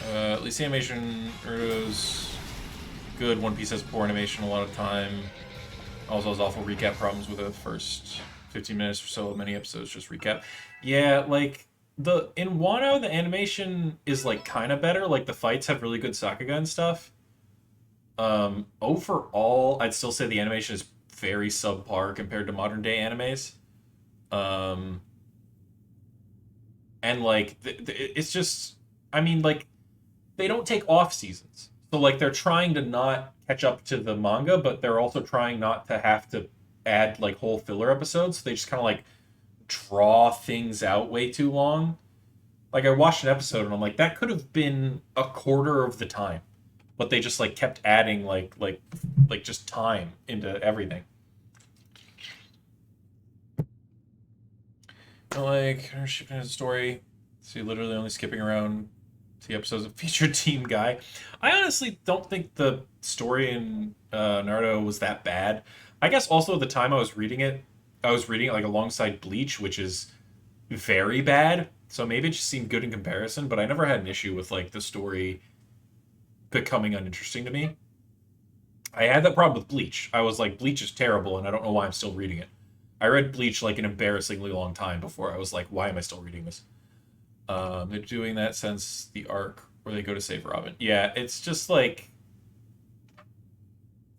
At least the animation is good. One Piece has poor animation a lot of time. Also has awful recap problems with the first 15 minutes or so of many episodes, just recap. Yeah, like, in Wano, the animation is, like, kind of better. Like, the fights have really good Sakuga and stuff. Overall, I'd still say the animation is very subpar compared to modern-day animes. And, like, it's just... I mean, like, they don't take off seasons. So, like, they're trying to not catch up to the manga, but they're also trying not to have to add, like, whole filler episodes. They just kind of, like, draw things out way too long. Like, I watched an episode and I'm like, that could have been a quarter of the time. But they just, like, kept adding, like just time into everything. Like, shipping a story. So you're literally only skipping around the episodes of featured team guy. I honestly don't think the story in Naruto was that bad. I guess also the time I was reading it like alongside Bleach, which is very bad. So maybe it just seemed good in comparison, but I never had an issue with like the story becoming uninteresting to me. I had that problem with Bleach. I was like, Bleach is terrible, and I don't know why I'm still reading it. I read Bleach like an embarrassingly long time before I was like, why am I still reading this? They're doing that since the arc where they go to save Robin. Yeah, it's just like,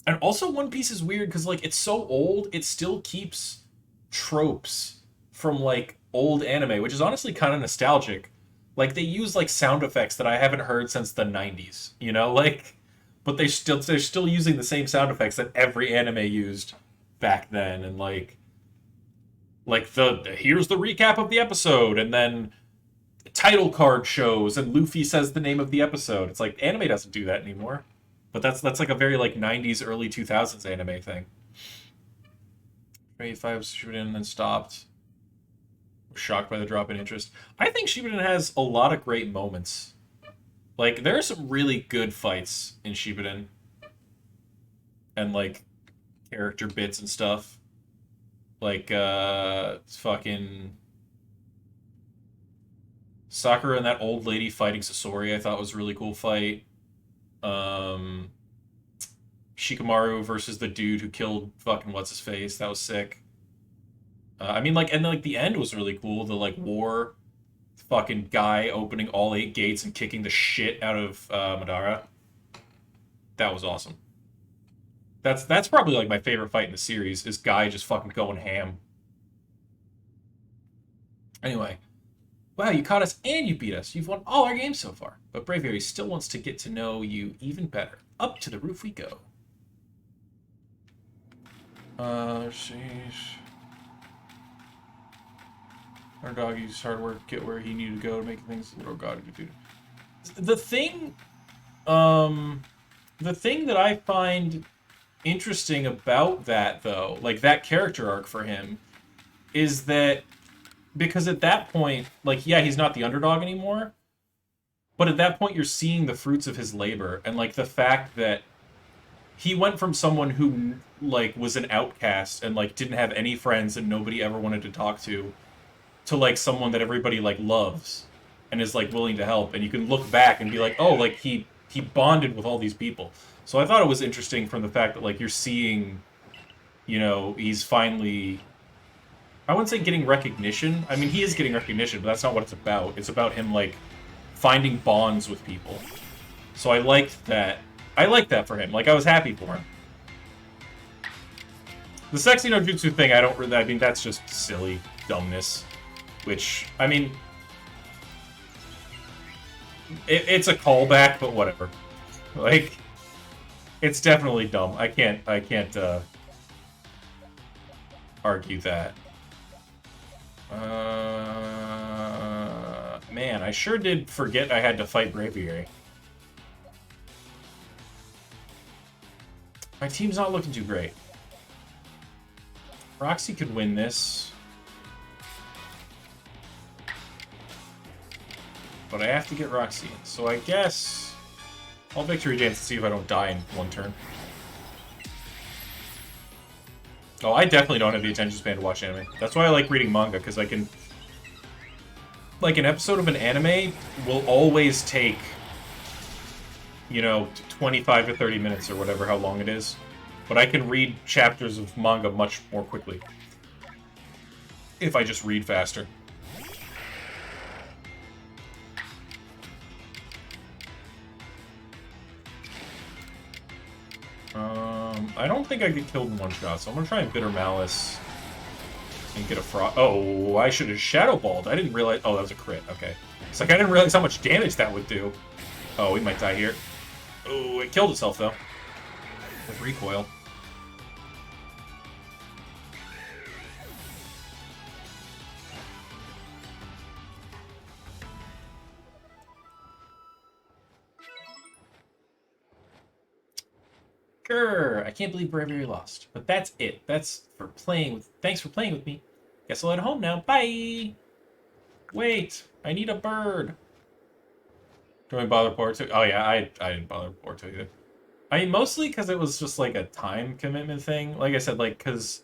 and also One Piece is weird because like it's so old, it still keeps tropes from like old anime, which is honestly kind of nostalgic. Like they use like sound effects that I haven't heard since the 90s, you know, like but they're still using the same sound effects that every anime used back then and like the here's the recap of the episode and then title card shows and Luffy says the name of the episode. It's like anime doesn't do that anymore. But that's like a very like 90s early 2000s anime thing. 25 Shippuden and then stopped. Was shocked by the drop in interest. I think Shippuden has a lot of great moments. Like there are some really good fights in Shippuden and like character bits and stuff. Like fucking Sakura and that old lady fighting Sasori I thought was a really cool fight. Um, Shikamaru versus the dude who killed fucking what's his face. That was sick. I mean, like, and like the end was really cool. The like war, fucking guy opening all 8 gates and kicking the shit out of Madara. That was awesome. That's probably like my favorite fight in the series. Is guy just fucking going ham. Anyway, wow, you caught us and you beat us. You've won all our games so far. But Braviary still wants to get to know you even better. Up to the roof we go. Sheesh. Our dog used hard work to get where he needed to go to make things. Oh god, dude. The thing, the thing that I find interesting about that though, like that character arc for him, is that because at that point, like yeah, he's not the underdog anymore, but at that point you're seeing the fruits of his labor and like the fact that he went from someone who like was an outcast and like didn't have any friends and nobody ever wanted to talk to like someone that everybody like loves and is like willing to help and you can look back and be like oh like he bonded with all these people. So I thought it was interesting from the fact that like you're seeing, you know, he's finally, I wouldn't say getting recognition. I mean he is getting recognition, but that's not what it's about. It's about him like finding bonds with people. So I liked that. I liked that for him. Like I was happy for him. The sexy no jutsu thing, I don't really, I mean that's just silly dumbness. Which, I mean, it's a callback, but whatever. Like, it's definitely dumb. I can't argue that. Man, I sure did forget I had to fight Braviary. My team's not looking too great. Roxy could win this. But I have to get Roxy in. So I guess I'll victory dance to see if I don't die in one turn. Oh, I definitely don't have the attention span to watch anime. That's why I like reading manga, because I can... Like, an episode of an anime will always take, you know, 25 to 30 minutes or whatever, how long it is. But I can read chapters of manga much more quickly. If I just read faster. I don't think I get killed in one shot, so I'm gonna try and Bitter Malice and get a Frost. Oh, I should have Shadow Balled. I didn't realize. Oh, that was a crit. Okay. It's like I didn't realize how much damage that would do. Oh, we might die here. Oh, it killed itself though. With recoil. Grr, I can't believe Bravery lost. But that's it. That's for playing with. Thanks for playing with me. Guess I'll head home now. Bye! Wait, I need a bird. Do I bother Boruto? Oh yeah, I didn't bother Boruto either. I mean, mostly because it was just like a time commitment thing. Like I said, like, because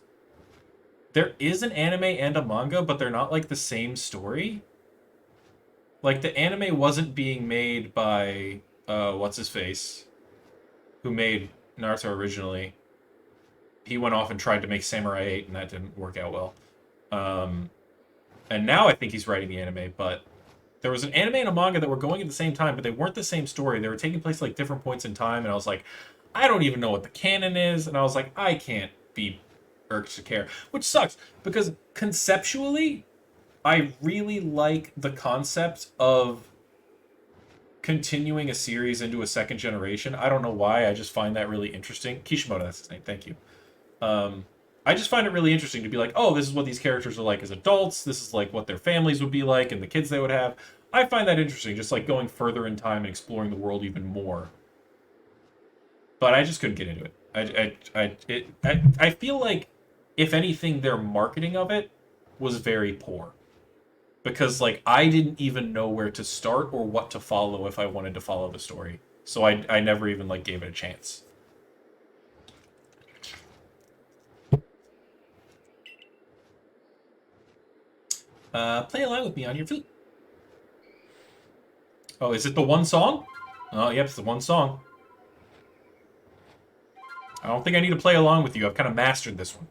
there is an anime and a manga, but they're not like the same story. Like, the anime wasn't being made by, what's his face? Who made Naruto originally. he went off and tried to make Samurai 8, and that didn't work out well. Um, and now I think he's writing the anime, but there was an anime and a manga that were going at the same time, but they weren't the same story. They were taking place like different points in time, and I was like, I don't even know what the canon is, and I was like, I can't be irked to care, which sucks because conceptually, I really like the concept of continuing a series into a second generation. I don't know why, I just find that really interesting. Kishimoto, that's his name. Thank you. Um, I just find it really interesting to be like, oh, this is what these characters are like as adults. This is like what their families would be like and the kids they would have. I find that interesting, just like going further in time and exploring the world even more. But I just couldn't get into it. I feel like, if anything, their marketing of it was very poor because like I didn't even know where to start or what to follow if I wanted to follow the story. So I never even like gave it a chance. Play along with me on your flute. Oh, is it the one song? Oh, yep, it's the one song. I don't think I need to play along with you. I've kind of mastered this one.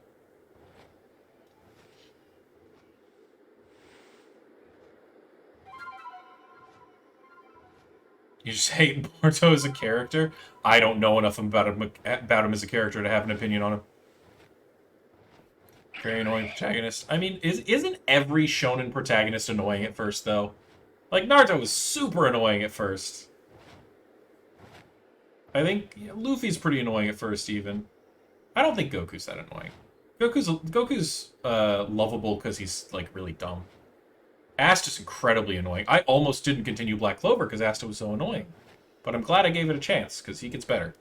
You just hate Boruto as a character? I don't know enough about him as a character to have an opinion on him. Very annoying protagonist. I mean, isn't every shonen protagonist annoying at first, though? Like, Naruto was super annoying at first. I think Luffy's pretty annoying at first, even. I don't think Goku's that annoying. Goku's lovable because he's, like, really dumb. Asta's incredibly annoying. I almost didn't continue Black Clover because Asta was so annoying. But I'm glad I gave it a chance, because he gets better.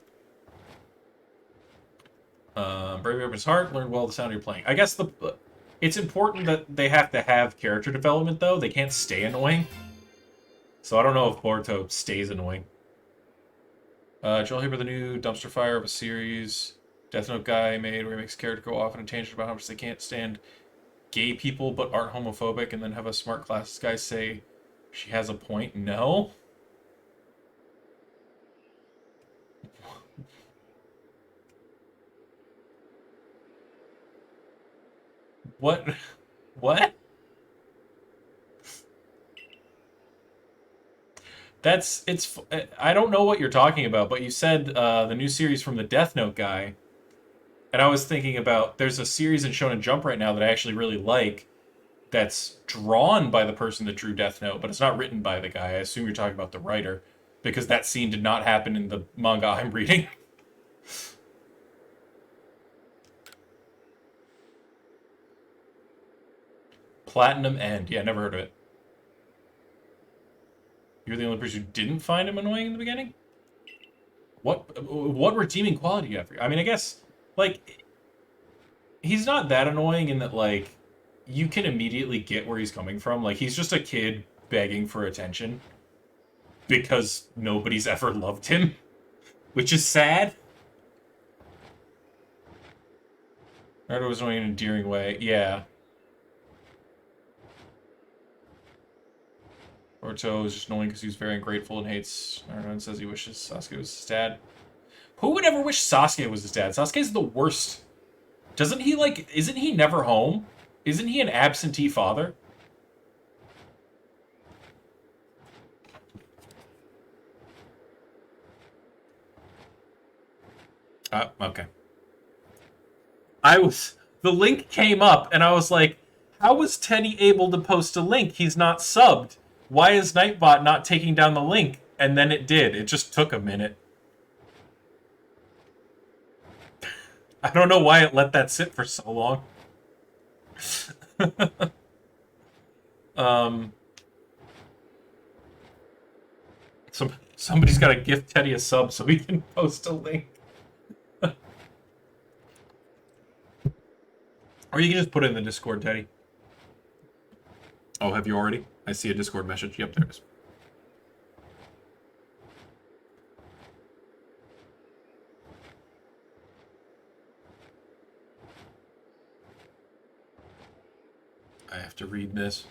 Bravery opens heart, learn well the sound you're playing. I guess it's important that they have to have character development, though. They can't stay annoying. So I don't know if Boruto stays annoying. Joel Haber, the new dumpster fire of a series. Death Note guy made where he makes a character go off on a tangent about how much they can't stand gay people but aren't homophobic, and then have a smart classes guy say she has a point. No? What? What? It's. I don't know what you're talking about, but you said the new series from the Death Note guy, and I was thinking about there's a series in Shonen Jump right now that I actually really like. That's drawn by the person that drew Death Note, but it's not written by the guy. I assume you're talking about the writer, because that scene did not happen in the manga I'm reading. Platinum End. Yeah, never heard of it. You're the only person who didn't find him annoying in the beginning? What redeeming quality do you have for you? I mean, I guess, like, he's not that annoying in that, like, you can immediately get where he's coming from. Like, he's just a kid begging for attention because nobody's ever loved him, which is sad. Naruto was annoying in an endearing way. Yeah. Naruto is just annoying because he's very ungrateful and hates Naruto and says he wishes Sasuke was his dad. Who would ever wish Sasuke was his dad? Sasuke's the worst. Doesn't he, like, isn't he never home? Isn't he an absentee father? Okay. The link came up, and I was like, how was Teddy able to post a link? He's not subbed. Why is Nightbot not taking down the link? And then it did. It just took a minute. I don't know why it let that sit for so long. um, somebody's got to gift Teddy a sub so he can post a link. Or you can just put it in the Discord, Teddy. Oh, have you already? I see a Discord message. Yep, there it is. I have to read this.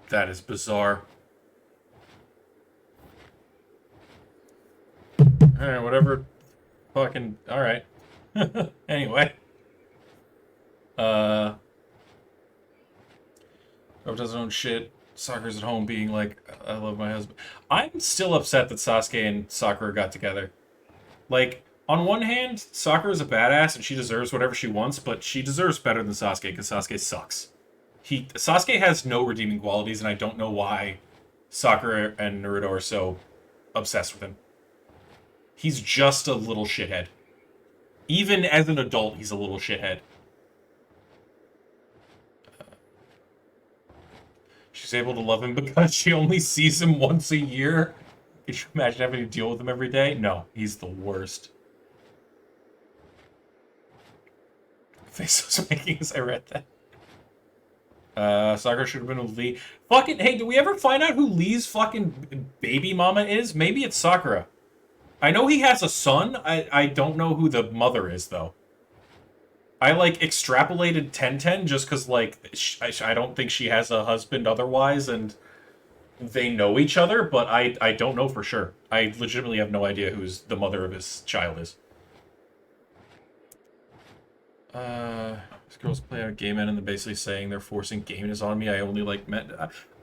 That is bizarre. Alright, whatever. Fucking, alright. Anyway. Rob does his own shit. Sakura's at home being like, I love my husband. I'm still upset that Sasuke and Sakura got together. Like, on one hand, Sakura's a badass and she deserves whatever she wants, but she deserves better than Sasuke because Sasuke sucks. Sasuke has no redeeming qualities, and I don't know why Sakura and Naruto are so obsessed with him. He's just a little shithead. Even as an adult, he's a little shithead. She's able to love him because she only sees him once a year. Could you imagine having to deal with him every day? No, he's the worst. Face was making as I read that. Sakura should have been with Lee. Fucking, hey, did we ever find out who Lee's fucking baby mama is? Maybe it's Sakura. I know he has a son. I don't know who the mother is, though. I, like, extrapolated Tenten just because, like, I don't think she has a husband otherwise, and they know each other, but I don't know for sure. I legitimately have no idea who's the mother of his child is. These girls play out gay men and they're basically saying they're forcing gayness on me. I only like men.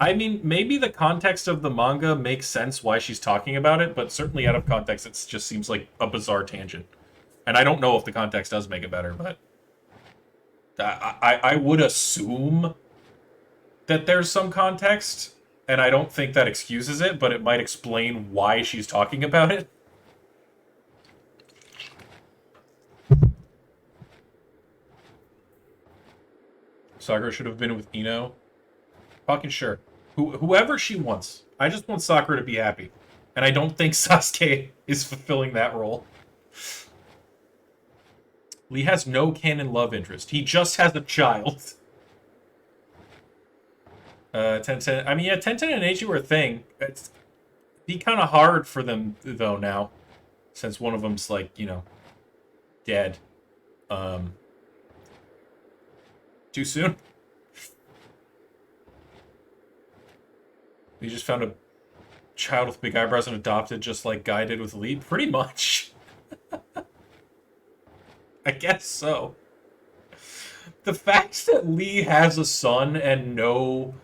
I mean, maybe the context of the manga makes sense why she's talking about it, but certainly out of context, it just seems like a bizarre tangent. And I don't know if the context does make it better, but I would assume that there's some context, and I don't think that excuses it, but it might explain why she's talking about it. Sakura should have been with Ino. Fucking sure. Whoever she wants. I just want Sakura to be happy. And I don't think Sasuke is fulfilling that role. Lee has no canon love interest. He just has a child. Tenten. I mean, yeah, Tenten and Eiji were a thing. It's be kind of hard for them, though, now. Since one of them's, like, you know, dead. Too soon? You just found a child with big eyebrows and adopted just like Guy did with Lee? Pretty much. I guess so. The fact that Lee has a son and no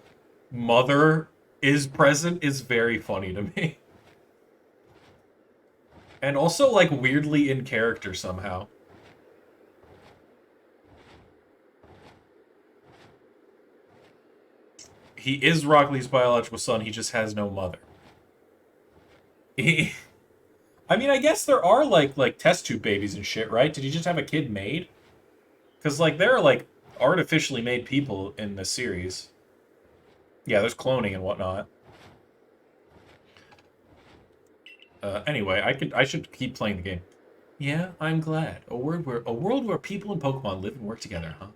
mother is present is very funny to me. And also, like, weirdly in character somehow. He is Rock Lee's biological son, he just has no mother. I mean, I guess there are, like test tube babies and shit, right? Did he just have a kid made? Because, like, there are, like, artificially made people in this series. Yeah, there's cloning and whatnot. Anyway, I should keep playing the game. Yeah, I'm glad. A world where people and Pokemon live and work together, huh?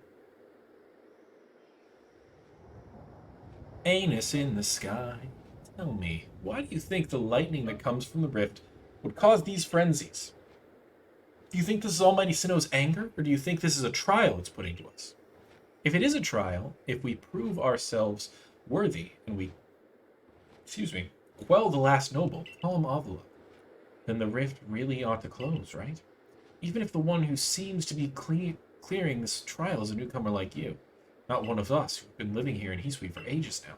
Anus in the sky. Tell me, why do you think the lightning that comes from the rift would cause these frenzies? Do you think this is Almighty Sinnoh's anger, or do you think this is a trial it's putting to us? If it is a trial, if we prove ourselves worthy, and we, quell the last noble, Column Avila, then the rift really ought to close, right? Even if the one who seems to be clearing this trial is a newcomer like you. Not one of us who've been living here in Hisui for ages now.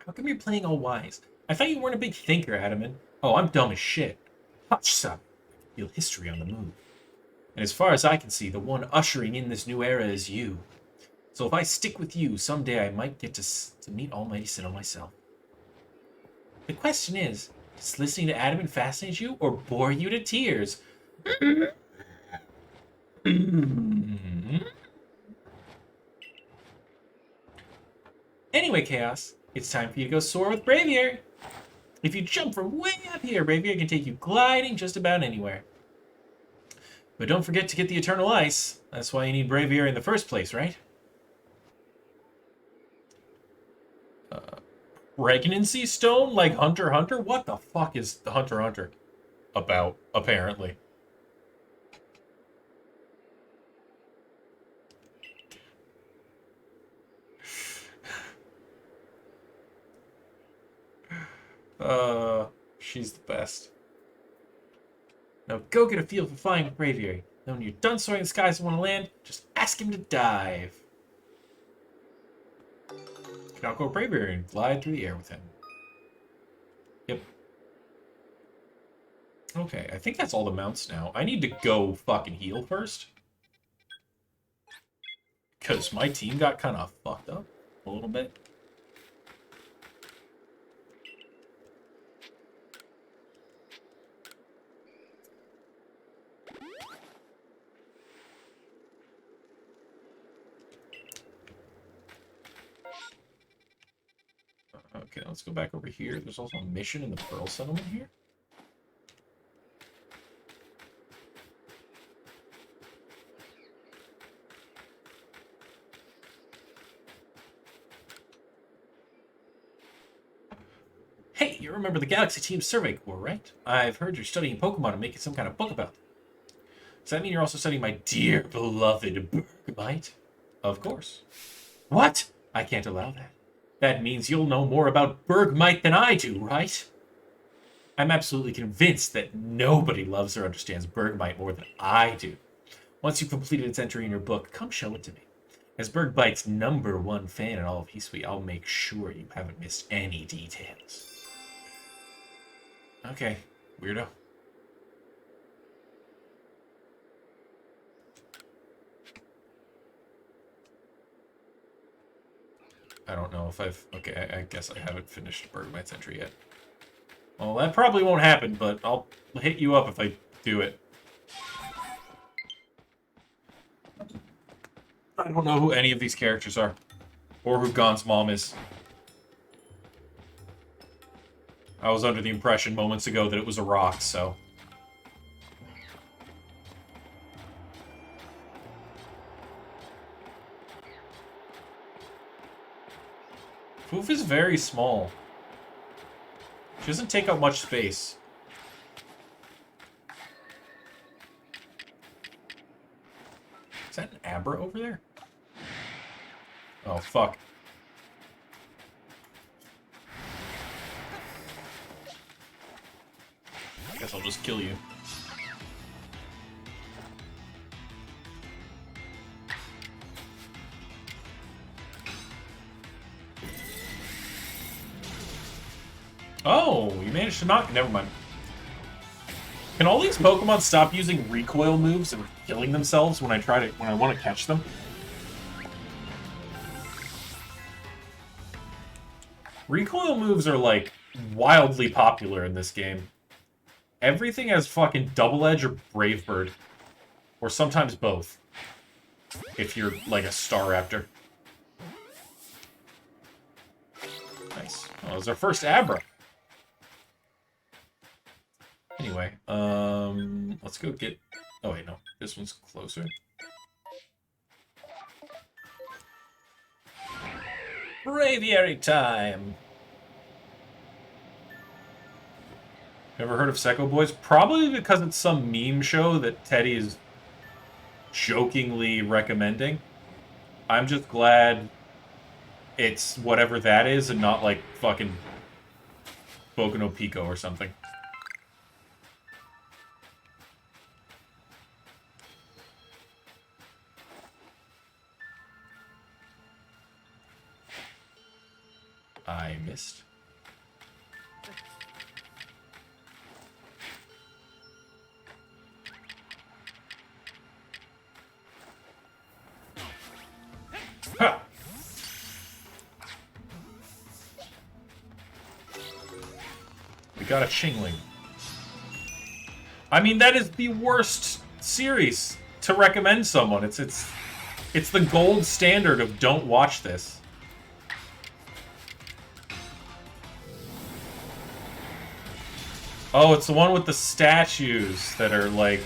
How come you're playing all wise? I thought you weren't a big thinker, Adaman. Oh, I'm dumb as shit. Hotch-san. Feel history on the move. And as far as I can see, the one ushering in this new era is you. So if I stick with you, someday I might get to meet Almighty Sinnoh myself. The question is, does listening to Adaman fascinate you or bore you to tears? Anyway, Chaos, it's time for you to go soar with Braviary. If you jump from way up here, Braviary can take you gliding just about anywhere. But don't forget to get the Eternal Ice. That's why you need Braviary in the first place, right? Pregnancy Stone like Hunter x Hunter? What the fuck is Hunter x Hunter about, apparently? She's the best. Now go get a feel for flying with Braviary. Then when you're done soaring the skies and want to land, just ask him to dive. You can now go Braviary and glide through the air with him. Yep. Okay, I think that's all the mounts now. I need to go fucking heal first. Because my team got kind of fucked up a little bit. Okay, let's go back over here. There's also a mission in the Pearl Settlement here. Hey, you remember the Galaxy Team Survey Corps, right? I've heard you're studying Pokemon and making some kind of book about them. Does that mean you're also studying my dear, beloved Bergmite? Of course. What? I can't allow that. That means you'll know more about Bergmite than I do, right? I'm absolutely convinced that nobody loves or understands Bergmite more than I do. Once you've completed its entry in your book, come show it to me. As Bergmite's #1 fan in all of Hisui, I'll make sure you haven't missed any details. Okay, weirdo. I don't know if I've... Okay, I guess I haven't finished Bergmite's entry yet. Well, that probably won't happen, but I'll hit you up if I do it. I don't know who any of these characters are. Or who Gon's mom is. I was under the impression moments ago that it was a rock, so... Foof is very small. She doesn't take up much space. Is that an Abra over there? Oh, fuck. Guess I'll just kill you. Oh, you managed to knock... Never mind. Can all these Pokemon stop using recoil moves and killing themselves when I want to catch them? Recoil moves are, like, wildly popular in this game. Everything has fucking Double Edge or Brave Bird. Or sometimes both. If you're, like, a Staraptor. Nice. Oh, it's our first Abra. Anyway, let's go get... Oh, wait, no. This one's closer. Braviary time! Ever heard of Secco Boys? Probably because it's some meme show that Teddy is jokingly recommending. I'm just glad it's whatever that is and not like fucking Boku no Pico or something. I missed. Ha! We got a Chingling. I mean, that is the worst series to recommend someone. It's the gold standard of don't watch this. Oh, it's the one with the statues that are, like,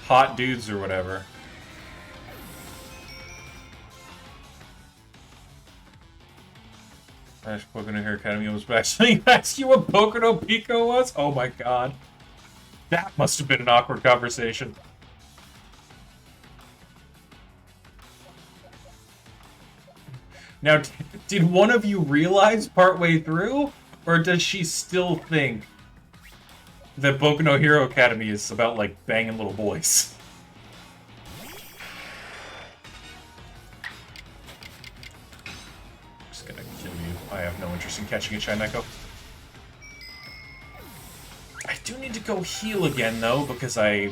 hot dudes or whatever. Ash Boku no Hero Academy almost back. So you asked you what Boku no Pico was? Oh my god. That must have been an awkward conversation. Now, did one of you realize partway through? Or does she still think that Boku no Hero Academy is about, like, banging little boys? I'm just gonna kill you. I have no interest in catching a Chineko. I do need to go heal again, though, because I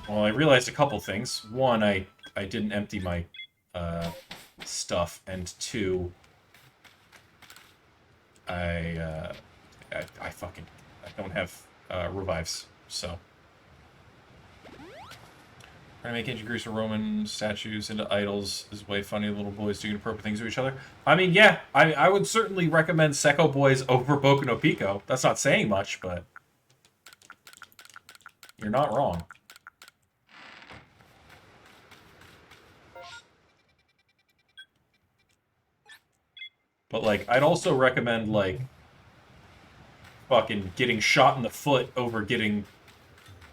realized a couple things. One, I didn't empty my stuff, and two, I don't have revives, so. Trying to make ancient Greece or Roman statues into idols is way funny. Little boys doing appropriate things to each other. I mean, yeah, I would certainly recommend Sekko Boys over Boku no Pico. That's not saying much, but you're not wrong. But, like, I'd also recommend, like, fucking getting shot in the foot over getting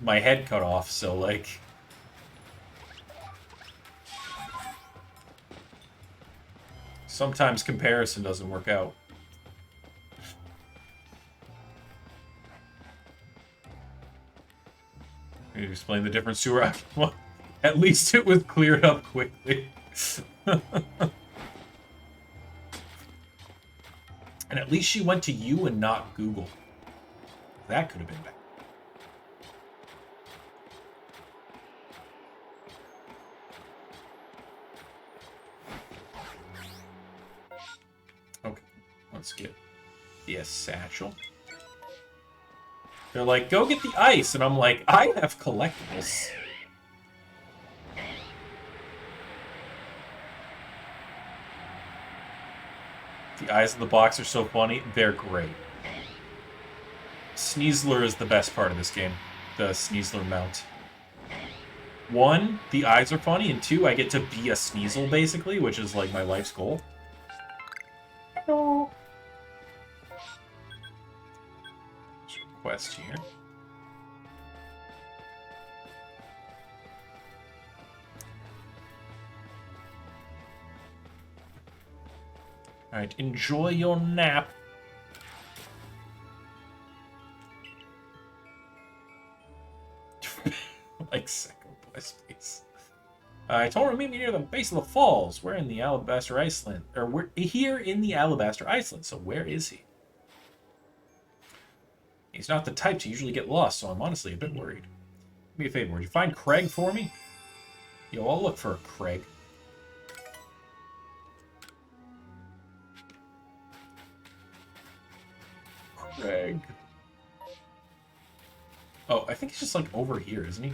my head cut off, so, like... Sometimes comparison doesn't work out. Can you explain the difference to her? Well, at least it was cleared up quickly. And at least she went to you and not Google. That could have been bad. Okay, let's get the satchel. They're like, go get the ice, and I'm like, I have collectibles. The eyes of the box are so funny. They're great. Sneasler is the best part of this game. The Sneasler mount. One, the eyes are funny, and two, I get to be a Sneasel, basically, which is, like, my life's goal. Hello. There's a quest here. Alright, enjoy your nap. Like Sekko Boy's face. I told her to meet me near the base of the falls. We're in the Alabaster Iceland. Or we're here in the Alabaster Iceland, so where is he? He's not the type to usually get lost, so I'm honestly a bit worried. Do me a favor, would you find Craig for me? Yo, I'll look for Craig. Craig. Oh, I think he's just, like, over here, isn't he?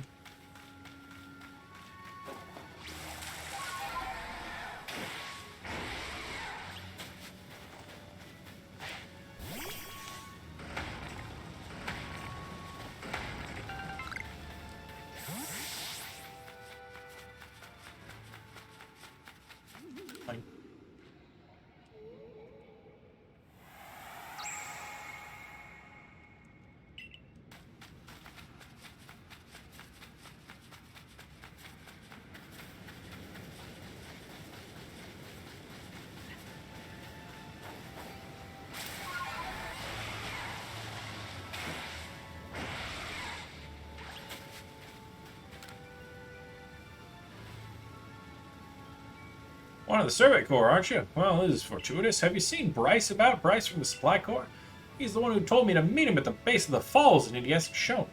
Fine. One of the Survey Corps, aren't you? Well, this is fortuitous. Have you seen Bryce about? Bryce from the Supply Corps? He's the one who told me to meet him at the base of the falls, and he hasn't shown.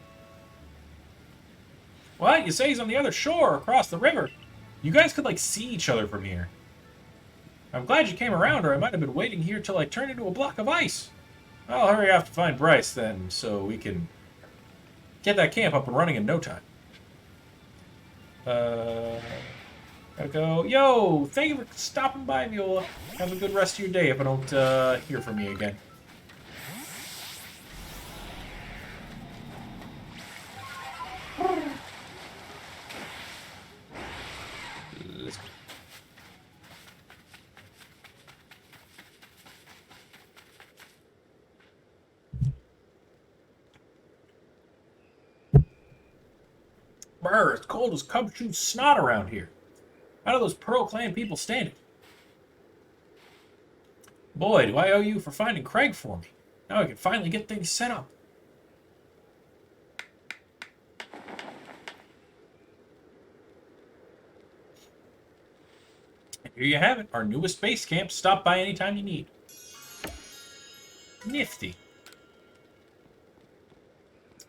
What? You say he's on the other shore, across the river? You guys could, like, see each other from here. I'm glad you came around, or I might have been waiting here till I turned into a block of ice. I'll hurry off to find Bryce, then, so we can get that camp up and running in no time. Gotta go. Yo, thank you for stopping by, Viola. Have a good rest of your day if I don't hear from you again. Let's go. Brr, it's cold as cub shoe snot around here. How do those Pearl Clan people stand it? Boy, do I owe you for finding Craig for me. Now I can finally get things set up. And here you have it, our newest base camp. Stop by anytime you need. Nifty.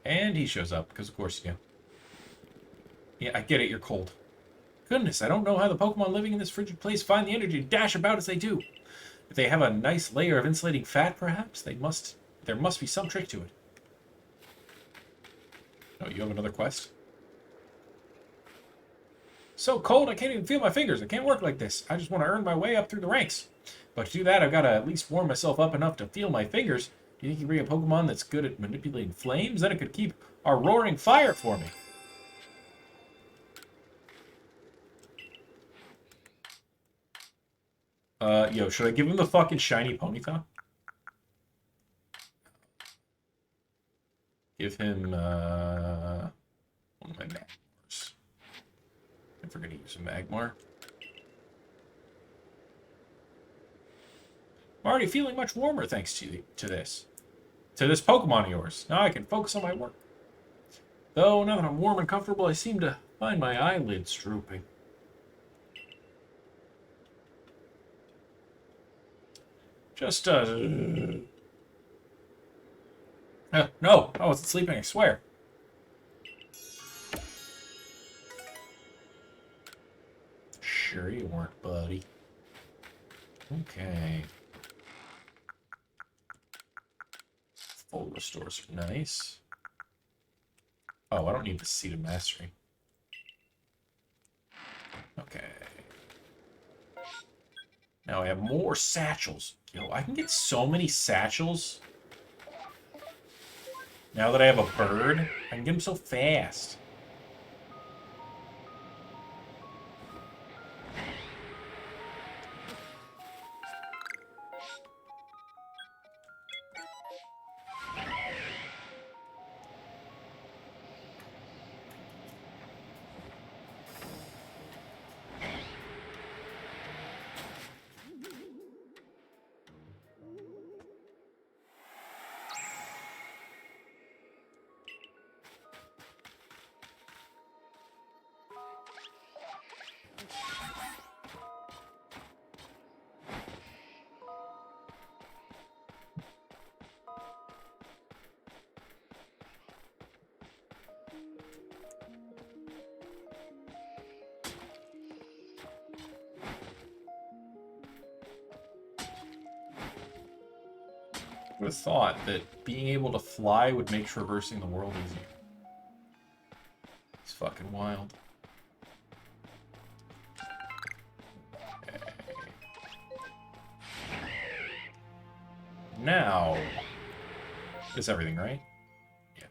And he shows up, because of course you do. Yeah, I get it, you're cold. Goodness, I don't know how the Pokemon living in this frigid place find the energy to dash about as they do. If they have a nice layer of insulating fat, perhaps, there must be some trick to it. Oh, you have another quest? So cold, I can't even feel my fingers. I can't work like this. I just want to earn my way up through the ranks. But to do that, I've got to at least warm myself up enough to feel my fingers. Do you think you bring a Pokemon that's good at manipulating flames? Then it could keep our roaring fire for me. Yo, should I give him the fucking shiny Ponyta? Give him, one of my Magmars. If we're gonna use a Magmar. I'm already feeling much warmer thanks to this Pokemon of yours. Now I can focus on my work. Though, now that I'm warm and comfortable, I seem to find my eyelids drooping. Just, no, I wasn't sleeping, I swear. Sure you weren't, buddy. Okay. Full restores are nice. Oh, I don't need the Seed of Mastery. Okay. Now I have more satchels. Yo, I can get so many satchels. Now that I have a bird, I can get them so fast. I would have thought that being able to fly would make traversing the world easier. It's fucking wild. Okay. Now, is everything right? Yeah.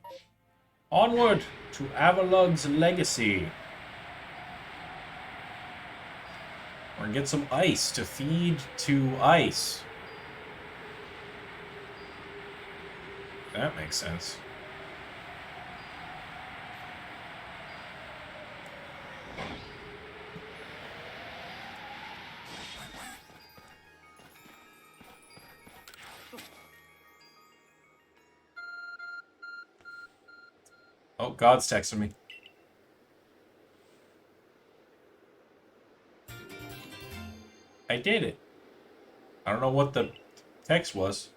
Onward to Avalug's legacy. We're gonna get some ice to feed to ice. That makes sense. Oh, God's texting me. I did it. I don't know what the text was.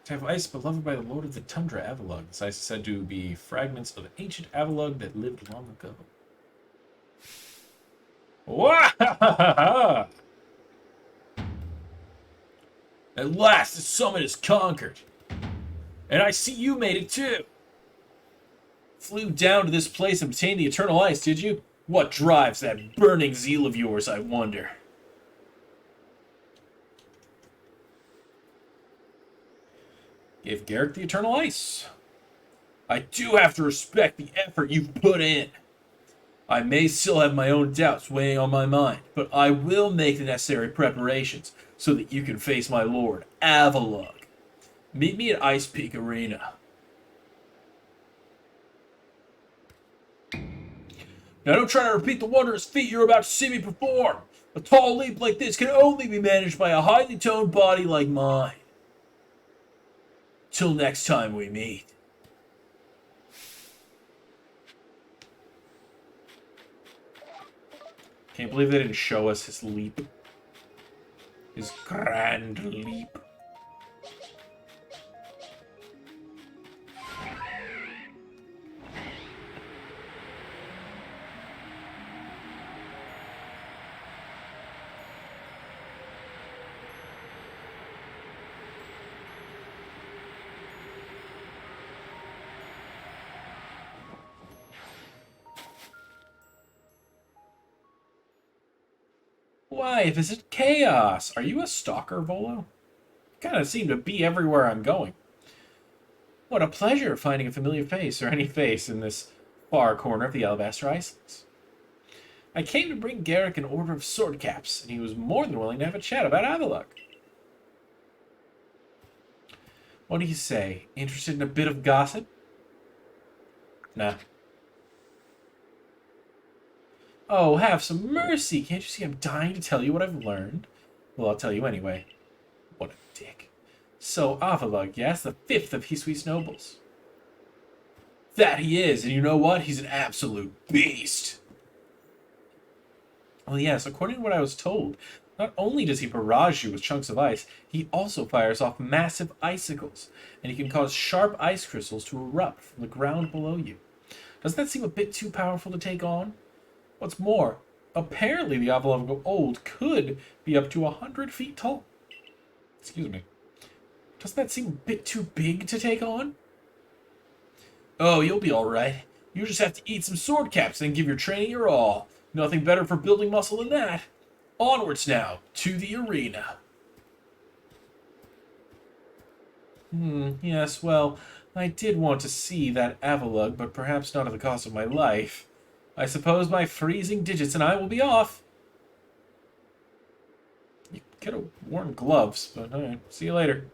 To have ice beloved by the Lord of the Tundra, Avalug. This ice is said to be fragments of an ancient Avalug that lived long ago. Wow! At last, the summit is conquered. And I see you made it too. Flew down to this place and obtained the eternal ice, did you? What drives that burning zeal of yours, I wonder? Gave Garrick the eternal ice. I do have to respect the effort you've put in. I may still have my own doubts weighing on my mind, but I will make the necessary preparations so that you can face my lord, Avalug. Meet me at Ice Peak Arena. Now don't try to repeat the wondrous feat you're about to see me perform. A tall leap like this can only be managed by a highly toned body like mine. Till next time we meet. Can't believe they didn't show us his leap. His grand leap. Why, visit Chaos! Are you a stalker, Volo? You kind of seem to be everywhere I'm going. What a pleasure finding a familiar face, or any face, in this far corner of the Alabaster Islands. I came to bring Garrick an order of sword caps, and he was more than willing to have a chat about Avalok. What do you say? Interested in a bit of gossip? Nah. Oh, have some mercy! Can't you see I'm dying to tell you what I've learned? Well, I'll tell you anyway. What a dick. So, Avalug, yes, the fifth of Hisweet's nobles. That he is, and you know what? He's an absolute beast. Well, yes, according to what I was told, not only does he barrage you with chunks of ice, he also fires off massive icicles, and he can cause sharp ice crystals to erupt from the ground below you. Doesn't that seem a bit too powerful to take on? What's more, apparently the Avalon of old could be up to 100 feet tall. Excuse me. Doesn't that seem a bit too big to take on? Oh, you'll be alright. You just have to eat some sword caps and give your training your all. Nothing better for building muscle than that. Onwards now, to the arena. Yes, well, I did want to see that Avalug, but perhaps not at the cost of my life. I suppose my freezing digits and I will be off. You could have worn gloves, but alright. See you later.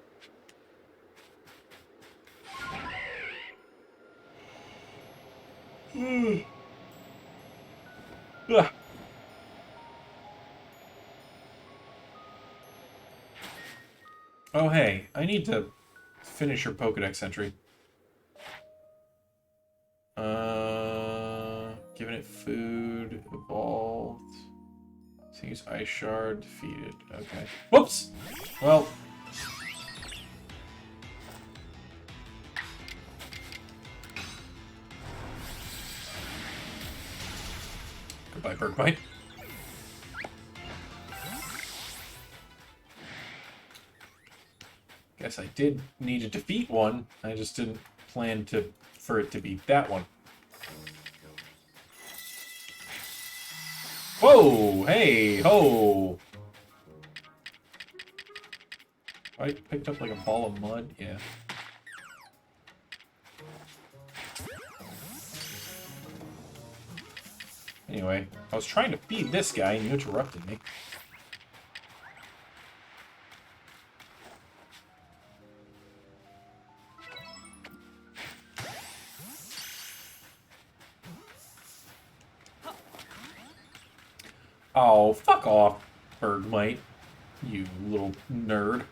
Oh, hey. I need to finish your Pokedex entry. Giving it food, evolved. Use Ice Shard, defeated. Okay. Whoops! Well. Goodbye, Bergbite. Guess I did need to defeat one. I just didn't plan for it to be that one. Whoa! Hey! Ho! I picked up like a ball of mud? Yeah. Anyway, I was trying to feed this guy and you interrupted me. Oh, fuck off, Bergmite. You little nerd.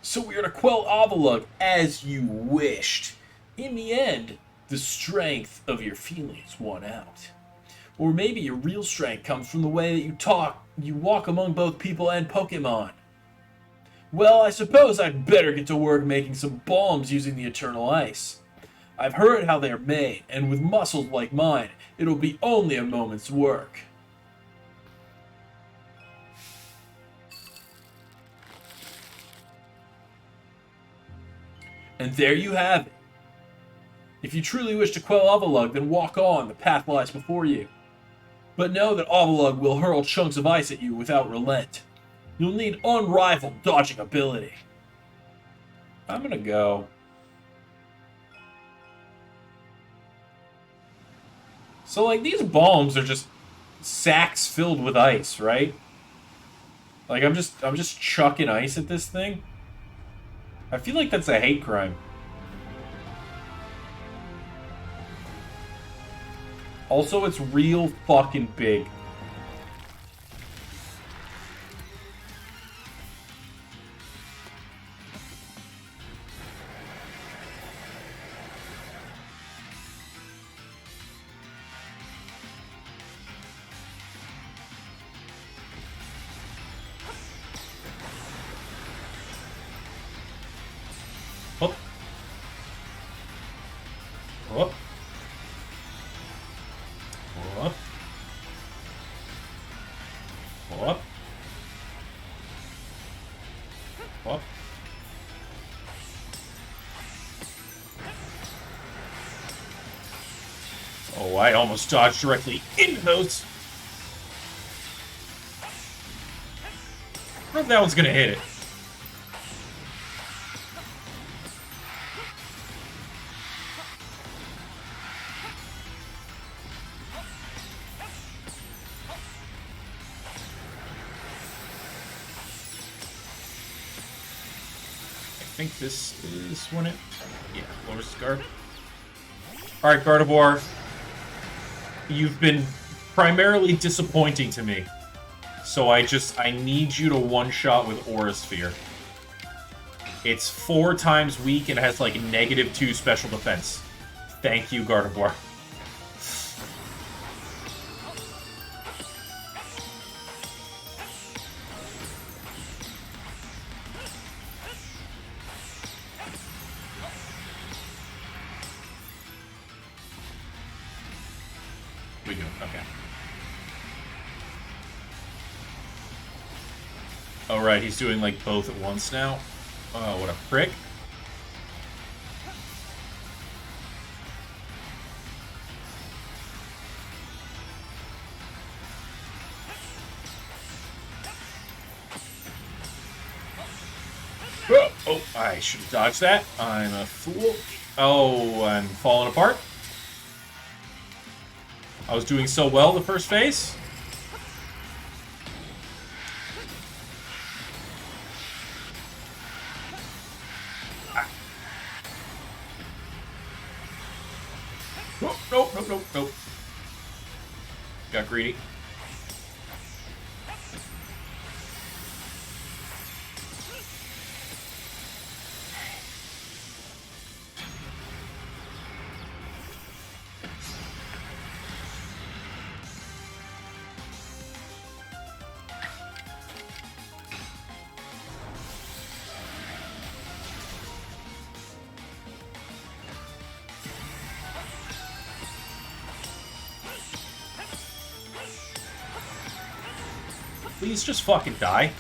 So we are to quell Avalug as you wished. In the end, the strength of your feelings won out. Or maybe your real strength comes from the way that you walk among both people and Pokemon. Well, I suppose I'd better get to work making some bombs using the Eternal Ice. I've heard how they are made, and with muscles like mine, it'll be only a moment's work. And there you have it. If you truly wish to quell Avalug, then walk on, the path lies before you. But know that Avalug will hurl chunks of ice at you without relent. You'll need unrivaled dodging ability. I'm gonna go. So, like, these bombs are just sacks filled with ice, right? Like, I'm just chucking ice at this thing. I feel like that's a hate crime. Also, it's real fucking big. Oh. Oh. Oh. Oh. Oh. Oh, I almost dodged directly into those. I don't know if that one's gonna hit it. I think this is when it... Yeah, lowers guard. Alright, Gardevoir. You've been primarily disappointing to me. So I need you to one-shot with Aura Sphere. It's 4 times weak and has like -2 special defense. Thank you, Gardevoir. We do. Okay. Oh, right. He's doing, like, both at once now. Oh, what a prick. Oh, I should have dodged that. I'm a fool. Oh, I'm falling apart. I was doing so well the first phase. Nope. Got greedy. Please just fucking die.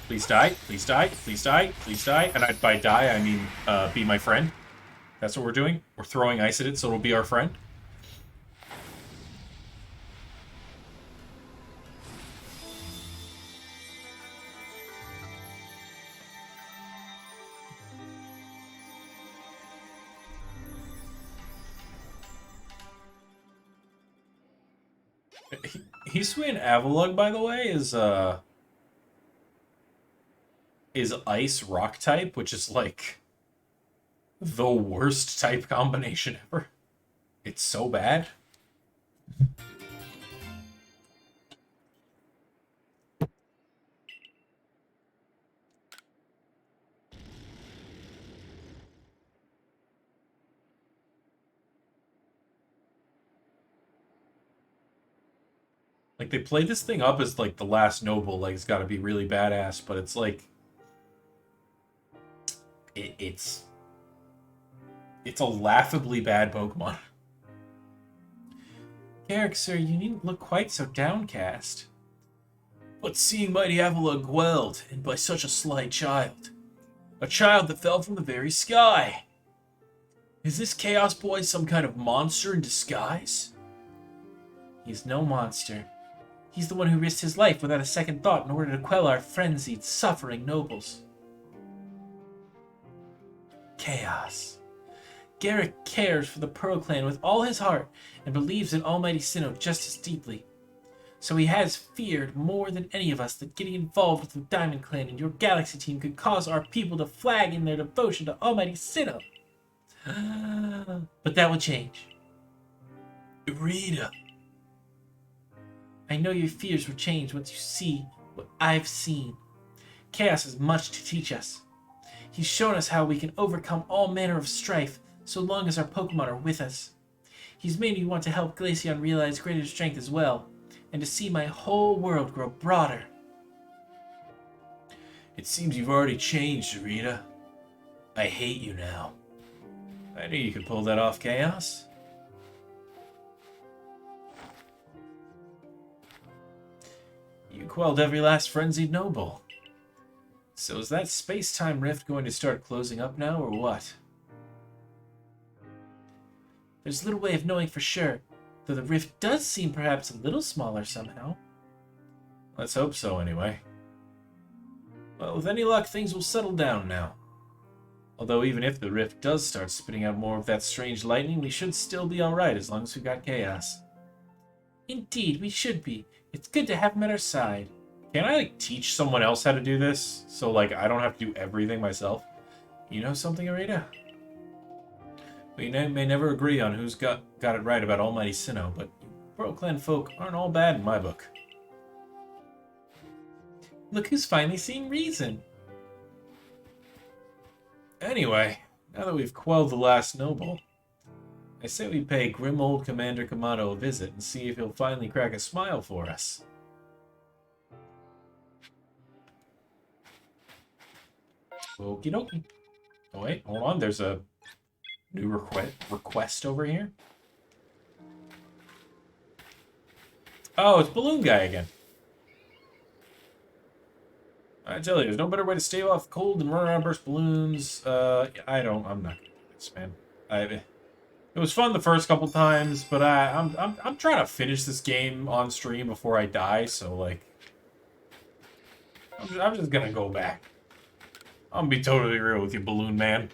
Please die. Please die. Please die. Please die. And by die, I mean be my friend. That's what we're doing. We're throwing ice at it, so it'll be our friend. Hisuian Avalugg, by the way, is ice rock type, which is like the worst type combination ever. It's so bad. Like, they play this thing up as, like, the last noble, like, it's gotta be really badass, but it's, like... It's a laughably bad Pokemon. Garrick, sir, you needn't look quite so downcast. But seeing mighty Avalugg quelled, and by such a slight child. A child that fell from the very sky. Is this Chaos Boy some kind of monster in disguise? He's no monster. He's the one who risked his life without a second thought in order to quell our frenzied, suffering nobles. Chaos. Garrick cares for the Pearl Clan with all his heart and believes in Almighty Sinnoh just as deeply. So he has feared more than any of us that getting involved with the Diamond Clan and your Galaxy team could cause our people to flag in their devotion to Almighty Sinnoh. But that will change. Rita. I know your fears will change once you see what I've seen. Chaos has much to teach us. He's shown us how we can overcome all manner of strife so long as our Pokemon are with us. He's made me want to help Glaceon realize greater strength as well, and to see my whole world grow broader. It seems you've already changed, Rita. I hate you now. I knew you could pull that off, Chaos. You quelled every last frenzied noble. So is that space-time rift going to start closing up now, or what? There's little way of knowing for sure, though the rift does seem perhaps a little smaller somehow. Let's hope so, anyway. Well, with any luck, things will settle down now. Although even if the rift does start spitting out more of that strange lightning, we should still be alright as long as we've got Chaos. Indeed, we should be. It's good to have him at our side. Can I, teach someone else how to do this? So, I don't have to do everything myself? You know something, Arita? We may never agree on who's got it right about Almighty Sinnoh, but Bro Clan folk aren't all bad in my book. Look who's finally seeing reason. Anyway, now that we've quelled the last noble, I say we pay grim old Commander Kamado a visit and see if he'll finally crack a smile for us. Okie dokie. Oh wait, hold on, there's a new request over here. Oh, it's Balloon Guy again. I tell you, there's no better way to stave off the cold than run around and burst balloons. I'm not gonna do this, man. It was fun the first couple times, but I'm trying to finish this game on stream before I die, so I'm just gonna go back. I'm gonna be totally real with you, Balloon Man.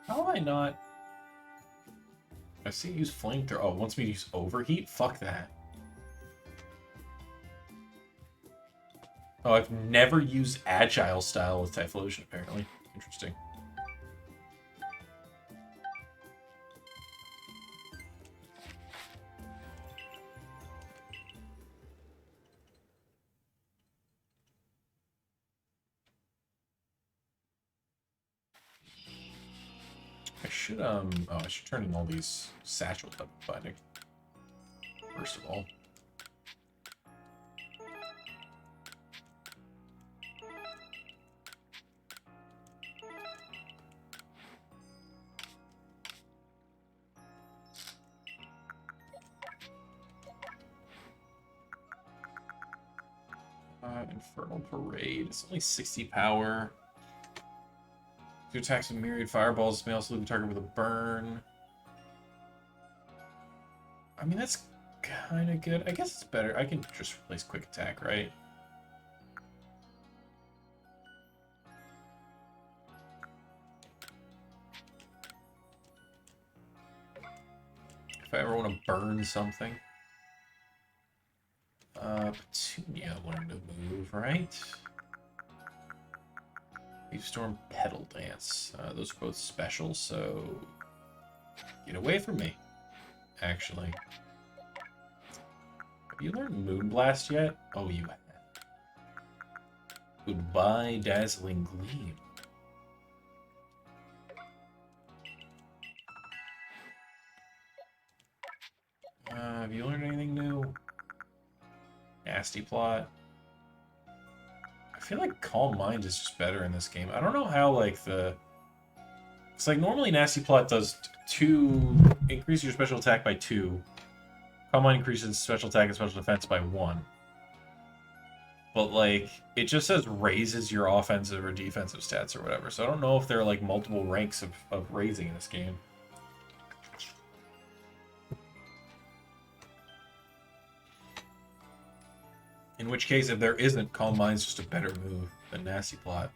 How am I not? I see use flamethrower. Oh, it wants me to use overheat? Fuck that. Oh, I've never used agile style with Typhlosion, apparently. Interesting. I should turn in all these satchels I've been finding. First of all. Infernal Parade. It's only 60 power. Two attacks with myriad fireballs may also leave the target with a burn. I mean, that's kind of good. I guess it's better. I can just replace quick attack, right? If I ever want to burn something. Petunia learned to move, right? Leaf Storm, Petal Dance. Those are both special, so get away from me, actually. Have you learned Moonblast yet? Oh, you have. Goodbye, Dazzling Gleam. Have you learned anything new? Nasty Plot. I feel like Calm Mind is just better in this game. I don't know how, it's normally Nasty Plot does increase your special attack by 2. Calm Mind increases special attack and special defense by 1. But, it just says raises your offensive or defensive stats or whatever. So I don't know if there are, multiple ranks of raising in this game. In which case, if there isn't, Calm Mind's just a better move than Nasty Plot.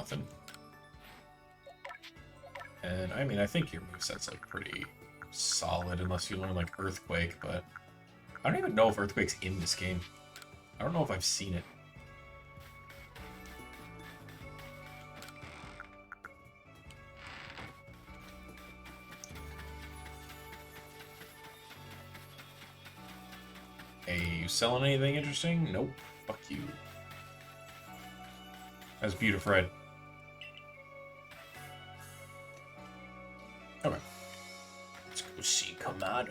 nothing. And I mean, I think your moveset's like pretty solid unless you learn like Earthquake, but I don't even know if Earthquake's in this game. I don't know if I've seen it. Hey, you selling anything interesting? Nope. Fuck you. That's beautiful, Fred. Okay. Let's go see Kamado.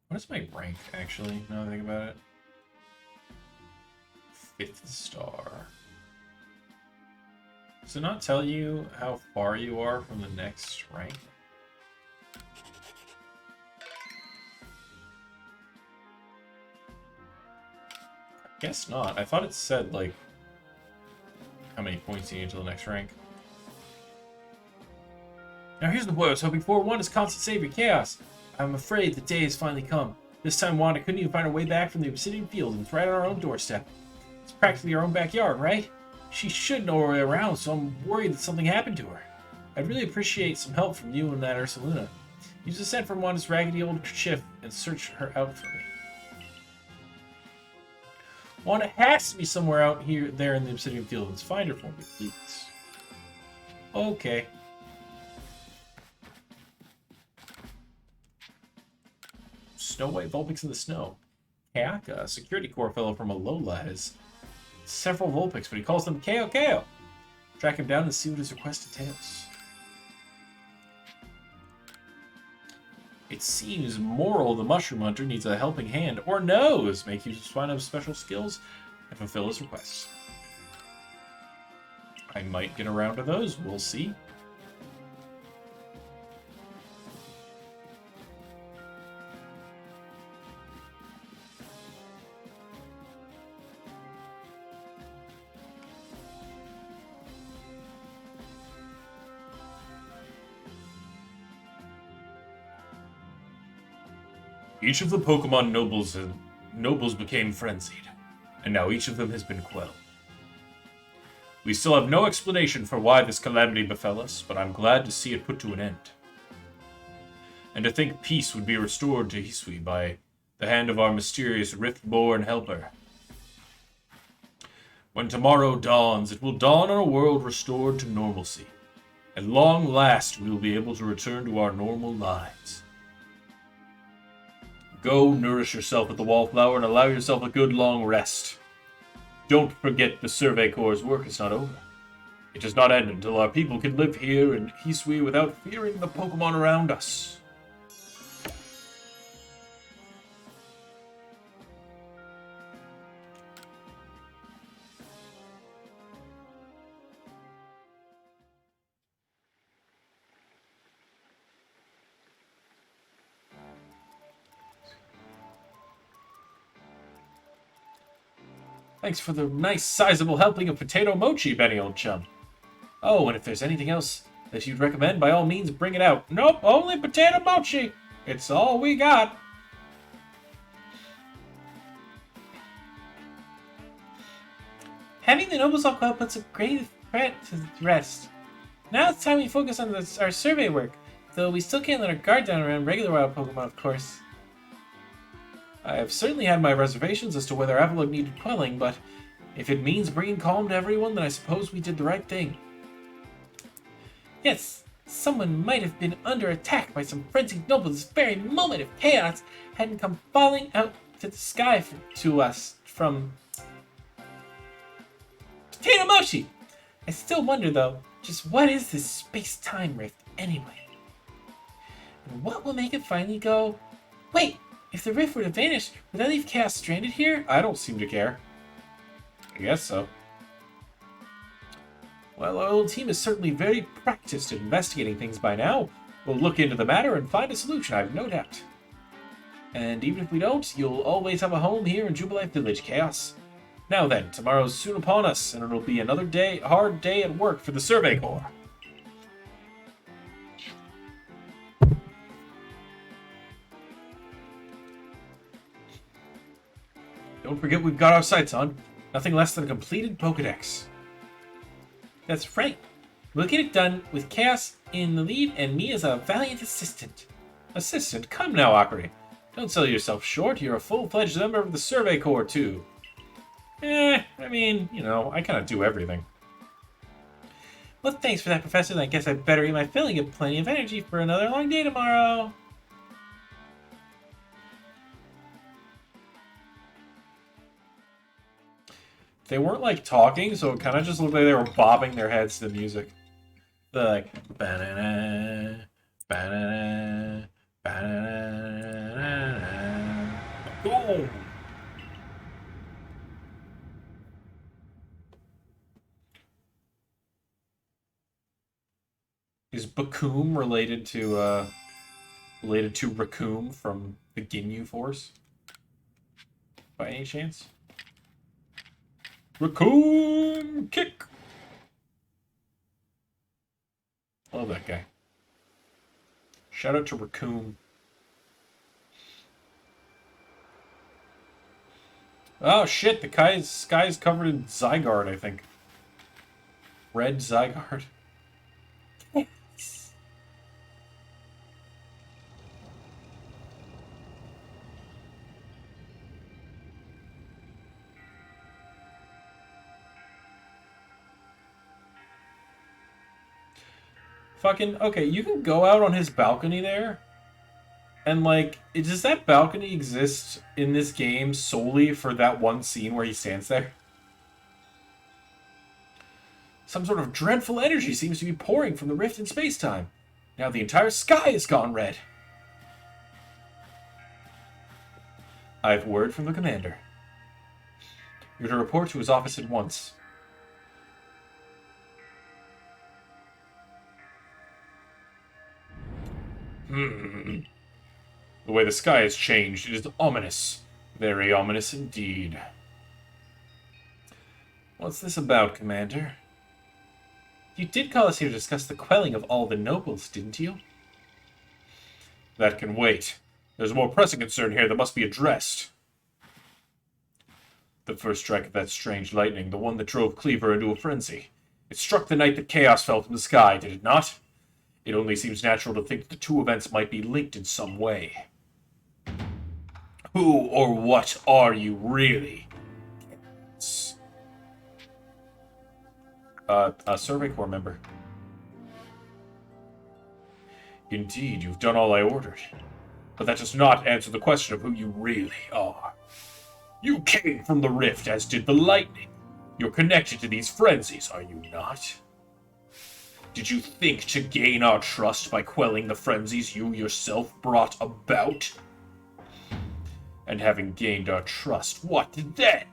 What is my rank, actually, now that I think about it? 5th star. Does it not tell you how far you are from the next rank? I guess not. I thought it said, like, how many points you need to the next rank. Now here's the boy I was hoping for. Wanda's constant savior, Chaos. I'm afraid the day has finally come. This time Wanda couldn't even find her way back from the Obsidian Field, and it's right on our own doorstep. It's practically our own backyard, right? She should know her way around, so I'm worried that something happened to her. I'd really appreciate some help from you and that Ursaluna. Use a scent from Wanda's raggedy old shift and search her out for me. Wanda has to be somewhere out here, there in the Obsidian Field. Let's find her for me, please. Okay. Snow White Vulpix in the snow. Kayaka, a security corps fellow from Alola, has several Vulpix, but he calls them Kao Kao. Track him down and see what his request entails. It seems Moral, the Mushroom Hunter, needs a helping hand, or knows. Make use of Spino's special skills and fulfill his requests. I might get around to those, we'll see. Each of the Pokemon nobles became frenzied, and now each of them has been quelled. We still have no explanation for why this calamity befell us, but I'm glad to see it put to an end. And to think peace would be restored to Hisui by the hand of our mysterious Rift-born helper. When tomorrow dawns, it will dawn on a world restored to normalcy. At long last, we will be able to return to our normal lives. Go nourish yourself with the wallflower and allow yourself a good long rest. Don't forget the Survey Corps' work is not over. It does not end until our people can live here in Hisui without fearing the Pokemon around us. Thanks for the nice, sizable helping of potato mochi, Benny, old chum. Oh, and if there's anything else that you'd recommend, by all means, bring it out. Nope, only potato mochi. It's all we got. Having the nobles all go puts a great threat to rest. Now it's time we focus on our survey work, though we still can't let our guard down around regular wild Pokemon, of course. I have certainly had my reservations as to whether Avalok needed quelling, but if it means bringing calm to everyone, then I suppose we did the right thing. Yes, someone might have been under attack by some frenzied nobles this very moment if chaos hadn't come falling out to the sky to us from Potato Mochi! I still wonder, though, just what is this space-time rift anyway? And what will make it finally go, wait, if the rift were to vanish, would that leave Chaos stranded here? I don't seem to care. I guess so. Well, our old team is certainly very practiced at investigating things by now. We'll look into the matter and find a solution, I have no doubt. And even if we don't, you'll always have a home here in Jubilife Village, Chaos. Now then, tomorrow's soon upon us, and it'll be another hard day at work for the Survey Corps. Don't forget we've got our sights on. Nothing less than a completed Pokedex. That's right. We'll get it done with Chaos in the lead and me as a valiant assistant. Assistant? Come now, Akari. Don't sell yourself short. You're a full-fledged member of the Survey Corps, too. I mean, you know, I kind of do everything. Well, thanks for that, Professor. I guess I better eat my fill and get plenty of energy for another long day tomorrow. They weren't, like, talking, so it kind of just looked like they were bobbing their heads to the music. They're like, ba-na-na, ba-na-na, ba-na-na, boom! Is Bakum related to Raccoon from the Ginyu Force? By any chance? Raccoon kick! Love that guy. Shout out to Raccoon. Oh shit, the sky's covered in Zygarde, I think. Red Zygarde. Fucking, okay, you can go out on his balcony there, and, like, does that balcony exist in this game solely for that one scene where he stands there? Some sort of dreadful energy seems to be pouring from the rift in space-time. Now the entire sky has gone red. I have word from the commander. You're to report to his office at once. The way the sky has changed, it is ominous. Very ominous indeed. What's this about, Commander? You did call us here to discuss the quelling of all the nobles, didn't you? That can wait. There's a more pressing concern here that must be addressed. The first strike of that strange lightning, the one that drove Cleaver into a frenzy. It struck the night that chaos fell from the sky, did it not? It only seems natural to think that the two events might be linked in some way. Who or what are you, really? A Survey Corps member. Indeed, you've done all I ordered. But that does not answer the question of who you really are. You came from the rift, as did the lightning. You're connected to these frenzies, are you not? Did you think to gain our trust by quelling the frenzies you yourself brought about? And having gained our trust, what then?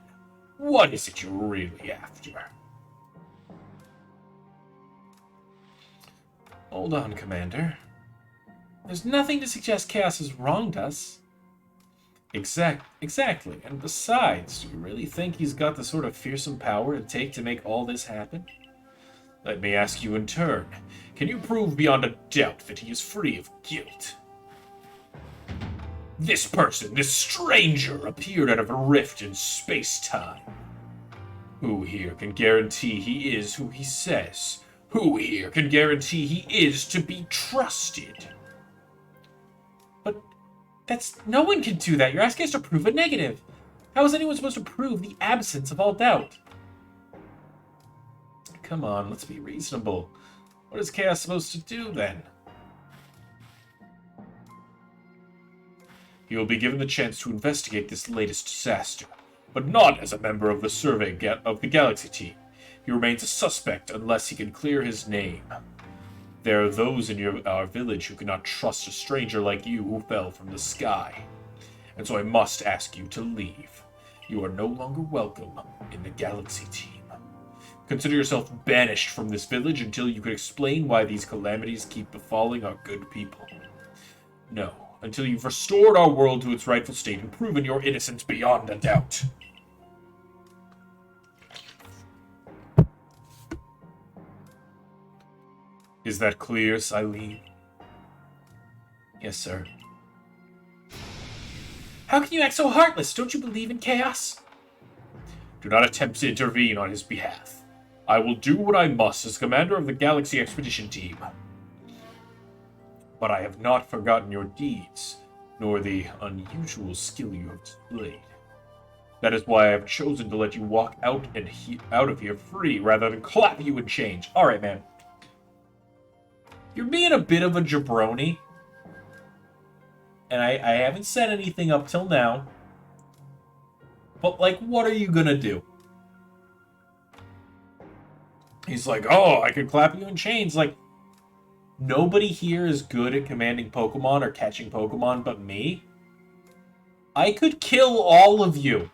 What is it you're really after? Hold on, Commander. There's nothing to suggest Chaos has wronged us. Exactly. And besides, do you really think he's got the sort of fearsome power it take to make all this happen? Let me ask you in turn. Can you prove beyond a doubt that he is free of guilt? This person, this stranger, appeared out of a rift in space-time. Who here can guarantee he is who he says? Who here can guarantee he is to be trusted? But no one can do that. You're asking us to prove a negative. How is anyone supposed to prove the absence of all doubt? Come on, let's be reasonable. What is Chaos supposed to do, then? He will be given the chance to investigate this latest disaster, but not as a member of the survey of the Galaxy team. He remains a suspect unless he can clear his name. There are those in our village who cannot trust a stranger like you who fell from the sky. And so I must ask you to leave. You are no longer welcome in the Galaxy team. Consider yourself banished from this village until you can explain why these calamities keep befalling our good people. No, until you've restored our world to its rightful state and proven your innocence beyond a doubt. Is that clear, Silene? Yes, sir. How can you act so heartless? Don't you believe in chaos? Do not attempt to intervene on his behalf. I will do what I must as commander of the Galaxy Expedition Team. But I have not forgotten your deeds, nor the unusual skill you have displayed. That is why I have chosen to let you walk out out of here free rather than clap you in chains. All right, man. You're being a bit of a jabroni. And I haven't said anything up till now. But, like, what are you gonna do? He's like, oh, I could clap you in chains. Like, nobody here is good at commanding Pokemon or catching Pokemon but me. I could kill all of you.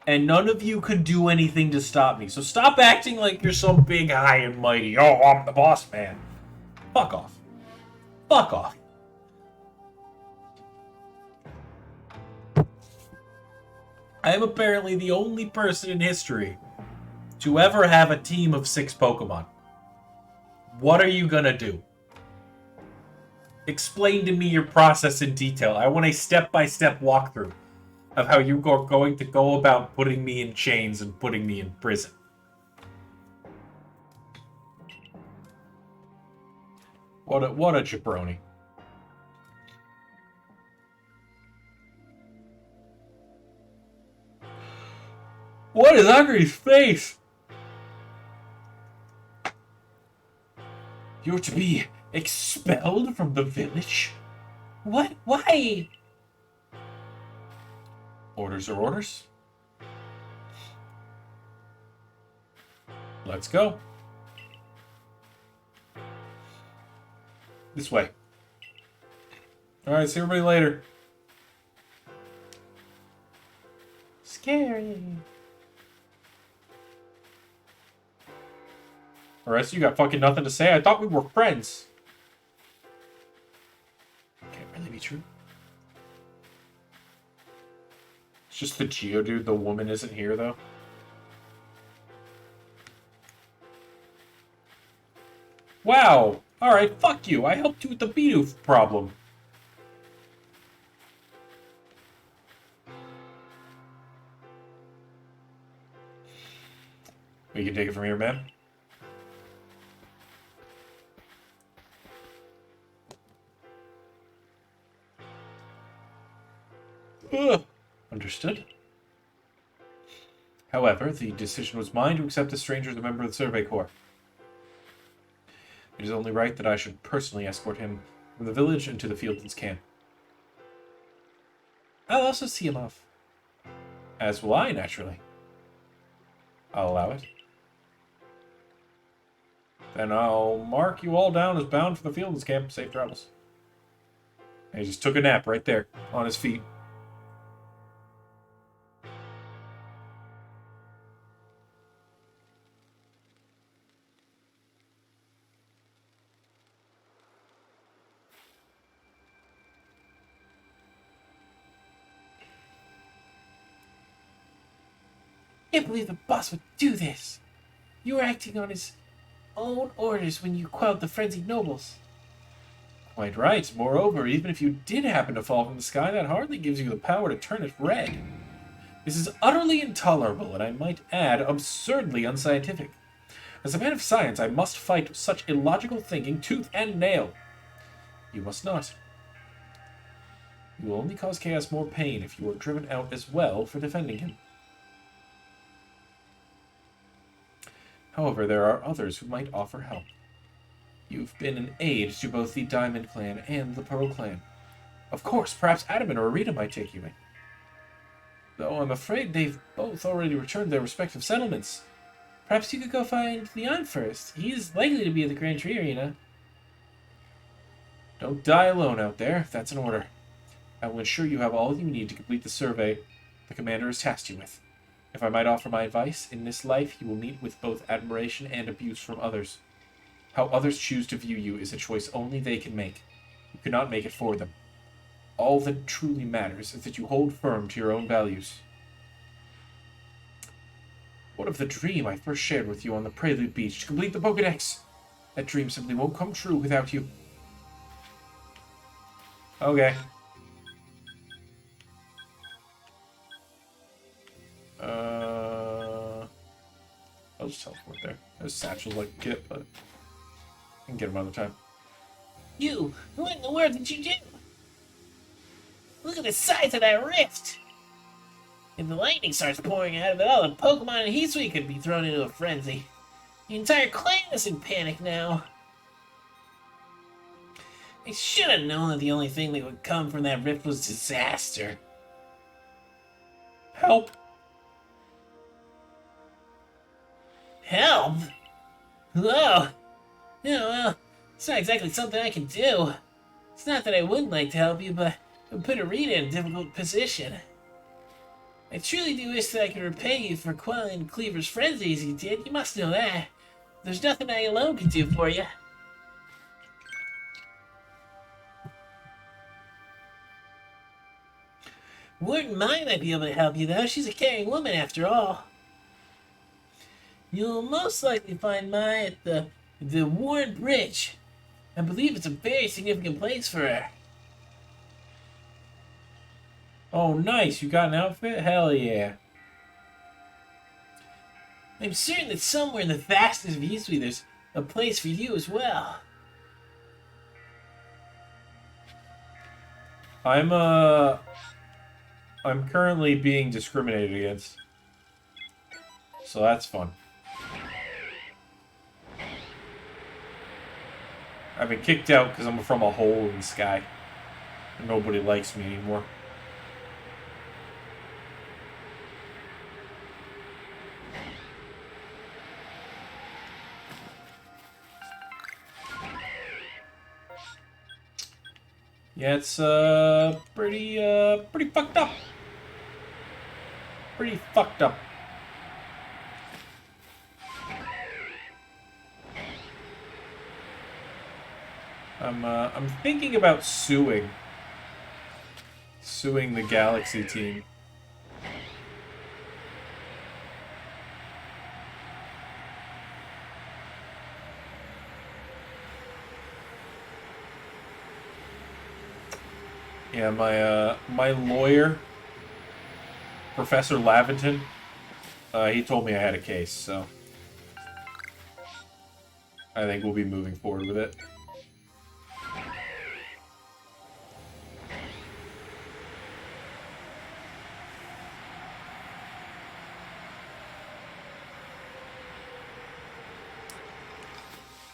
And none of you could do anything to stop me. So stop acting like you're some big, high and mighty. Oh, I'm the boss man. Fuck off. Fuck off. I am apparently the only person in history to ever have a team of 6 Pokemon. What are you gonna do? Explain to me your process in detail. I want a step-by-step walkthrough of how you are going to go about putting me in chains and putting me in prison. What a jabroni. What is Angry's face? You're to be expelled from the village? What? Why? Orders are orders. Let's go. This way. Alright, see everybody later. Scary. Alright, so you got fucking nothing to say? I thought we were friends. Can't really be true. It's just the Geodude, the woman isn't here, though. Wow! Alright, fuck you. I helped you with the Bidoof problem. We can take it from here, man. Ugh. Understood. However, the decision was mine to accept a stranger as a member of the Survey Corps. It is only right that I should personally escort him from the village into the Fieldlands camp. I'll also see him off. As will I, naturally. I'll allow it. Then I'll mark you all down as bound for the Fieldlands camp. Safe travels. And he just took a nap right there, on his feet. I can't believe the boss would do this. You were acting on his own orders when you quelled the frenzied nobles. Quite right. Moreover, even if you did happen to fall from the sky, that hardly gives you the power to turn it red. This is utterly intolerable, and I might add, absurdly unscientific. As a man of science, I must fight such illogical thinking tooth and nail. You must not. You will only cause Chaos more pain if you are driven out as well for defending him. However, there are others who might offer help. You've been an aid to both the Diamond Clan and the Pearl Clan. Of course, perhaps Adaman or Rita might take you in. Though I'm afraid they've both already returned to their respective settlements. Perhaps you could go find Leon first. He's likely to be at the Grand Tree Arena. Don't die alone out there, if that's an order. I will ensure you have all you need to complete the survey the commander has tasked you with. If I might offer my advice, in this life you will meet with both admiration and abuse from others. How others choose to view you is a choice only they can make. You cannot make it for them. All that truly matters is that you hold firm to your own values. What of the dream I first shared with you on the Prelude Beach to complete the Pokedex? That dream simply won't come true without you. Okay. I'll just teleport there. There's satchels like a kit, but I can get them another time. You! What in the world did you do? Look at the size of that rift! If the lightning starts pouring out of it, all the Pokemon in Heatsuite could be thrown into a frenzy. The entire clan is in panic now. I should have known that the only thing that would come from that rift was disaster. Help! Help? Whoa! Yeah, well, it's not exactly something I can do. It's not that I wouldn't like to help you, but it would put Arena in a difficult position. I truly do wish that I could repay you for quelling Cleaver's frenzy as you did. You must know that. There's nothing I alone can do for you. Wouldn't mind might be able to help you, though. She's a caring woman, after all. You'll most likely find Mai at the Warren Bridge. I believe it's a very significant place for her. Oh, nice. You got an outfit? Hell yeah. I'm certain that somewhere in the vastness of Heatsuite there's a place for you as well. I'm currently being discriminated against. So that's fun. I've been kicked out because I'm from a hole in the sky. Nobody likes me anymore. Yeah, it's pretty fucked up. Pretty fucked up. I'm thinking about suing the Galaxy team. Yeah, my lawyer, Professor Laventon, he told me I had a case, so I think we'll be moving forward with it.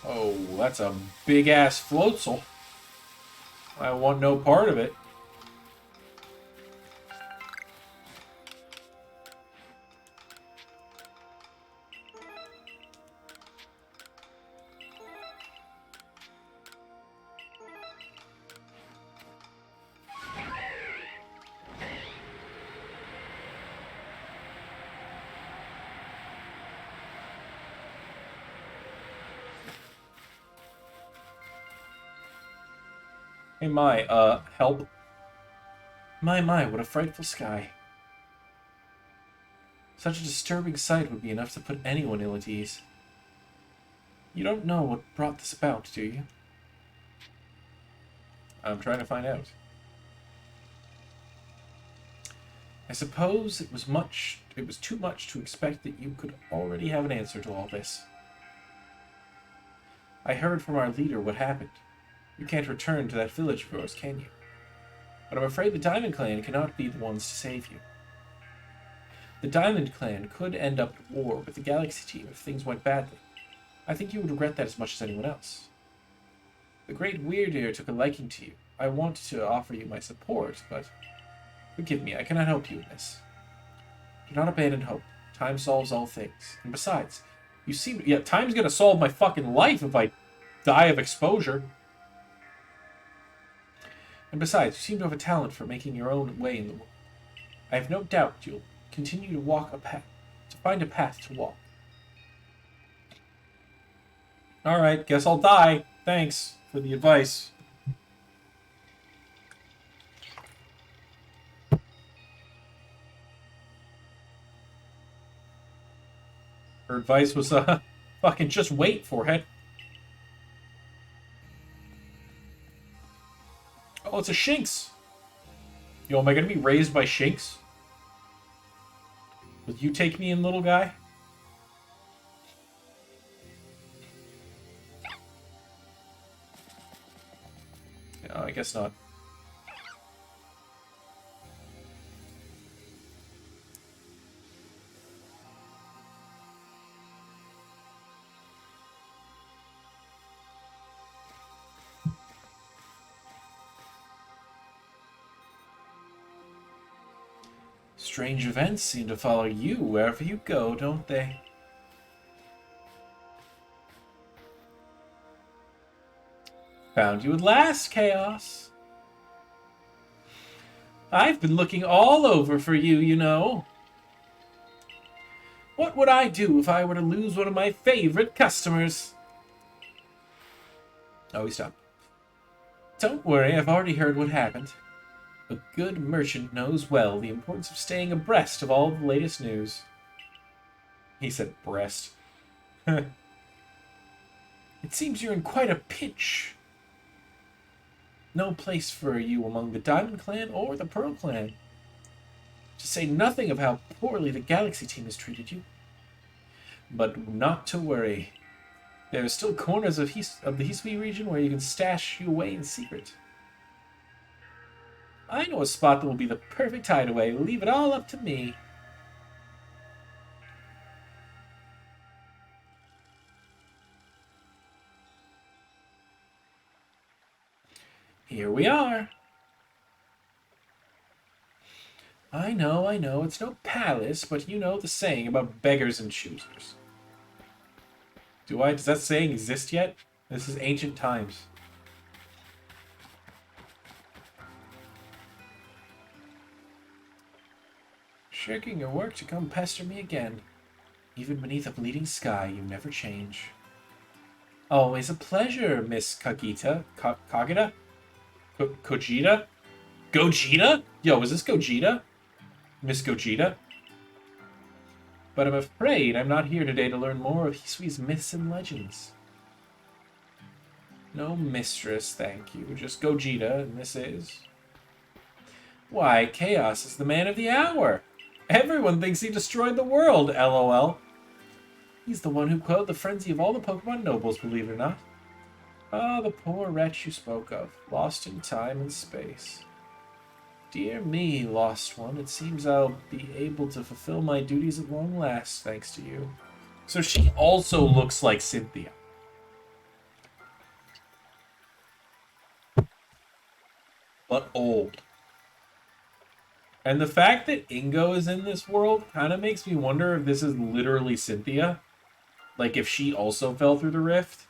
Oh, that's a big-ass floatzel. I want no part of it. Hey, Mai, help. My, what a frightful sky. Such a disturbing sight would be enough to put anyone ill at ease. You don't know what brought this about, do you? I'm trying to find out. I suppose it was too much to expect that you could already have an answer to all this. I heard from our leader what happened. You can't return to that village of yours, can you? But I'm afraid the Diamond Clan cannot be the ones to save you. The Diamond Clan could end up at war with the Galaxy team if things went badly. I think you would regret that as much as anyone else. The Great Weirdeer took a liking to you. I want to offer you my support, but forgive me, I cannot help you in this. Do not abandon hope. Time solves all things. And besides, you seem... Yeah, time's gonna solve my fucking life if I die of exposure. And besides, you seem to have a talent for making your own way in the world. I have no doubt you'll continue to find a path to walk. Alright, guess I'll die. Thanks for the advice. Her advice was, fucking just wait for it. Oh, it's a Shinx. Yo, am I gonna be raised by Shinx? Will you take me in, little guy? I guess not. Strange events seem to follow you wherever you go, don't they? Found you at last, Chaos. I've been looking all over for you, you know. What would I do if I were to lose one of my favorite customers? Oh, he stopped. Don't worry, I've already heard what happened. A good merchant knows well the importance of staying abreast of all the latest news. He said breast. It seems you're in quite a pinch. No place for you among the Diamond Clan or the Pearl Clan. To say nothing of how poorly the Galaxy team has treated you. But not to worry. There are still corners of the Hisui region where you can stash you away in secret. I know a spot that will be the perfect hideaway. Leave it all up to me. Here we are. I know, it's no palace, but you know the saying about beggars and choosers. Does that saying exist yet? This is ancient times. Shirking your work to come pester me again. Even beneath a bleeding sky, you never change. Always a pleasure, Miss Kagita. Kagita? Kojita? Gogeta? Yo, is this Gogeta? Miss Gogeta? But I'm afraid I'm not here today to learn more of Hisui's myths and legends. No mistress, thank you. Just Gogeta, and this is... Why, Chaos is the man of the hour. Everyone thinks he destroyed the world, LOL. He's the one who quelled the frenzy of all the Pokemon nobles, believe it or not. Ah, the poor wretch you spoke of, lost in time and space. Dear me, lost one, it seems I'll be able to fulfill my duties at long last, thanks to you. So she also looks like Cynthia. But old. And the fact that Ingo is in this world kind of makes me wonder if this is literally Cynthia. Like, if she also fell through the rift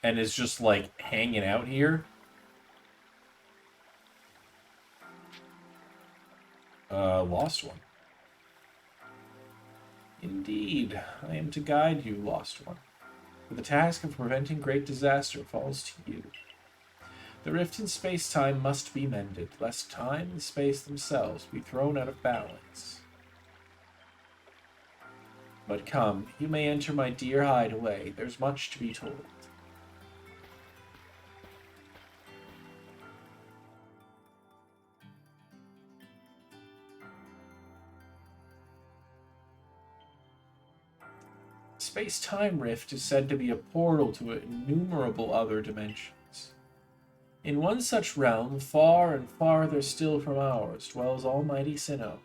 and is just, like, hanging out here. Lost one. Indeed, I am to guide you, lost one. For the task of preventing great disaster falls to you. The rift in space-time must be mended, lest time and space themselves be thrown out of balance. But come, you may enter my dear hideaway. There's much to be told. Space-time rift is said to be a portal to innumerable other dimensions. In one such realm, far and farther still from ours, dwells almighty Sinnoh.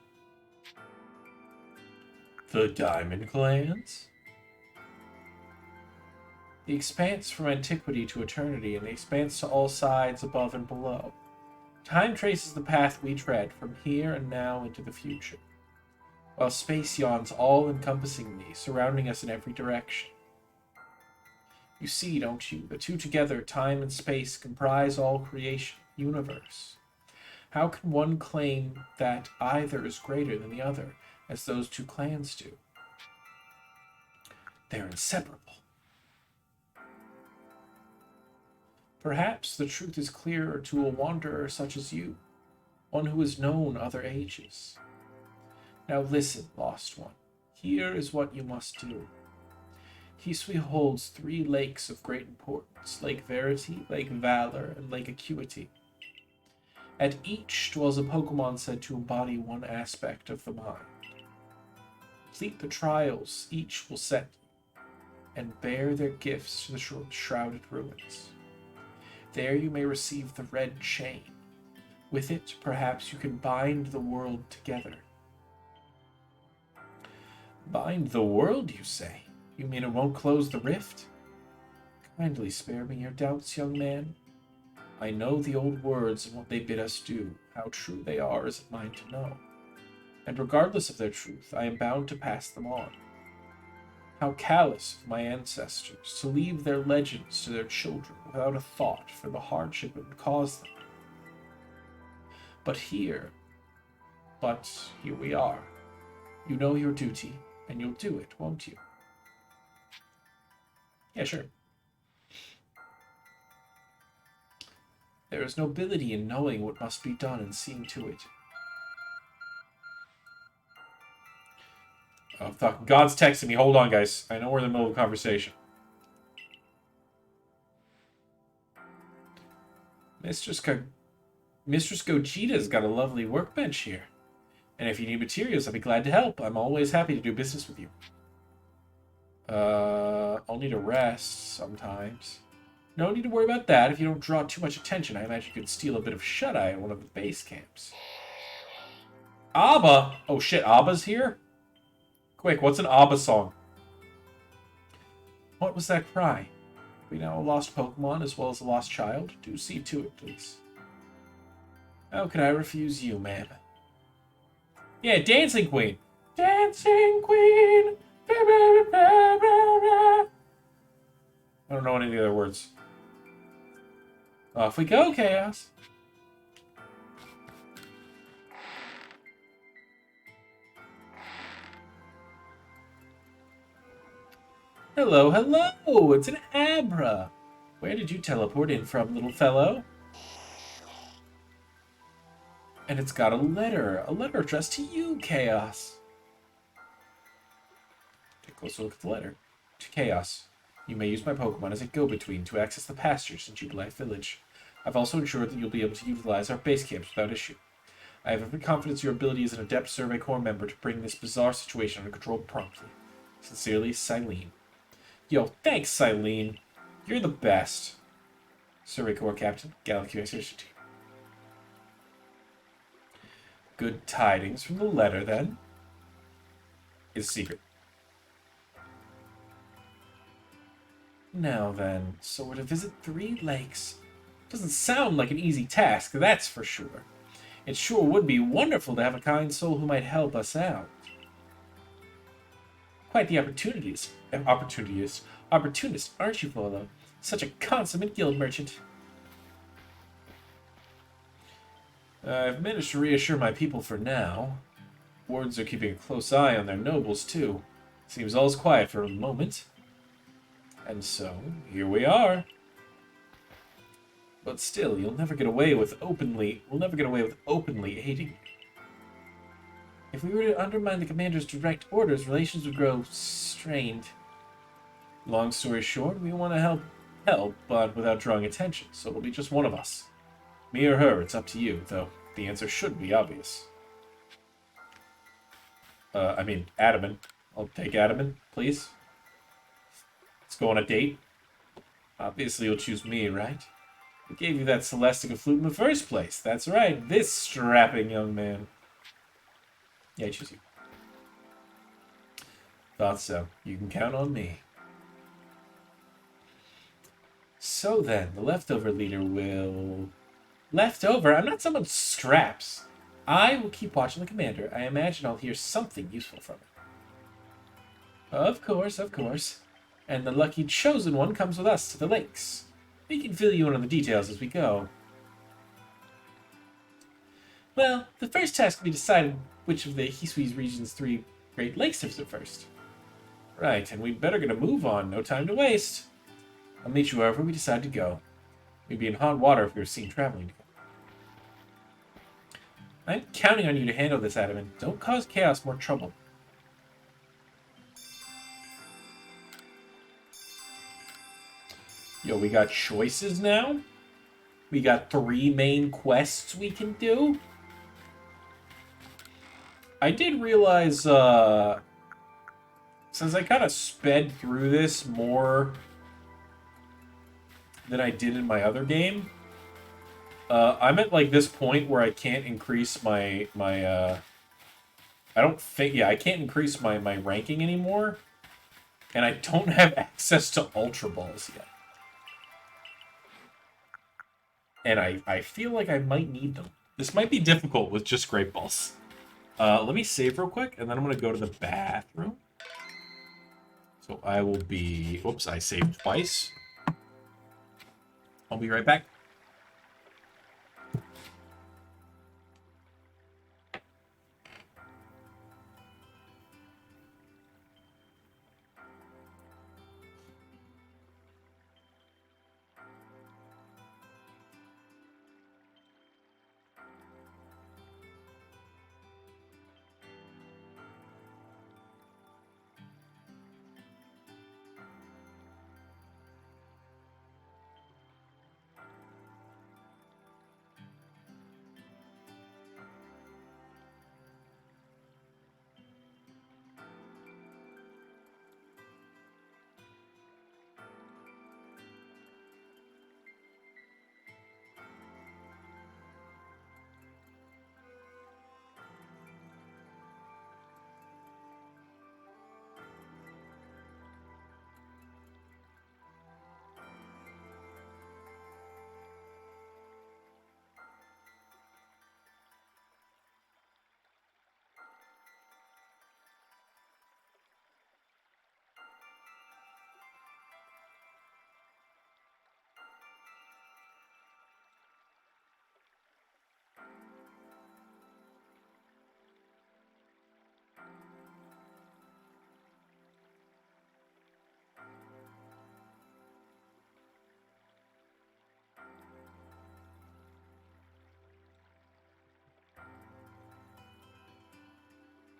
The Diamond Clans? The expanse from antiquity to eternity, and the expanse to all sides above and below. Time traces the path we tread from here and now into the future, while space yawns all-encompassingly, surrounding us in every direction. You see, don't you? The two together, time and space, comprise all creation, universe. How can one claim that either is greater than the other, as those two clans do? They're inseparable. Perhaps the truth is clearer to a wanderer such as you, one who has known other ages. Now listen, lost one. Here is what you must do. Hisui holds 3 lakes of great importance: Lake Verity, Lake Valor, and Lake Acuity. At each dwells a Pokemon said to embody one aspect of the mind. Complete the trials each will set you, and bear their gifts to the shrouded ruins. There you may receive the red chain. With it, perhaps you can bind the world together. Bind the world, you say? You mean it won't close the rift? Kindly spare me your doubts, young man. I know the old words and what they bid us do. How true they are is it mine to know. And regardless of their truth, I am bound to pass them on. How callous of my ancestors to leave their legends to their children without a thought for the hardship it would cause them. But here we are. You know your duty, and you'll do it, won't you? Yeah, sure. There is nobility in knowing what must be done and seeing to it. Oh, fuck. God's texting me. Hold on, guys. I know we're in the middle of a conversation. Mistress Gogeta's got a lovely workbench here. And if you need materials, I'll be glad to help. I'm always happy to do business with you. I'll need a rest sometimes. No need to worry about that. If you don't draw too much attention, I imagine you could steal a bit of shut-eye at one of the base camps. Abba! Oh shit, Abba's here? Quick, what's an Abba song? What was that cry? We now a lost Pokemon as well as a lost child. Do see to it, please. How could I refuse you, ma'am? Yeah, Dancing Queen. Dancing Queen. I don't know any of the other words. Off we go, Chaos. Hello, hello! It's an Abra! Where did you teleport in from, little fellow? And it's got a letter addressed to you, Chaos. Take a closer look at the letter. To Chaos. You may use my Pokemon as a go-between to access the pastures in Jubilife Village. I've also ensured that you'll be able to utilize our base camps without issue. I have every confidence in your ability as an adept Survey Corps member to bring this bizarre situation under control promptly. Sincerely, Silene. Yo, thanks, Silene. You're the best. Survey Corps Captain, Galaxy Expedition Team. Good tidings from the letter, then. It's a secret. Now then, so we're to visit 3 lakes. Doesn't sound like an easy task, that's for sure. It sure would be wonderful to have a kind soul who might help us out. Quite the opportunist, aren't you, Volo? Such a consummate guild merchant. I've managed to reassure my people for now. Wardens are keeping a close eye on their nobles, too. Seems all's quiet for a moment. And so, here we are. But still, we'll never get away with openly aiding you. If we were to undermine the commander's direct orders, relations would grow strained. Long story short, we want to help, but without drawing attention, so it'll be just one of us. Me or her, it's up to you, though the answer should be obvious. Adaman. I'll take Adaman, please. Let's go on a date. Obviously you'll choose me, right? Who gave you that Celestica flute in the first place? That's right, this strapping young man. Yeah, I choose you. Thought so. You can count on me. So then, the leftover leader will... Leftover? I'm not someone scraps. I will keep watching the commander. I imagine I'll hear something useful from him. Of course, of course. And the lucky chosen one comes with us to the lakes. We can fill you in on the details as we go. Well, the first task will be deciding which of the Hisui region's 3 Great Lakes to visit first. Right, and we'd better get a move on. No time to waste. I'll meet you wherever we decide to go. We'd be in hot water if we were seen traveling together. I'm counting on you to handle this, Adaman. Don't cause Chaos more trouble. Yo, we got choices now? We got 3 main quests we can do? I did realize, since I kind of sped through this more than I did in my other game. I'm at like this point where I can't increase my I don't think I can't increase my ranking anymore, and I don't have access to Ultra Balls yet. And I feel like I might need them. This might be difficult with just Great Balls. Let me save real quick, and then I'm going to go to the bathroom. So I will be... Whoops, I saved twice. I'll be right back.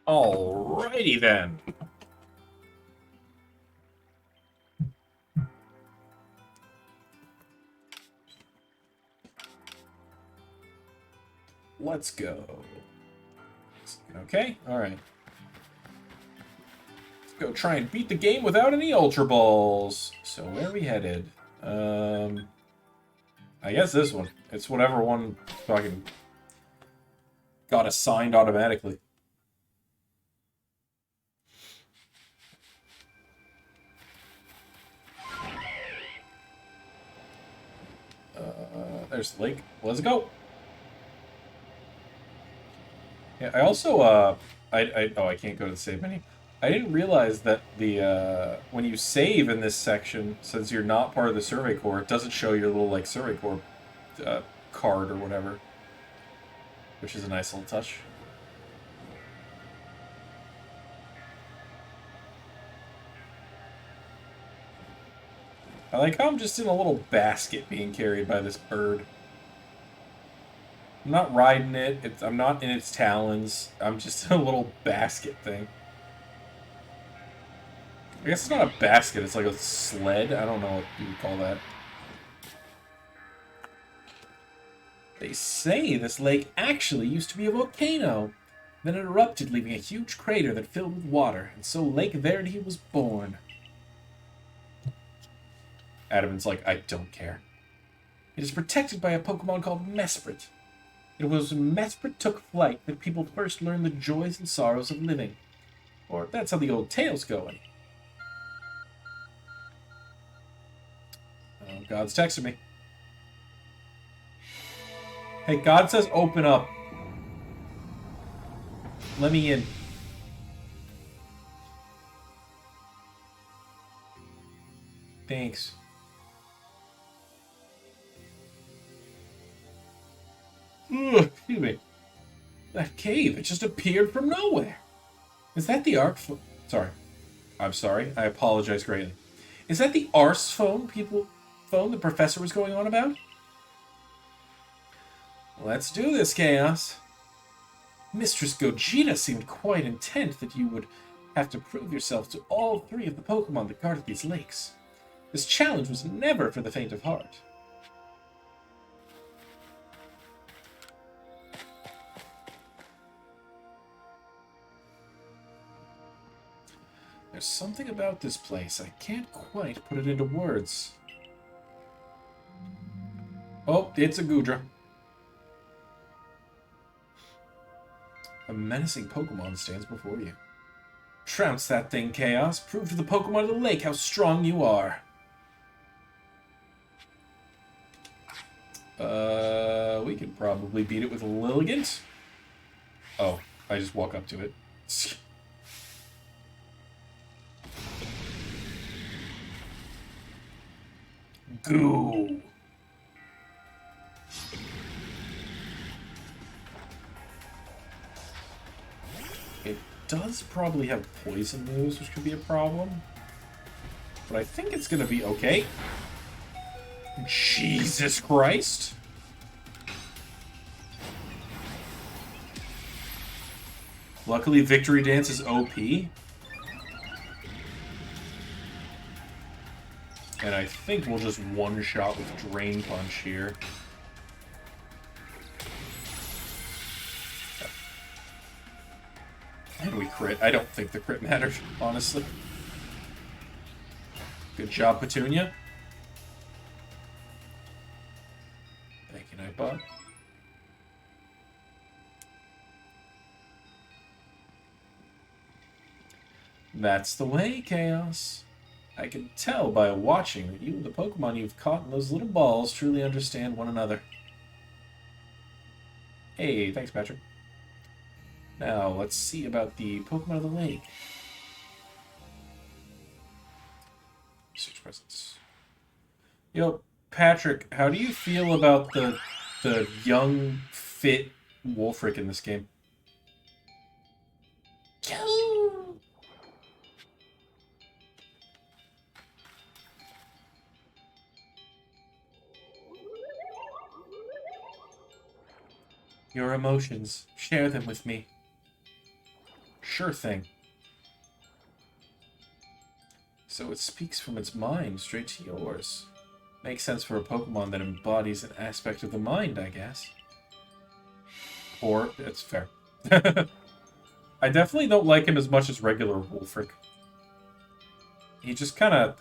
Alrighty then. Let's go. Okay, alright. Let's go try and beat the game without any Ultra Balls. So where are we headed? I guess this one. It's whatever one fucking got assigned automatically. There's the lake. Let's go. Yeah, I also I can't go to the save menu. I didn't realize that the when you save in this section, since you're not part of the Survey Corps, it doesn't show your little like Survey Corps card or whatever, which is a nice little touch. I like how I'm just in a little basket being carried by this bird. I'm not riding it. I'm not in its talons. I'm just in a little basket thing. I guess it's not a basket. It's like a sled. I don't know what you would call that. They say this lake actually used to be a volcano. Then it erupted, leaving a huge crater that filled with water, and so Lake Verity was born. Adaman's like, I don't care. It is protected by a Pokemon called Mesprit. It was when Mesprit took flight that people first learned the joys and sorrows of living. Or that's how the old tales go. Oh, God's texting me. Hey, God says open up. Let me in. Thanks. Ugh, excuse me. That cave, it just appeared from nowhere. Is that the Sorry. I'm sorry. I apologize greatly. Is that the Arse phone the professor was going on about? Let's do this, Chaos. Mistress Gogeta seemed quite intent that you would have to prove yourself to all three of the Pokemon that guarded these lakes. This challenge was never for the faint of heart. There's something about this place. I can't quite put it into words. Oh, it's a Goodra. A menacing Pokemon stands before you. Trounce that thing, Chaos. Prove to the Pokemon of the lake how strong you are. We could probably beat it with a Lilligant. Oh, I just walk up to it. Goo. It does probably have poison moves, which could be a problem. But I think it's gonna be okay. Jesus Christ. Luckily, Victory Dance is OP. And I think we'll just one-shot with Drain Punch here. And we crit. I don't think the crit mattered, honestly. Good job, Petunia. Thank you, Nightbot. That's the way, Chaos. I can tell by watching that you and the Pokemon you've caught in those little balls truly understand one another. Hey, thanks, Patrick. Now, let's see about the Pokemon of the Lake. Search presence. Yo, Patrick, how do you feel about the young, fit Wolfric in this game? Your emotions. Share them with me. Sure thing. So it speaks from its mind straight to yours. Makes sense for a Pokemon that embodies an aspect of the mind, I guess. Or, it's fair. I definitely don't like him as much as regular Wolfric. He just kind of...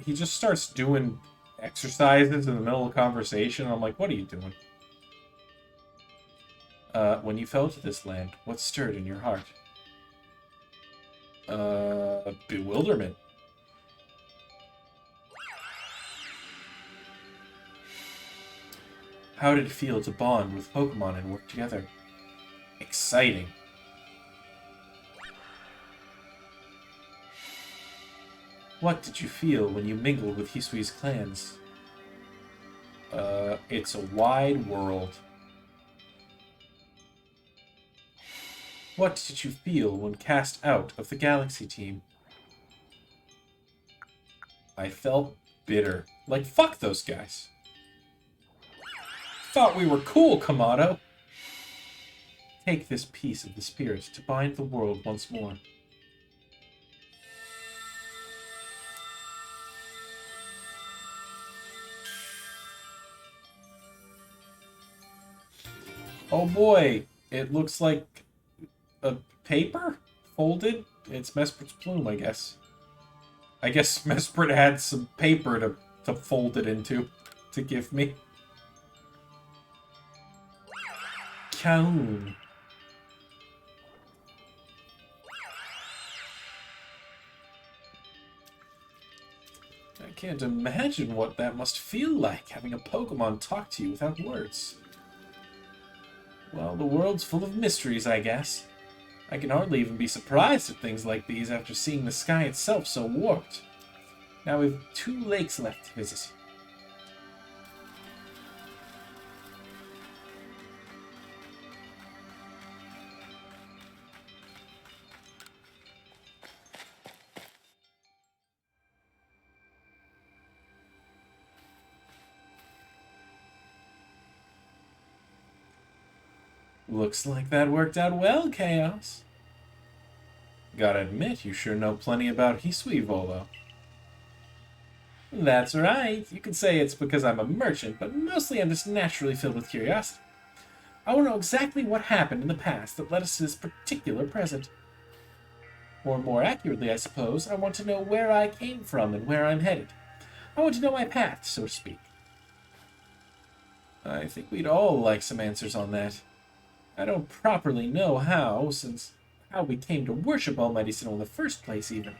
he just starts doing exercises in the middle of conversation. I'm like, what are you doing? When you fell to this land, what stirred in your heart? Bewilderment. How did it feel to bond with Pokemon and work together? Exciting. What did you feel when you mingled with Hisui's clans? It's a wide world. What did you feel when cast out of the Galaxy team? I felt bitter. Like, fuck those guys. Thought we were cool, Kamado. Take this piece of the spirit to bind the world once more. Oh boy, it looks like a paper folded. It's Mesprit's plume, I guess. I guess Mesprit had some paper to fold it into to give me. Kaun. I can't imagine what that must feel like, having a Pokemon talk to you without words. Well, the world's full of mysteries, I guess. I can hardly even be surprised at things like these after seeing the sky itself so warped. Now we've 2 lakes left to visit. Looks like that worked out well, Chaos. Gotta admit, you sure know plenty about Hisui, Volo. That's right. You could say it's because I'm a merchant, but mostly I'm just naturally filled with curiosity. I want to know exactly what happened in the past that led us to this particular present. Or more accurately, I suppose, I want to know where I came from and where I'm headed. I want to know my path, so to speak. I think we'd all like some answers on that. I don't properly know how, since how we came to worship Almighty Sinnoh in the first place, even.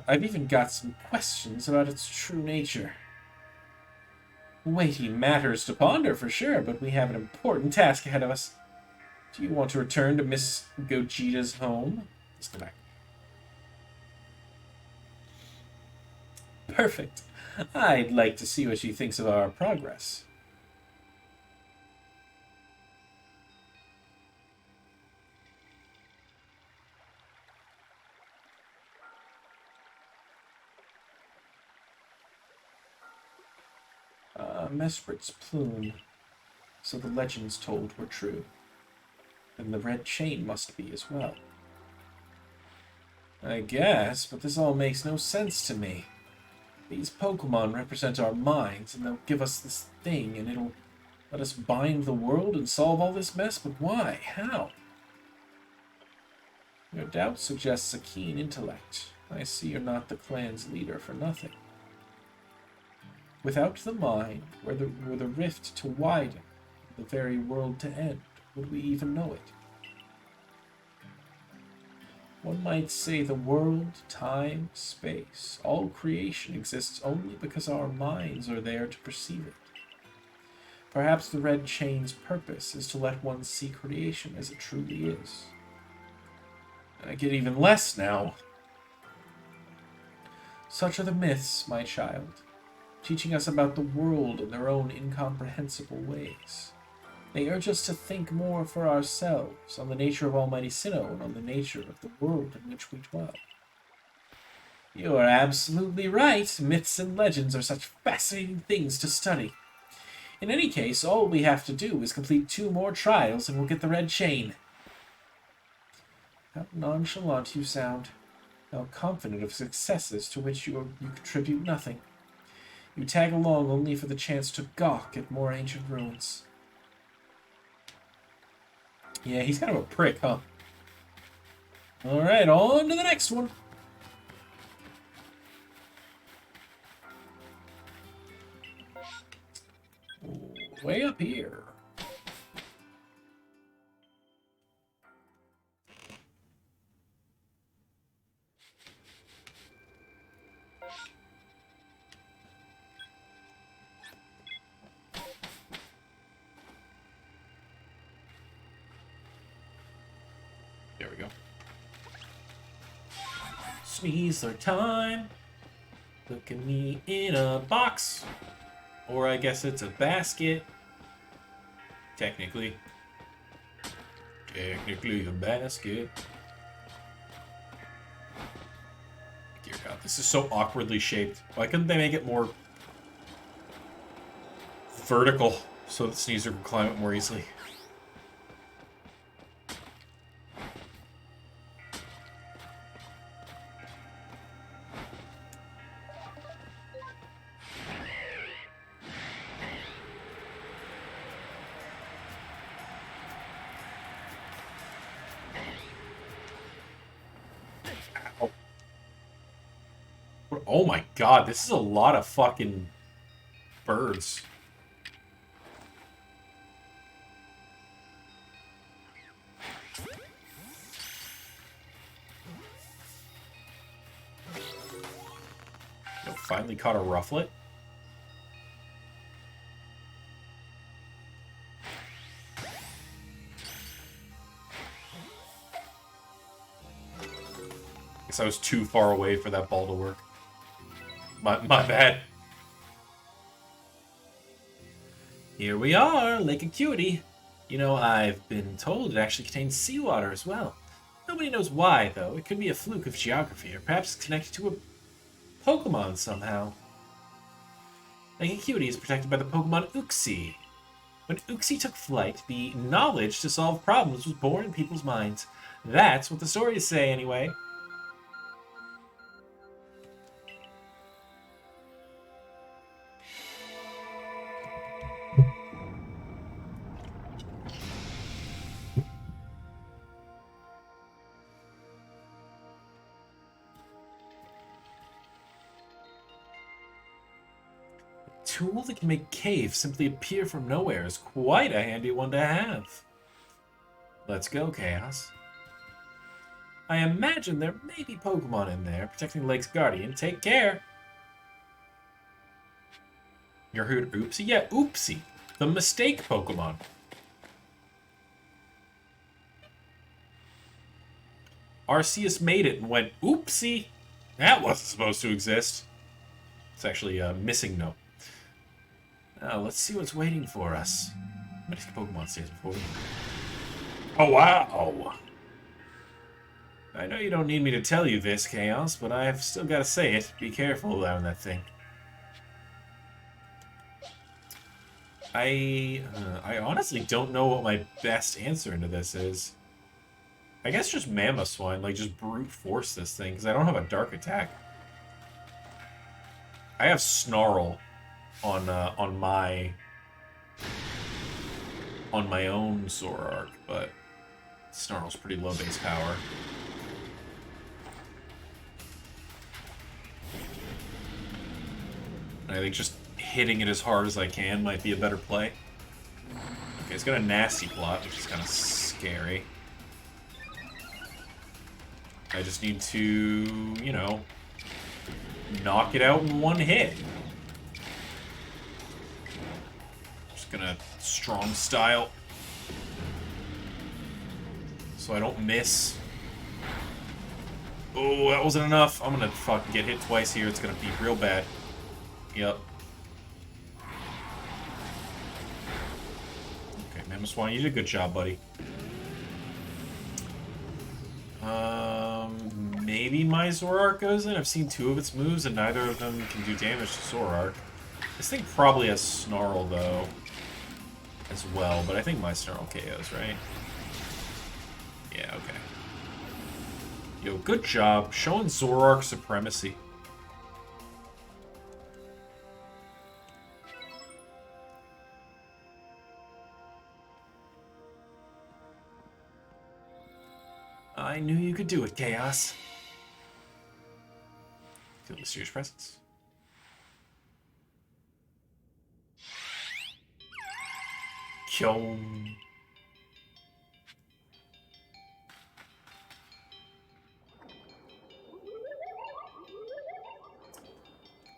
I've even got some questions about its true nature. Weighty matters to ponder for sure, but we have an important task ahead of us. Do you want to return to Miss Gogeta's home? Let's go back. Perfect. I'd like to see what she thinks of our progress. Mesprit's plume. So the legends told were true. And the red chain must be as well. I guess, but this all makes no sense to me. These Pokemon represent our minds, and they'll give us this thing, and it'll let us bind the world and solve all this mess, but why? How? Your doubt suggests a keen intellect. I see you're not the clan's leader for nothing. Without the mind, were the rift to widen, the very world to end, would we even know it? One might say the world, time, space, all creation exists only because our minds are there to perceive it. Perhaps the red chain's purpose is to let one see creation as it truly is. I get even less now. Such are the myths, my child, teaching us about the world in their own incomprehensible ways. They urge us to think more for ourselves on the nature of Almighty Sinnoh and on the nature of the world in which we dwell. You are absolutely right. Myths and legends are such fascinating things to study. In any case, all we have to do is complete 2 more trials and we'll get the red chain. How nonchalant you sound. How confident of successes to which you contribute nothing. You tag along only for the chance to gawk at more ancient ruins. Yeah, he's kind of a prick, huh? Alright, on to the next one. Way up here. There we go. Sneezer time. Look at me in a box. Or I guess it's a basket. Technically a basket. Dear God, this is so awkwardly shaped. Why couldn't they make it more vertical so that Sneezer could climb it more easily? Oh my God, this is a lot of fucking birds. Yo, finally caught a rufflet. Guess I was too far away for that ball to work. My bad. Here we are, Lake Acuity. You know, I've been told it actually contains seawater as well. Nobody knows why, though. It could be a fluke of geography, or perhaps it's connected to a Pokemon somehow. Lake Acuity is protected by the Pokemon Uxie. When Uxie took flight, the knowledge to solve problems was born in people's minds. That's what the stories say, anyway. tool that can make caves simply appear from nowhere is quite a handy one to have. Let's go, Chaos. I imagine there may be Pokemon in there protecting Lake's Guardian. Take care. You heard Oopsie? Yeah, Oopsie. The mistake Pokemon. Arceus made it and went, oopsie. That wasn't supposed to exist. It's actually a missing note. Now, let's see what's waiting for us. Many Pokemon stays before we... Oh, wow! I know you don't need me to tell you this, Chaos, but I've still got to say it. Be careful around that thing. I honestly don't know what my best answer into this is. I guess just Mamoswine, like just brute force this thing, because I don't have a dark attack. I have Snarl on my own Zoroark, but Snarl's pretty low base power. And I think just hitting it as hard as I can might be a better play. Okay, it's got a nasty plot, which is kind of scary. I just need to, you know, knock it out in one hit. Just gonna strong style. So I don't miss. Oh, that wasn't enough. I'm gonna fucking get hit twice here. It's gonna be real bad. Yep. Okay, Mamoswine, you did a good job, buddy. Maybe my Zoroark goes in. I've seen two of its moves, and neither of them can do damage to Zoroark. This thing probably has Snarl, though, as well, but I think my Snarl KOs, right? Yeah, okay. Yo, good job showing Zoroark supremacy. I knew you could do it, Chaos. Feel mysterious presence. Kyom.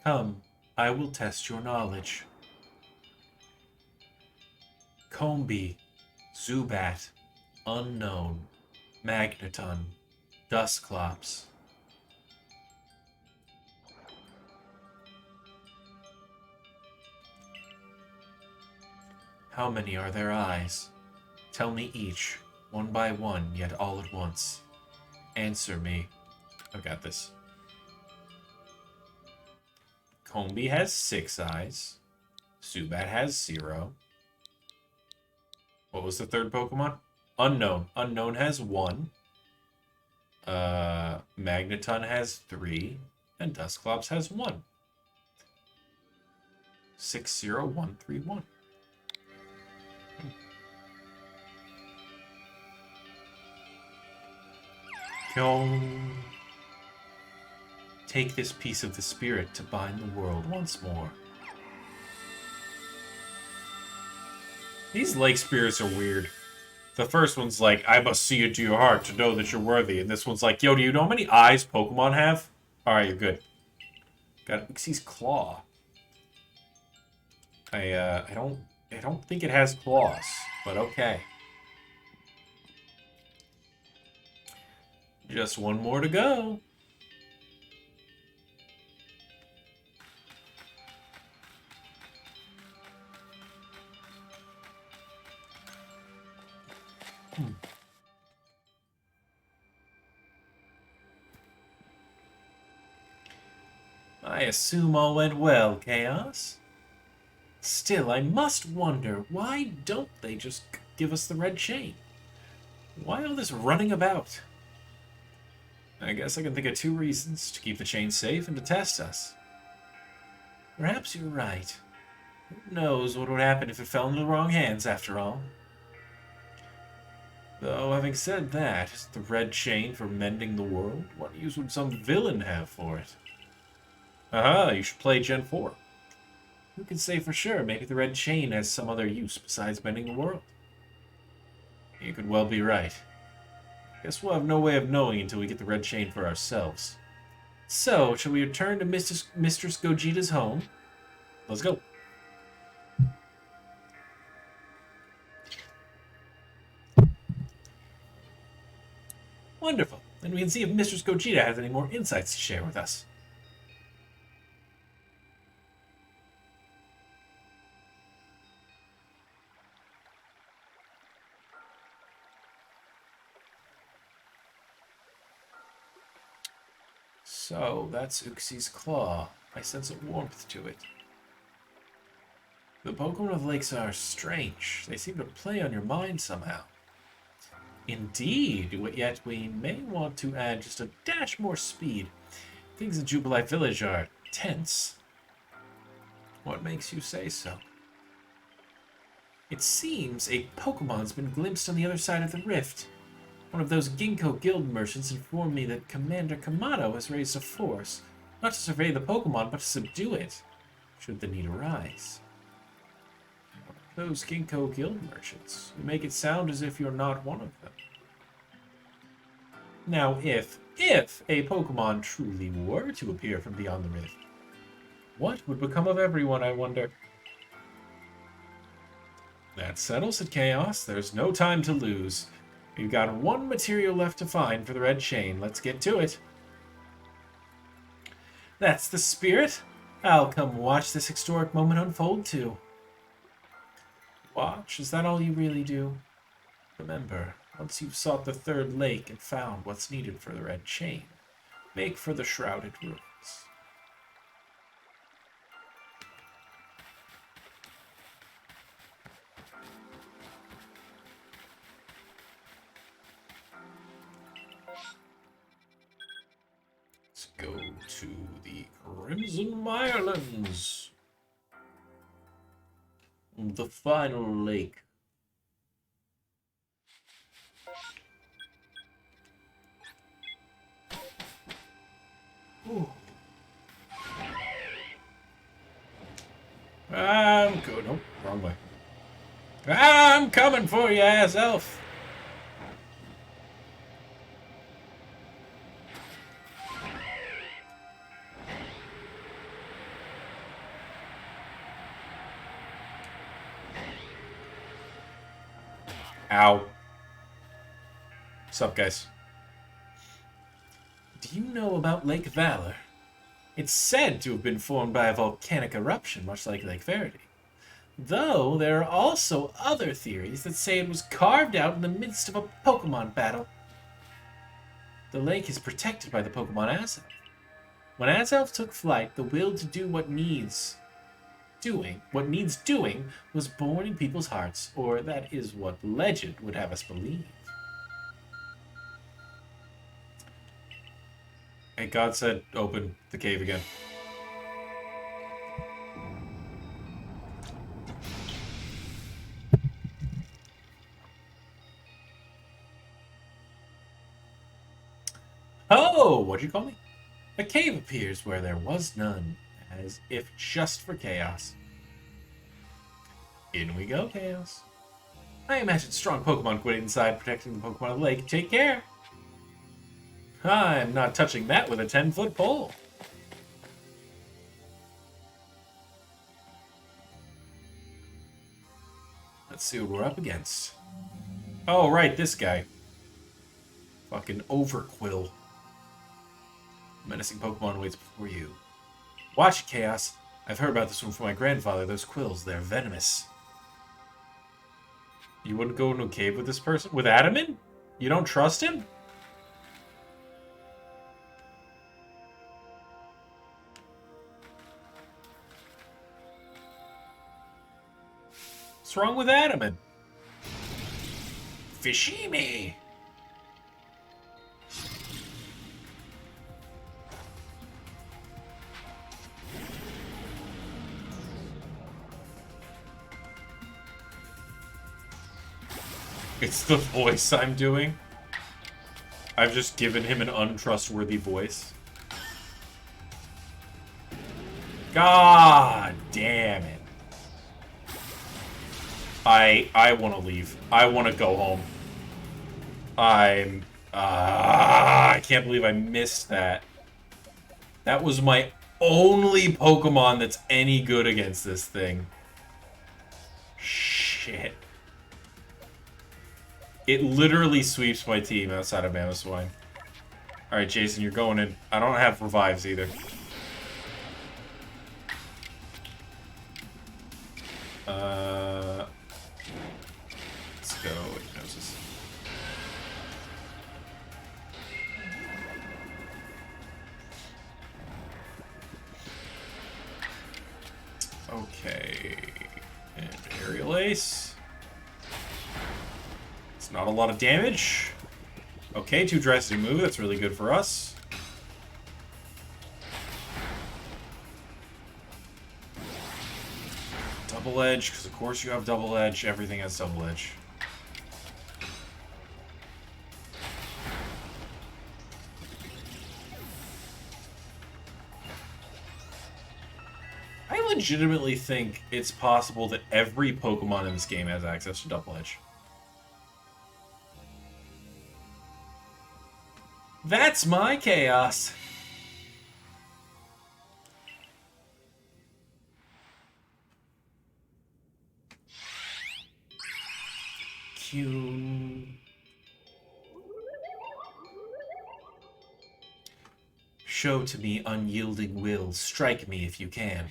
Come, I will test your knowledge. Combee, Zubat, Unknown, Magneton, Dusclops. How many are their eyes? Tell me each, one by one, yet all at once. Answer me. I've got this. Combee has 6 eyes. Zubat has 0. What was the third Pokemon? Unknown. Unknown has 1. Magneton has 3. And Dusclops has 1. 60131. Go. Take this piece of the spirit to bind the world once more. These lake spirits are weird. The first one's like, I must see into your heart to know that you're worthy. And this one's like, yo, do you know how many eyes Pokemon have? Alright, you're good. Got Uxie's Claw. I don't think it has claws, but okay. Just one more to go. I assume all went well, Chaos. Still, I must wonder, why don't they just give us the red chain? Why all this running about? I guess I can think of 2 reasons: to keep the chain safe and to test us. Perhaps you're right. Who knows what would happen if it fell into the wrong hands, after all? Though, having said that, the red chain for mending the world, what use would some villain have for it? Aha, you should play Gen 4. Who can say for sure? Maybe the red chain has some other use besides bending the world. You could well be right. Guess we'll have no way of knowing until we get the red chain for ourselves. So, shall we return to Mistress Gogeta's home? Let's go. Wonderful. And we can see if Mistress Gogeta has any more insights to share with us. So, that's Uxi's claw. I sense a warmth to it. The Pokemon of lakes are strange. They seem to play on your mind somehow. Indeed, yet we may want to add just a dash more speed. Things in Jubilee Village are tense. What makes you say so? It seems a Pokemon's been glimpsed on the other side of the rift. One of those Ginkgo Guild merchants informed me that Commander Kamato has raised a force, not to survey the Pokemon, but to subdue it, should the need arise. Those Ginkgo Guild merchants, you make it sound as if you're not one of them. Now, if a Pokemon truly were to appear from beyond the rift, what would become of everyone, I wonder? That settles it, Chaos. There's no time to lose. We've got one material left to find for the red chain. Let's get to it. That's the spirit. I'll come watch this historic moment unfold too. Watch? Is that all you really do? Remember, once you've sought the third lake and found what's needed for the red chain, make for the shrouded ruins. Let's go to the Crimson Mirelands. The final lake. Ooh. I'm good. Nope, wrong way. I'm coming for you, ass elf. Ow. What's up, guys? Do you know about Lake Valor? It's said to have been formed by a volcanic eruption, much like Lake Verity. Though there are also other theories that say it was carved out in the midst of a Pokemon battle. The lake is protected by the Pokemon Azelf. When Azelf took flight, the will to do what needs doing was born in people's hearts, or that is what legend would have us believe. Hey, God said open the cave again. Oh, what'd you call me? A cave appears where there was none, as if just for chaos. In we go, Chaos. I imagine strong Pokemon waiting inside protecting the Pokemon of the lake. Take care. I'm not touching that with a 10-foot pole. Let's see what we're up against. Oh, right, this guy. Fucking Overquill. Menacing Pokemon waits before you. Watch it, Chaos. I've heard about this one from my grandfather. Those quills, they're venomous. You wouldn't go into a cave with this person? With Adaman? You don't trust him? What's wrong with Adaman? Fishimi! It's the voice I'm doing. I've just given him an untrustworthy voice. God damn it. I want to leave. I want to go home. I can't believe I missed that. That was my only Pokemon that's any good against this thing. Shit. It literally sweeps my team outside of Mamoswine. Alright, Jason, you're going in. I don't have revives either. Let's go Hypnosis. Okay. And Aerial Ace. It's not a lot of damage. Okay, 2 tries to move. That's really good for us. Double Edge, because of course you have Double Edge. Everything has Double Edge. I legitimately think it's possible that every Pokemon in this game has access to Double Edge. That's my chaos. Q. Show to me unyielding will. Strike me if you can.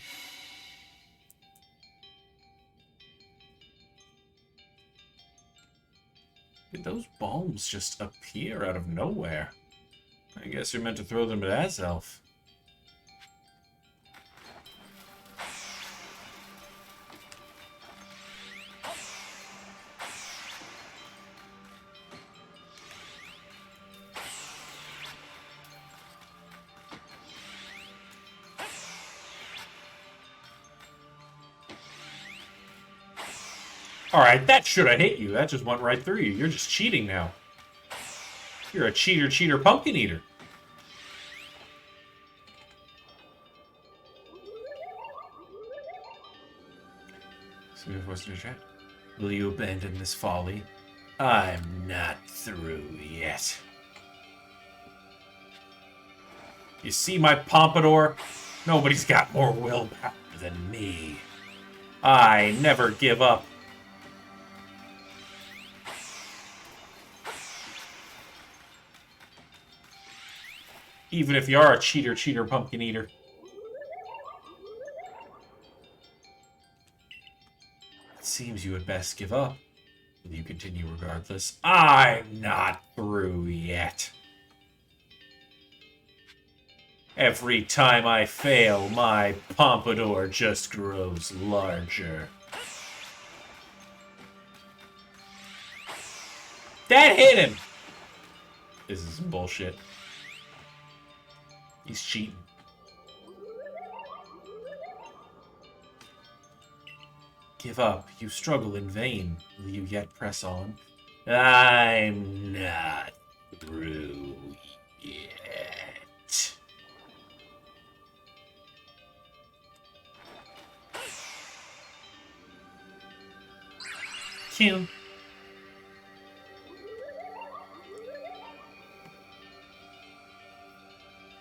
Did those bombs just appear out of nowhere? I guess you're meant to throw them at Azelf. Alright, that should have hit you. That just went right through you. You're just cheating now. You're a cheater, pumpkin eater. So you're forced to chat. Will you abandon this folly? I'm not through yet. You see my pompadour? Nobody's got more willpower than me. I never give up. Even if you are a cheater, pumpkin eater. It seems you had best give up. Will you continue regardless? I'm not through yet. Every time I fail, my pompadour just grows larger. That hit him! This is some bullshit. He's cheating. Give up. You struggle in vain. Will you yet press on? I'm not through yet. Kill.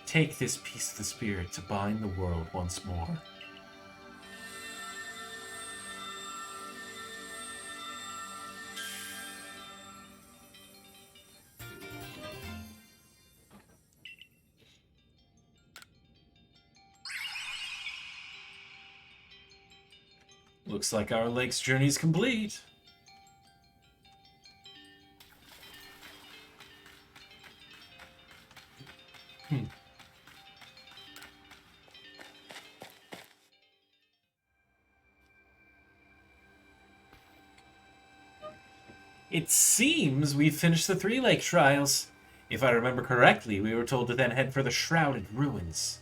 Take this piece of the spirit to bind the world once more. Looks like our lake's journey's complete. It seems we've finished the Three Lake Trials. If I remember correctly, we were told to then head for the Shrouded Ruins.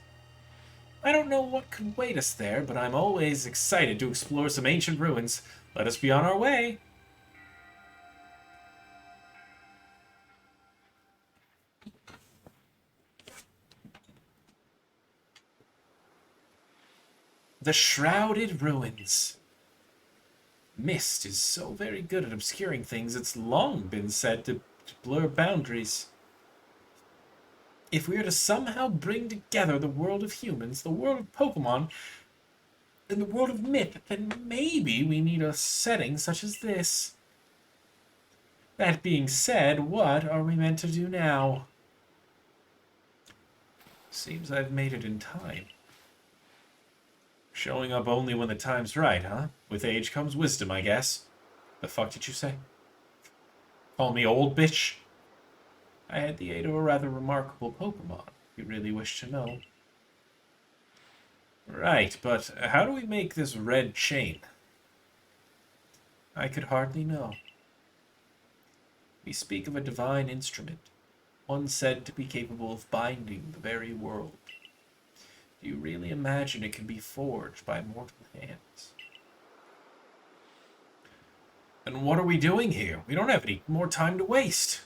I don't know what could wait us there, but I'm always excited to explore some ancient ruins. Let us be on our way. The Shrouded Ruins. Mist is so very good at obscuring things, it's long been said to blur boundaries. If we are to somehow bring together the world of humans, the world of Pokemon, and the world of myth, then maybe we need a setting such as this. That being said, what are we meant to do now? Seems I've made it in time. Showing up only when the time's right, huh? With age comes wisdom, I guess. The fuck did you say? Call me old, bitch? I had the aid of a rather remarkable Pokemon, if you really wish to know. Right, but how do we make this red chain? I could hardly know. We speak of a divine instrument, one said to be capable of binding the very world. Do you really imagine it can be forged by mortal hands? And what are we doing here? We don't have any more time to waste.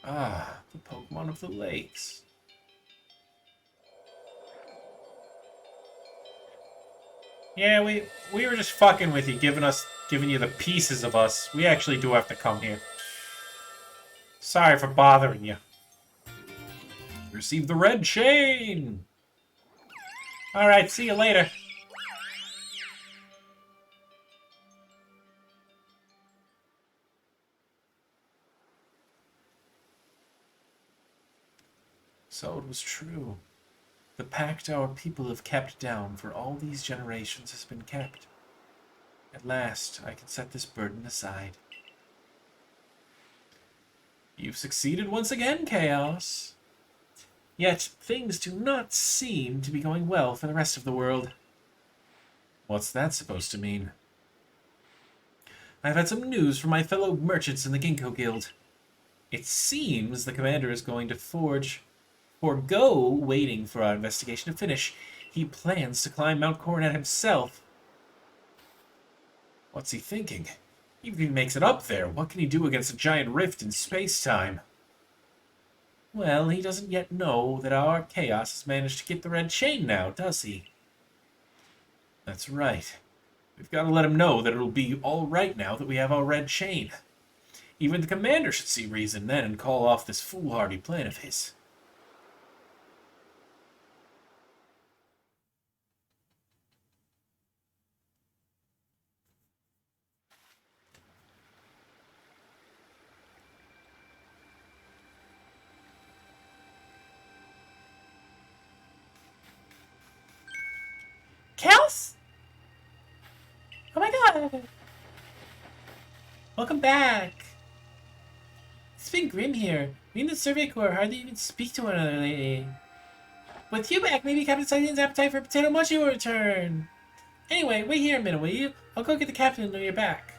Ah, the Pokemon of the lakes. Yeah, we were just fucking with you, giving you the pieces of us. We actually do have to come here. Sorry for bothering you. Receive the red chain! Alright, see you later. So it was true. The pact our people have kept down for all these generations has been kept. At last, I can set this burden aside. You've succeeded once again, Chaos. Yet, things do not seem to be going well for the rest of the world. What's that supposed to mean? I've had some news from my fellow merchants in the Ginkgo Guild. It seems the commander is going to forgo waiting for our investigation to finish. He plans to climb Mount Coronet himself. What's he thinking? Even if he makes it up there, what can he do against a giant rift in space-time? Well, he doesn't yet know that our Chaos has managed to get the red chain now, does he? That's right. We've got to let him know that it'll be all right now that we have our red chain. Even the commander should see reason then and call off this foolhardy plan of his. Kels? Oh my god! Welcome back! It's been grim here. Me and the Survey Corps hardly even speak to one another lately. With you back, maybe Captain Simon's appetite for potato mochi will return. Anyway, wait here a minute, will you? I'll go get the captain when you're back.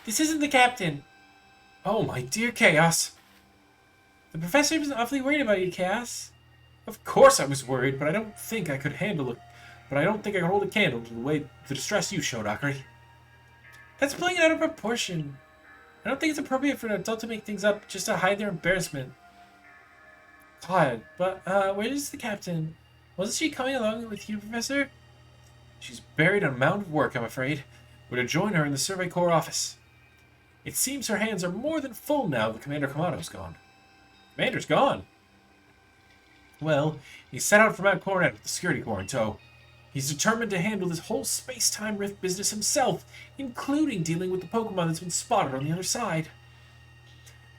This isn't the captain. Oh, my dear Chaos. The professor was awfully worried about you, Chaos. Of course I was worried, but I don't think I could handle it. But I don't think I could hold a candle to the distress you showed, Akari. That's playing it out of proportion. I don't think it's appropriate for an adult to make things up just to hide their embarrassment. God, but where is the captain? Wasn't she coming along with you, Professor? She's buried on a mound of work, I'm afraid. We're to join her in the Survey Corps office. It seems her hands are more than full now that Commander Kamado's gone. Commander's gone? Well, he set out for Mount Coronet with the security corps in tow. He's determined to handle this whole space-time rift business himself, including dealing with the Pokemon that's been spotted on the other side.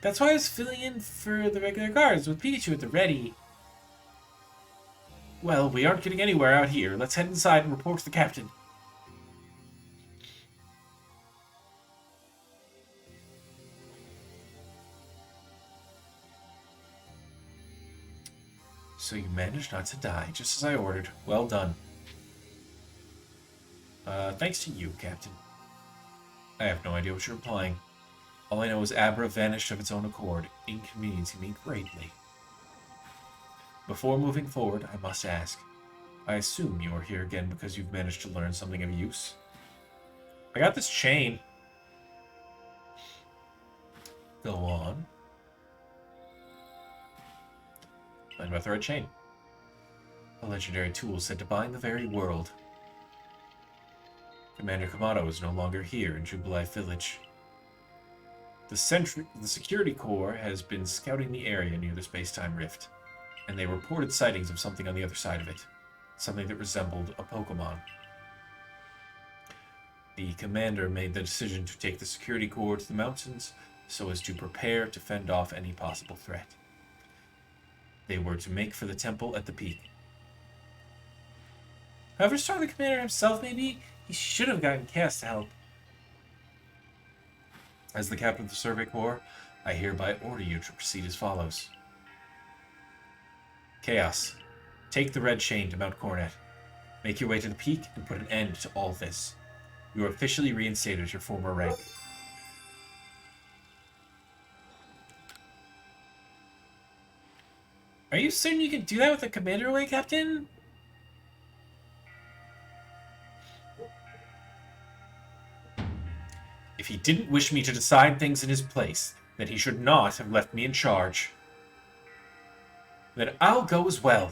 That's why I was filling in for the regular guards with Pikachu at the ready. Well, we aren't getting anywhere out here. Let's head inside and report to the captain. So you managed not to die, just as I ordered. Well done. Thanks to you, Captain. I have no idea what you're implying. All I know is Abra vanished of its own accord, inconveniencing me greatly. Before moving forward, I must ask. I assume you are here again because you've managed to learn something of use? I got this chain. Go on. Mind my thread chain. A legendary tool said to bind the very world. Commander Kamado is no longer here in Jubilife Village. The Security Corps has been scouting the area near the space-time rift, and they reported sightings of something on the other side of it. Something that resembled a Pokemon. The commander made the decision to take the Security Corps to the mountains so as to prepare to fend off any possible threat. They were to make for the temple at the peak. Whoever started the commander himself, maybe? He should have gotten Chaos to help. As the captain of the Survey Corps, I hereby order you to proceed as follows. Chaos, take the red chain to Mount Coronet. Make your way to the peak and put an end to all this. You are officially reinstated at your former rank. Are you certain you can do that with the commander away, Captain? If he didn't wish me to decide things in his place, then he should not have left me in charge. Then I'll go as well.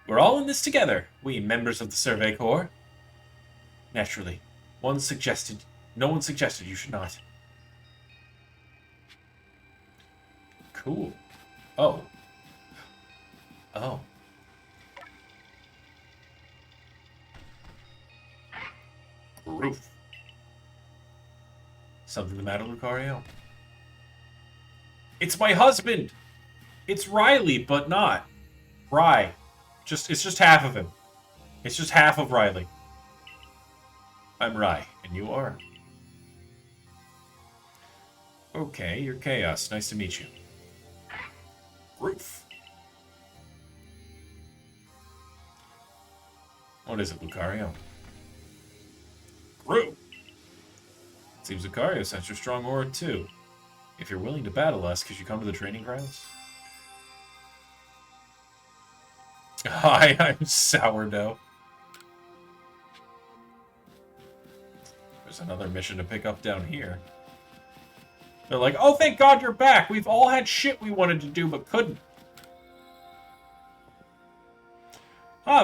We're all in this together, we members of the Survey Corps. Naturally, no one suggested you should not. Cool. Oh. Oh. Roof. Something the matter, Lucario? It's my husband! It's Riley, but not. Rye. It's just half of him. It's just half of Riley. I'm Rye, and you are? Okay, you're Chaos. Nice to meet you. Roof. What is it, Lucario? Roof. Seems Lucario sent your strong aura too. If you're willing to battle us, could you come to the training grounds? Hi, I'm Sourdough. There's another mission to pick up down here. They're like, oh, thank God you're back. We've all had shit we wanted to do but couldn't.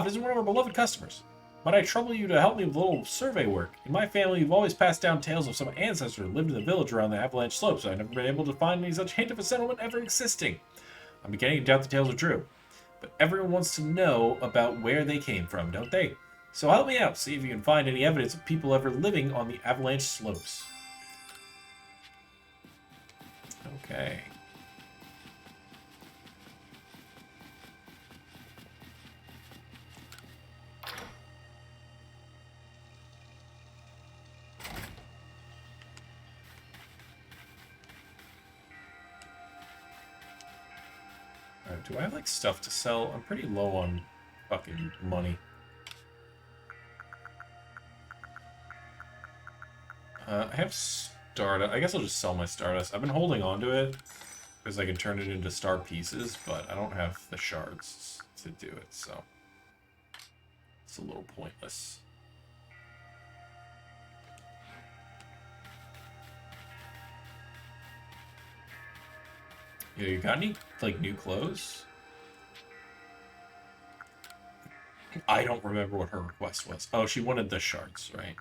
Visit one of our beloved customers. Might I trouble you to help me with a little survey work? In my family, we've always passed down tales of some ancestor who lived in the village around the Avalanche Slopes. I've never been able to find any such hint of a settlement ever existing. I'm beginning to doubt the tales are true. But everyone wants to know about where they came from, don't they? So help me out, see if you can find any evidence of people ever living on the Avalanche Slopes. Okay. Alright, do I have, like, stuff to sell? I'm pretty low on fucking money. I have Stardust. I guess I'll just sell my Stardust. I've been holding on to it because I can turn it into star pieces, but I don't have the shards to do it, so it's a little pointless. Yeah, you got any, like, new clothes? I don't remember what her request was. Oh, she wanted the shards, right?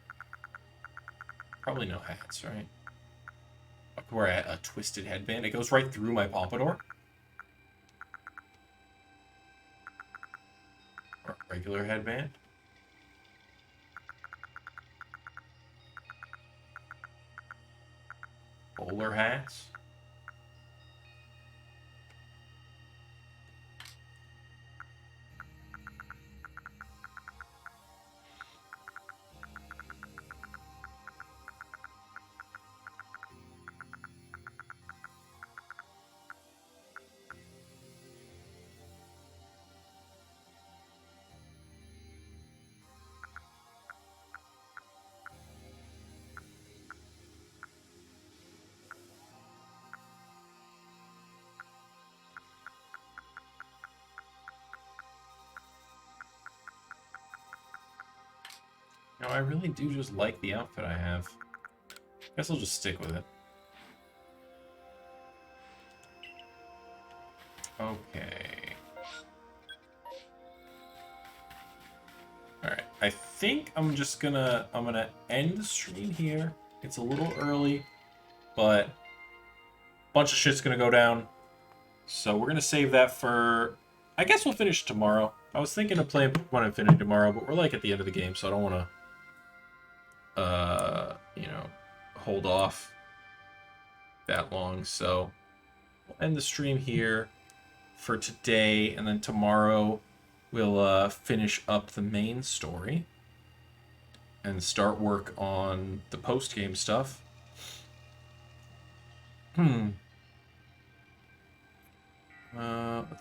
Probably no hats, right? I could wear a twisted headband. It goes right through my pompadour. Or a regular headband. Bowler hats. No, I really do just like the outfit I have. Guess I'll just stick with it. Okay. Alright, I think I'm gonna end the stream here. It's a little early, but a bunch of shit's gonna go down. So we're gonna save that for, I guess we'll finish tomorrow. I was thinking of playing Pokemon Infinity tomorrow, but we're like at the end of the game, so I don't wanna you know, hold off that long. So we'll end the stream here for today, and then tomorrow we'll finish up the main story and start work on the post-game stuff. Let's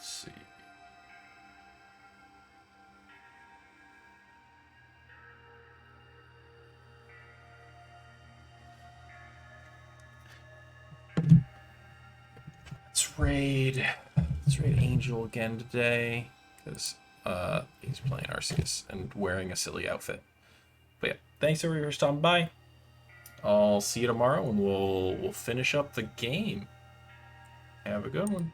see. Let's raid Angel again today, because he's playing Arceus and wearing a silly outfit. But yeah, thanks everybody for stopping by. I'll see you tomorrow, and we'll finish up the game. Have a good one.